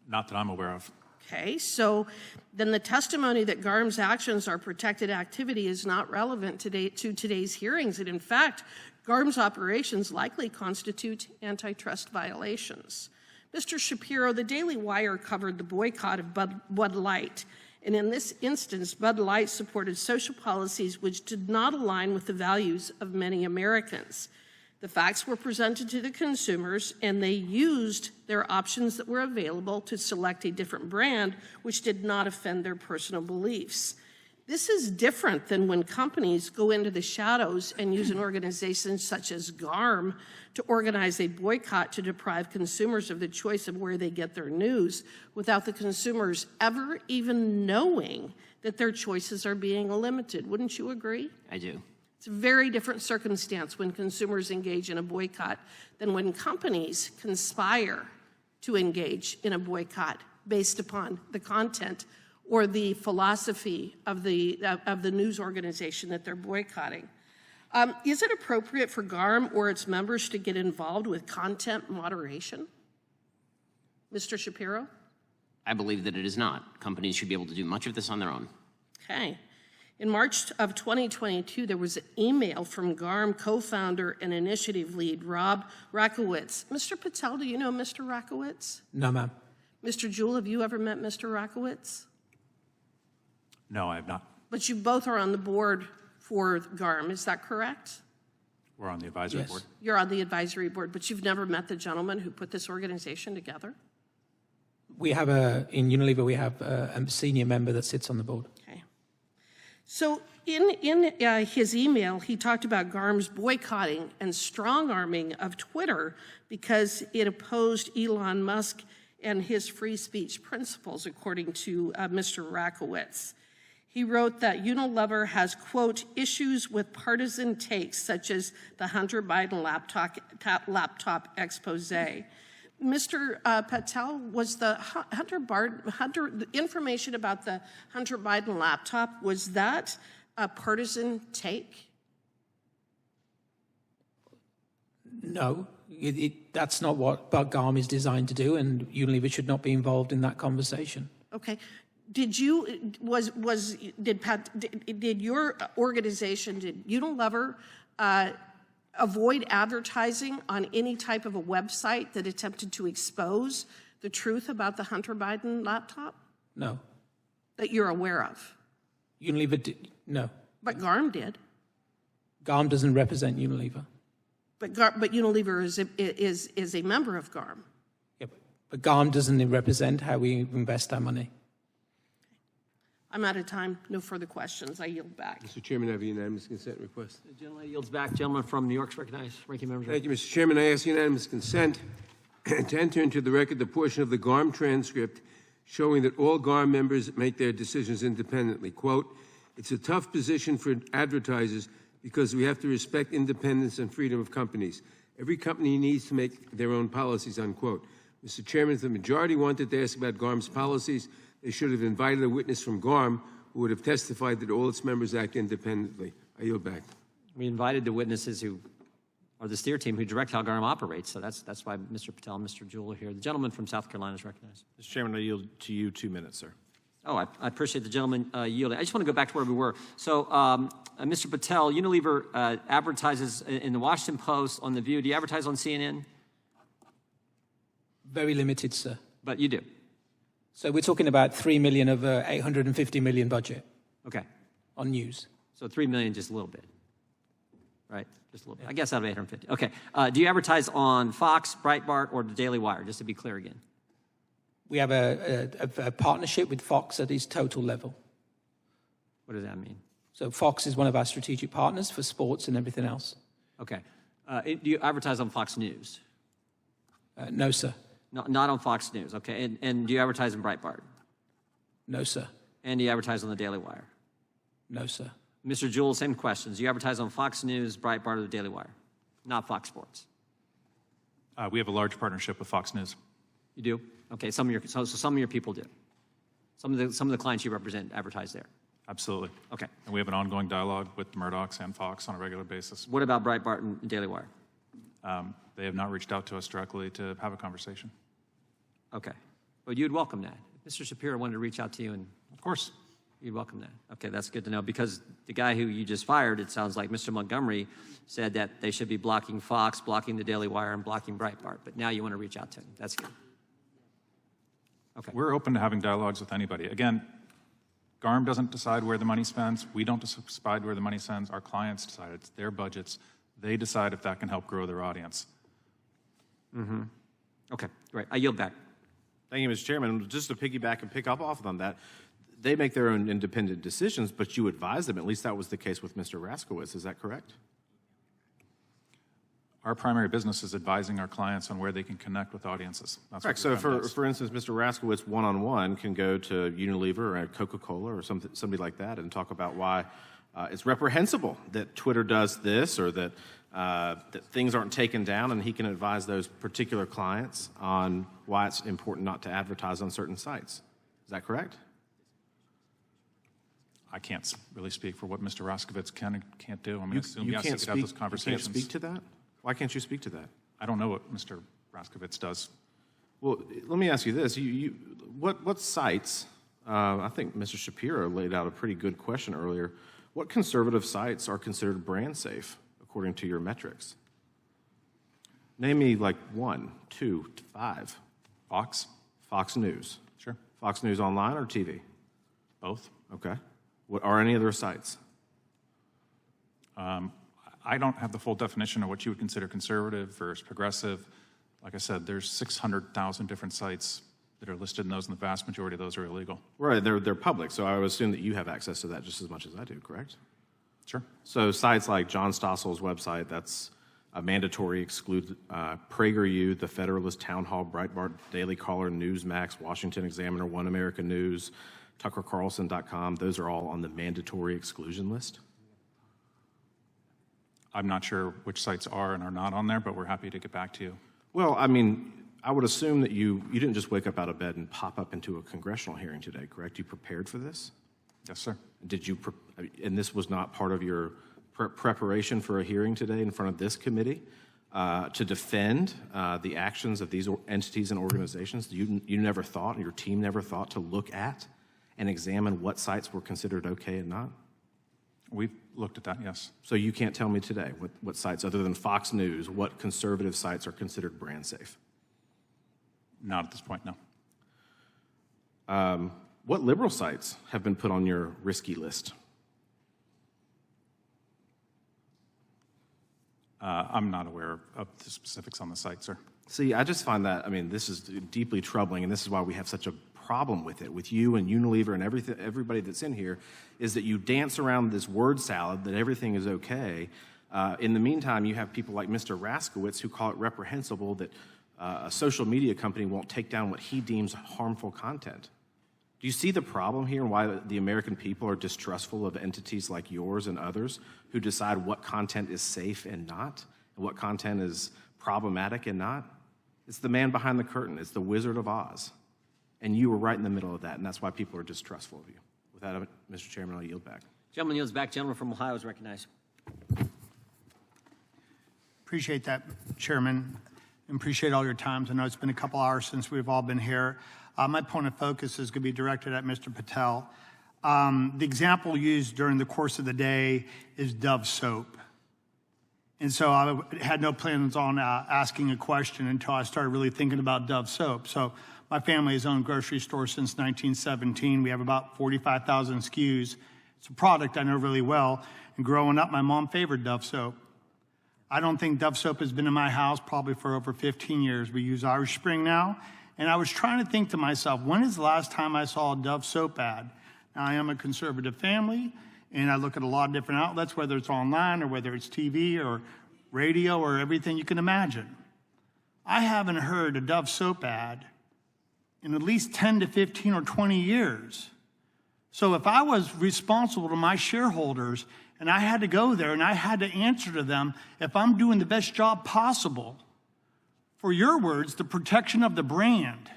S3: Not that I'm aware of.
S19: Okay, so then the testimony that GARM's actions are protected activity is not relevant to today's hearings, and in fact, GARM's operations likely constitute antitrust violations. Mr. Shapiro, the Daily Wire covered the boycott of Bud Light, and in this instance, Bud Light supported social policies which did not align with the values of many Americans. The facts were presented to the consumers, and they used their options that were available to select a different brand which did not offend their personal beliefs. This is different than when companies go into the shadows and use an organization such as GARM to organize a boycott to deprive consumers of the choice of where they get their news without the consumers ever even knowing that their choices are being limited. Wouldn't you agree?
S5: I do.
S19: It's a very different circumstance when consumers engage in a boycott than when companies conspire to engage in a boycott based upon the content or the philosophy of the news organization that they're boycotting. Is it appropriate for GARM or its members to get involved with content moderation? Mr. Shapiro?
S5: I believe that it is not. Companies should be able to do much of this on their own.
S19: Okay. In March of 2022, there was an email from GARM co-founder and initiative lead, Rob Rakowitz. Mr. Patel, do you know Mr. Rakowitz?
S4: No, ma'am.
S19: Mr. Juhl, have you ever met Mr. Rakowitz?
S3: No, I have not.
S19: But you both are on the board for GARM, is that correct?
S3: We're on the advisory
S4: Yes.
S3: board.
S19: You're on the advisory board, but you've never met the gentleman who put this organization together?
S4: We have in Unilever, we have a senior member that sits on the board.
S19: Okay. So in his email, he talked about GARM's boycotting and strong-arming of Twitter because it opposed Elon Musk and his free speech principles, according to Mr. Rakowitz. He wrote that Unilever has, quote, issues with partisan takes such as the Hunter Biden laptop expose. Mr. Patel, was the the information about the Hunter Biden laptop, was that a partisan take?
S4: No, that's not what GARM is designed to do, and Unilever should not be involved in that conversation.
S19: Okay. Did your organization, did Unilever avoid advertising on any type of a website that attempted to expose the truth about the Hunter Biden laptop
S4: No.
S19: that you're aware of?
S4: Unilever did, no.
S19: But GARM did.
S4: GARM doesn't represent Unilever.
S19: But Unilever is a member of GARM.
S4: Yeah, but GARM doesn't represent how we invest our money.
S19: I'm out of time. No further questions. I yield back.
S2: Mr. Chairman, I have a unanimous consent request.
S1: The gentleman yields back. Gentleman from New York's recognized. Ranking member.
S2: Thank you, Mr. Chairman. I ask unanimous consent to enter into the record the portion of the GARM transcript showing that all GARM members make their decisions independently. Quote, it's a tough position for advertisers because we have to respect independence and freedom of companies. Every company needs to make their own policies, unquote. Mr. Chairman, if the majority wanted to ask about GARM's policies, they should have invited a witness from GARM who would have testified that all its members act independently. I yield back.
S1: We invited the witnesses who are the steer team who direct how GARM operates. So that's why Mr. Patel and Mr. Juhl are here. The gentleman from South Carolina is recognized.
S8: Mr. Chairman, I yield to you 2 minutes, sir.
S1: Oh, I appreciate the gentleman yielding. I just want to go back to where we were. So, Mr. Patel, Unilever advertises in the Washington Post, on The View. Do you advertise on CNN?
S4: Very limited, sir.
S1: But you do?
S4: So we're talking about 3 million of a 850 million budget.
S1: Okay.
S4: On news.
S1: So 3 million, just a little bit, right? Just a little bit. I guess out of 850. Okay. Do you advertise on Fox, Breitbart, or the Daily Wire, just to be clear again?
S4: We have a partnership with Fox at its total level.
S1: What does that mean?
S4: So Fox is one of our strategic partners for sports and everything else.
S1: Okay. Do you advertise on Fox News?
S4: No, sir.
S1: Not on Fox News, okay. And do you advertise in Breitbart?
S4: No, sir.
S1: And do you advertise on the Daily Wire?
S4: No, sir.
S1: Mr. Juhl, same questions. Do you advertise on Fox News, Breitbart, or the Daily Wire? Not Fox Sports.
S3: We have a large partnership with Fox News.
S1: You do? Okay, some of your people do. Some of the clients you represent advertise there.
S3: Absolutely.
S1: Okay.
S3: And we have an ongoing dialogue with Murdoch's and Fox on a regular basis.
S1: What about Breitbart and Daily Wire?
S3: They have not reached out to us directly to have a conversation.
S1: Okay. Well, you'd welcome that. If Mr. Shapiro wanted to reach out to you, and
S3: of course,
S1: you'd welcome that. Okay, that's good to know, because the guy who you just fired, it sounds like Mr. Montgomery, said that they should be blocking Fox, blocking the Daily Wire, and blocking Breitbart. But now you want to reach out to him. That's good. Okay.
S3: We're open to having dialogues with anybody. Again, GARM doesn't decide where the money spends. We don't decide where the money spends. Our clients decide. It's their budgets. They decide if that can help grow their audience.
S1: Mm-hmm. Okay, great. I yield back.
S8: Thank you, Mr. Chairman. Just to piggyback and pick up off on that, they make their own independent decisions, but you advise them. At least that was the case with Mr. Raskowitz. Is that correct?
S3: Our primary business is advising our clients on where they can connect with audiences. That's
S8: Correct. So, for instance, Mr. Raskowitz one-on-one can go to Unilever or Coca-Cola or somebody like that and talk about why it's reprehensible that Twitter does this, or that things aren't taken down, and he can advise those particular clients on why it's important not to advertise on certain sites. Is that correct?
S3: I can't really speak for what Mr. Raskowitz can and can't do. I mean, I assume he has to have those conversations.
S8: You can't speak to that? Why can't you speak to that?
S3: I don't know what Mr. Raskowitz does.
S8: Well, let me ask you this. What sites, I think Mr. Shapiro laid out a pretty good question earlier, what conservative sites are considered brand safe according to your metrics? Name me like 1, 2, 5.
S3: Fox.
S8: Fox News.
S3: Sure.
S8: Fox News online or TV?
S3: Both.
S8: Okay. What are any other sites?
S3: I don't have the full definition of what you would consider conservative versus progressive. Like I said, there's 600,000 different sites that are listed in those, and the vast majority of those are illegal.
S8: Right, they're public, so I would assume that you have access to that just as much as I do, correct?
S3: Sure.
S8: So sites like John Stossel's website, that's a mandatory exclude, PragerU, The Federalist, Town Hall, Breitbart, Daily Caller, Newsmax, Washington Examiner, One America News, TuckerCarlson.com, those are all on the mandatory exclusion list?
S3: I'm not sure which sites are and are not on there, but we're happy to get back to you.
S8: Well, I mean, I would assume that you didn't just wake up out of bed and pop up into a congressional hearing today, correct? You prepared for this?
S3: Yes, sir.
S8: Did you, and this was not part of your preparation for a hearing today in front of this committee to defend the actions of these entities and organizations? You never thought, and your team never thought to look at and examine what sites were considered okay and not?
S3: We've looked at that, yes.
S8: So you can't tell me today what sites, other than Fox News, what conservative sites are considered brand safe?
S3: Not at this point, no.
S8: What liberal sites have been put on your risky list?
S3: I'm not aware of the specifics on the site, sir.
S8: See, I just find that, I mean, this is deeply troubling, and this is why we have such a problem with it, with you and Unilever and everybody that's in here, is that you dance around this word salad that everything is okay. In the meantime, you have people like Mr. Raskowitz who call it reprehensible that a social media company won't take down what he deems harmful content. Do you see the problem here and why the American people are distrustful of entities like yours and others who decide what content is safe and not, and what content is problematic and not? It's the man behind the curtain. It's the Wizard of Oz. And you were right in the middle of that, and that's why people are distrustful of you. With that, Mr. Chairman, I'll yield back.
S1: Gentleman yields back. Gentleman from Ohio is recognized.
S7: Appreciate that, Chairman. And appreciate all your times. I know it's been a couple hours since we've all been here. My point of focus is going to be directed at Mr. Patel. The example used during the course of the day is Dove soap. And so I had no plans on asking a question until I started really thinking about Dove soap. So my family has owned grocery stores since 1917. We have about 45,000 SKUs. It's a product I know really well. And growing up, my mom favored Dove soap. I don't think Dove soap has been in my house probably for over 15 years. We use Irish Spring now. And I was trying to think to myself, when is the last time I saw a Dove soap ad? Now, I am a conservative family, and I look at a lot of different outlets, whether it's online or whether it's TV or radio or everything you can imagine. I haven't heard a Dove soap ad in at least 10 to 15 or 20 years. So if I was responsible to my shareholders and I had to go there and I had to answer to them if I'm doing the best job possible, for your words, the protection of the brand,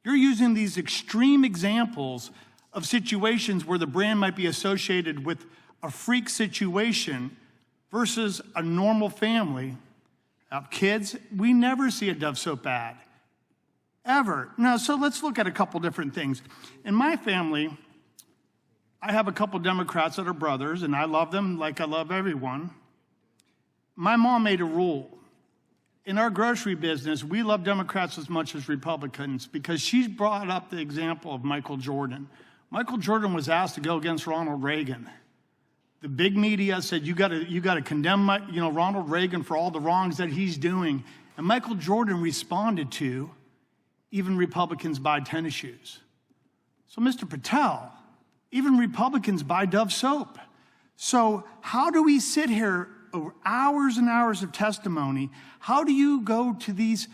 S7: you're using these extreme examples of situations where the brand might be associated with a freak situation versus a normal family of kids. We never see a Dove soap ad, ever. Now, so let's look at a couple different things. In my family, I have a couple Democrats that are brothers, and I love them like I love everyone. My mom made a rule. In our grocery business, we love Democrats as much as Republicans because she brought up the example of Michael Jordan. Michael Jordan was asked to go against Ronald Reagan. The big media said, you got to condemn Ronald Reagan for all the wrongs that he's doing. And Michael Jordan responded to, even Republicans buy tennis shoes. So, Mr. Patel, even Republicans buy Dove soap. So how do we sit here over hours and hours of testimony? How do you go to these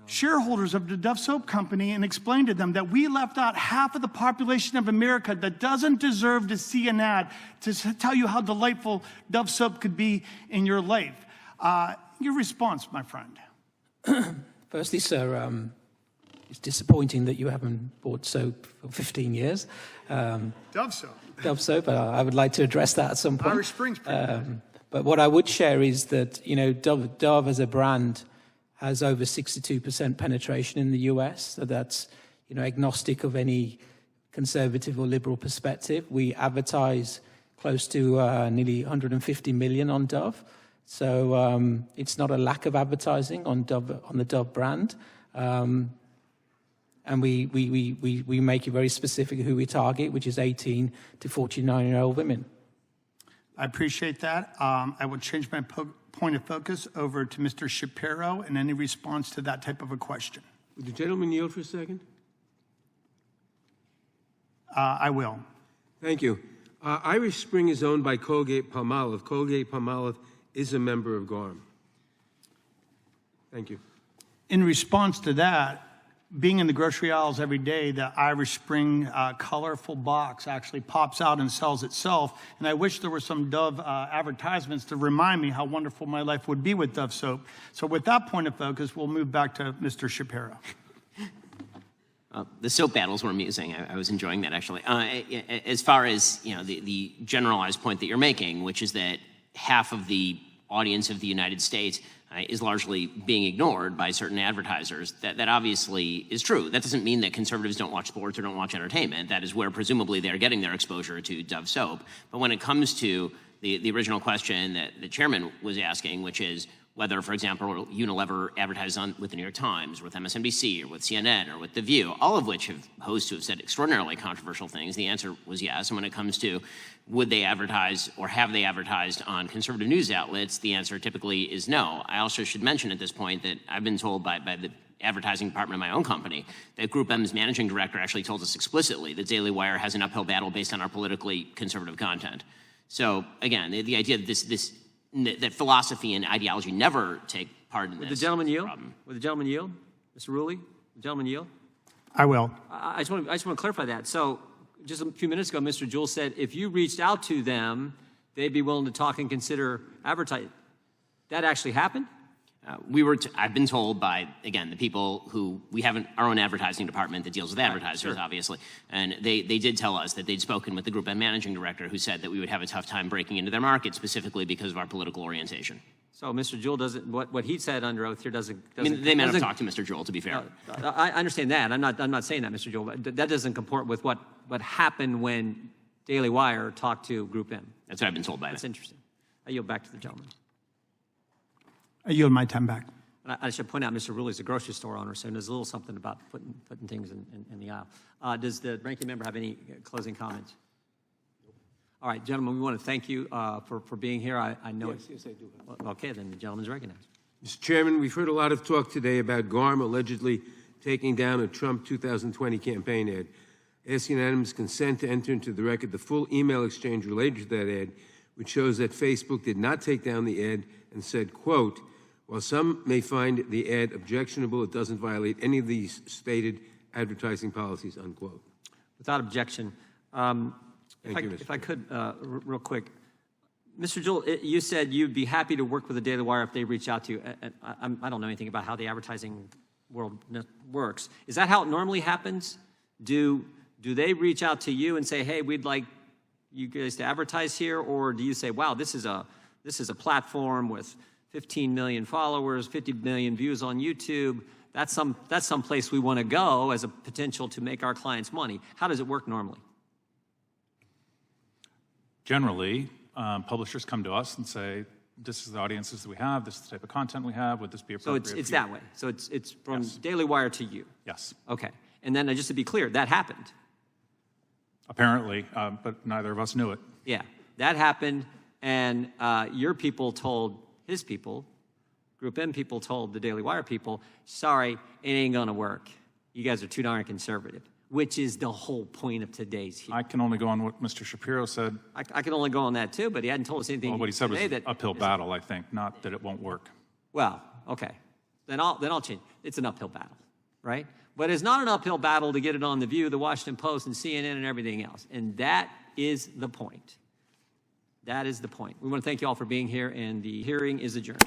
S7: shareholders of the Dove soap company and explain to them that we left out half of the population of America that doesn't deserve to see an ad to tell you how delightful Dove soap could be in your life? Your response, my friend.
S4: Firstly, sir, it's disappointing that you haven't bought soap for 15 years.
S7: Dove soap.
S4: Dove soap. I would like to address that at some point.
S7: Irish Spring's pretty
S4: but what I would share is that, Dove as a brand has over 62% penetration in the US. So that's, agnostic of any conservative or liberal perspective. We advertise close to nearly 150 million on Dove. So it's not a lack of advertising on the Dove brand. And we make it very specific who we target, which is 18 to 49-year-old women.
S7: I appreciate that. I will change my point of focus over to Mr. Shapiro and any response to that type of a question.
S2: Would the gentleman yield for a second?
S7: I will.
S2: Thank you. Irish Spring is owned by Colgate-Palmolive. Colgate-Palmolive is a member of GARM. Thank you.
S7: In response to that, being in the grocery aisles every day, the Irish Spring colorful box actually pops out and sells itself. And I wish there were some Dove advertisements to remind me how wonderful my life would be with Dove soap. So with that point of focus, we'll move back to Mr. Shapiro.
S5: The soap battles were amusing. I was enjoying that, actually. As far as the generalized point that you're making, which is that half of the audience of the United States is largely being ignored by certain advertisers, that obviously is true. That doesn't mean that conservatives don't watch sports or don't watch entertainment. That is where presumably they're getting their exposure to Dove soap. But when it comes to the original question that the chairman was asking, which is whether, for example, Unilever advertises with the New York Times, or with MSNBC, or with CNN, or with The View, all of which have hosts who have said extraordinarily controversial things, the answer was yes. And when it comes to would they advertise or have they advertised on conservative news outlets, the answer typically is no. I also should mention at this point that I've been told by the advertising department of my own company that GroupM's managing director actually told us explicitly that Daily Wire has an uphill battle based on our politically conservative content. So again, the idea that that philosophy and ideology never take part in this.
S1: Would the gentleman yield? Would the gentleman yield? Mr. Rulli? The gentleman yield?
S7: I will.
S1: I just want to clarify that. So just a few minutes ago, Mr. Juhl said if you reached out to them, they'd be willing to talk and consider advertising. That actually happened?
S5: I've been told by, again, the people who, we have our own advertising department that deals with advertisers, obviously, and they did tell us that they'd spoken with the GroupM managing director who said that we would have a tough time breaking into their market specifically because of our political orientation.
S1: So Mr. Juhl doesn't, what he said under oath here doesn't
S5: I mean, they may have talked to Mr. Juhl, to be fair.
S1: I understand that. I'm not saying that, Mr. Juhl, but that doesn't comport with what happened when Daily Wire talked to GroupM.
S5: That's what I've been told by them.
S1: That's interesting. I yield back to the gentleman.
S7: I yield my time back.
S1: And I should point out, Mr. Rulli is a grocery store owner, so there's a little something about putting things in the aisle. Does the ranking member have any closing comments? All right, gentlemen, we want to thank you for being here. I know
S2: Yes, I do.
S1: Well, okay, then the gentleman's recognized.
S2: Mr. Chairman, we've heard a lot of talk today about GARM allegedly taking down a Trump 2020 campaign ad. Ask unanimous consent to enter into the record the full email exchange related to that ad, which shows that Facebook did not take down the ad and said, quote, while some may find the ad objectionable, it doesn't violate any of these stated advertising policies, unquote.
S1: Without objection. If I could, real quick. Mr. Juhl, you said you'd be happy to work with the Daily Wire if they reach out to you. I don't know anything about how the advertising world works. Is that how it normally happens? Do they reach out to you and say, hey, we'd like you guys to advertise here? Or do you say, wow, this is a platform with 15 million followers, 50 million views on YouTube. That's some place we want to go as a potential to make our clients money. How does it work normally?
S3: Generally, publishers come to us and say, this is the audiences that we have, this is the type of content we have, would this be appropriate?
S1: So it's that way. So it's from Daily Wire to you?
S3: Yes.
S1: Okay. And then just to be clear, that happened?
S3: Apparently, but neither of us knew it.
S1: Yeah, that happened, and your people told his people, GroupM people told the Daily Wire people, sorry, it ain't going to work. You guys are too darn conservative, which is the whole point of today's hearing.
S3: I can only go on what Mr. Shapiro said.
S1: I can only go on that too, but he hadn't told us anything.
S3: Well, what he said was
S1: that
S3: uphill battle, I think, not that it won't work.
S1: Well, okay. Then I'll change. It's an uphill battle, right? But it's not an uphill battle to get it on The View, The Washington Post, and CNN and everything else. And that is the point. That is the point. We want to thank you all for being here, and the hearing is adjourned.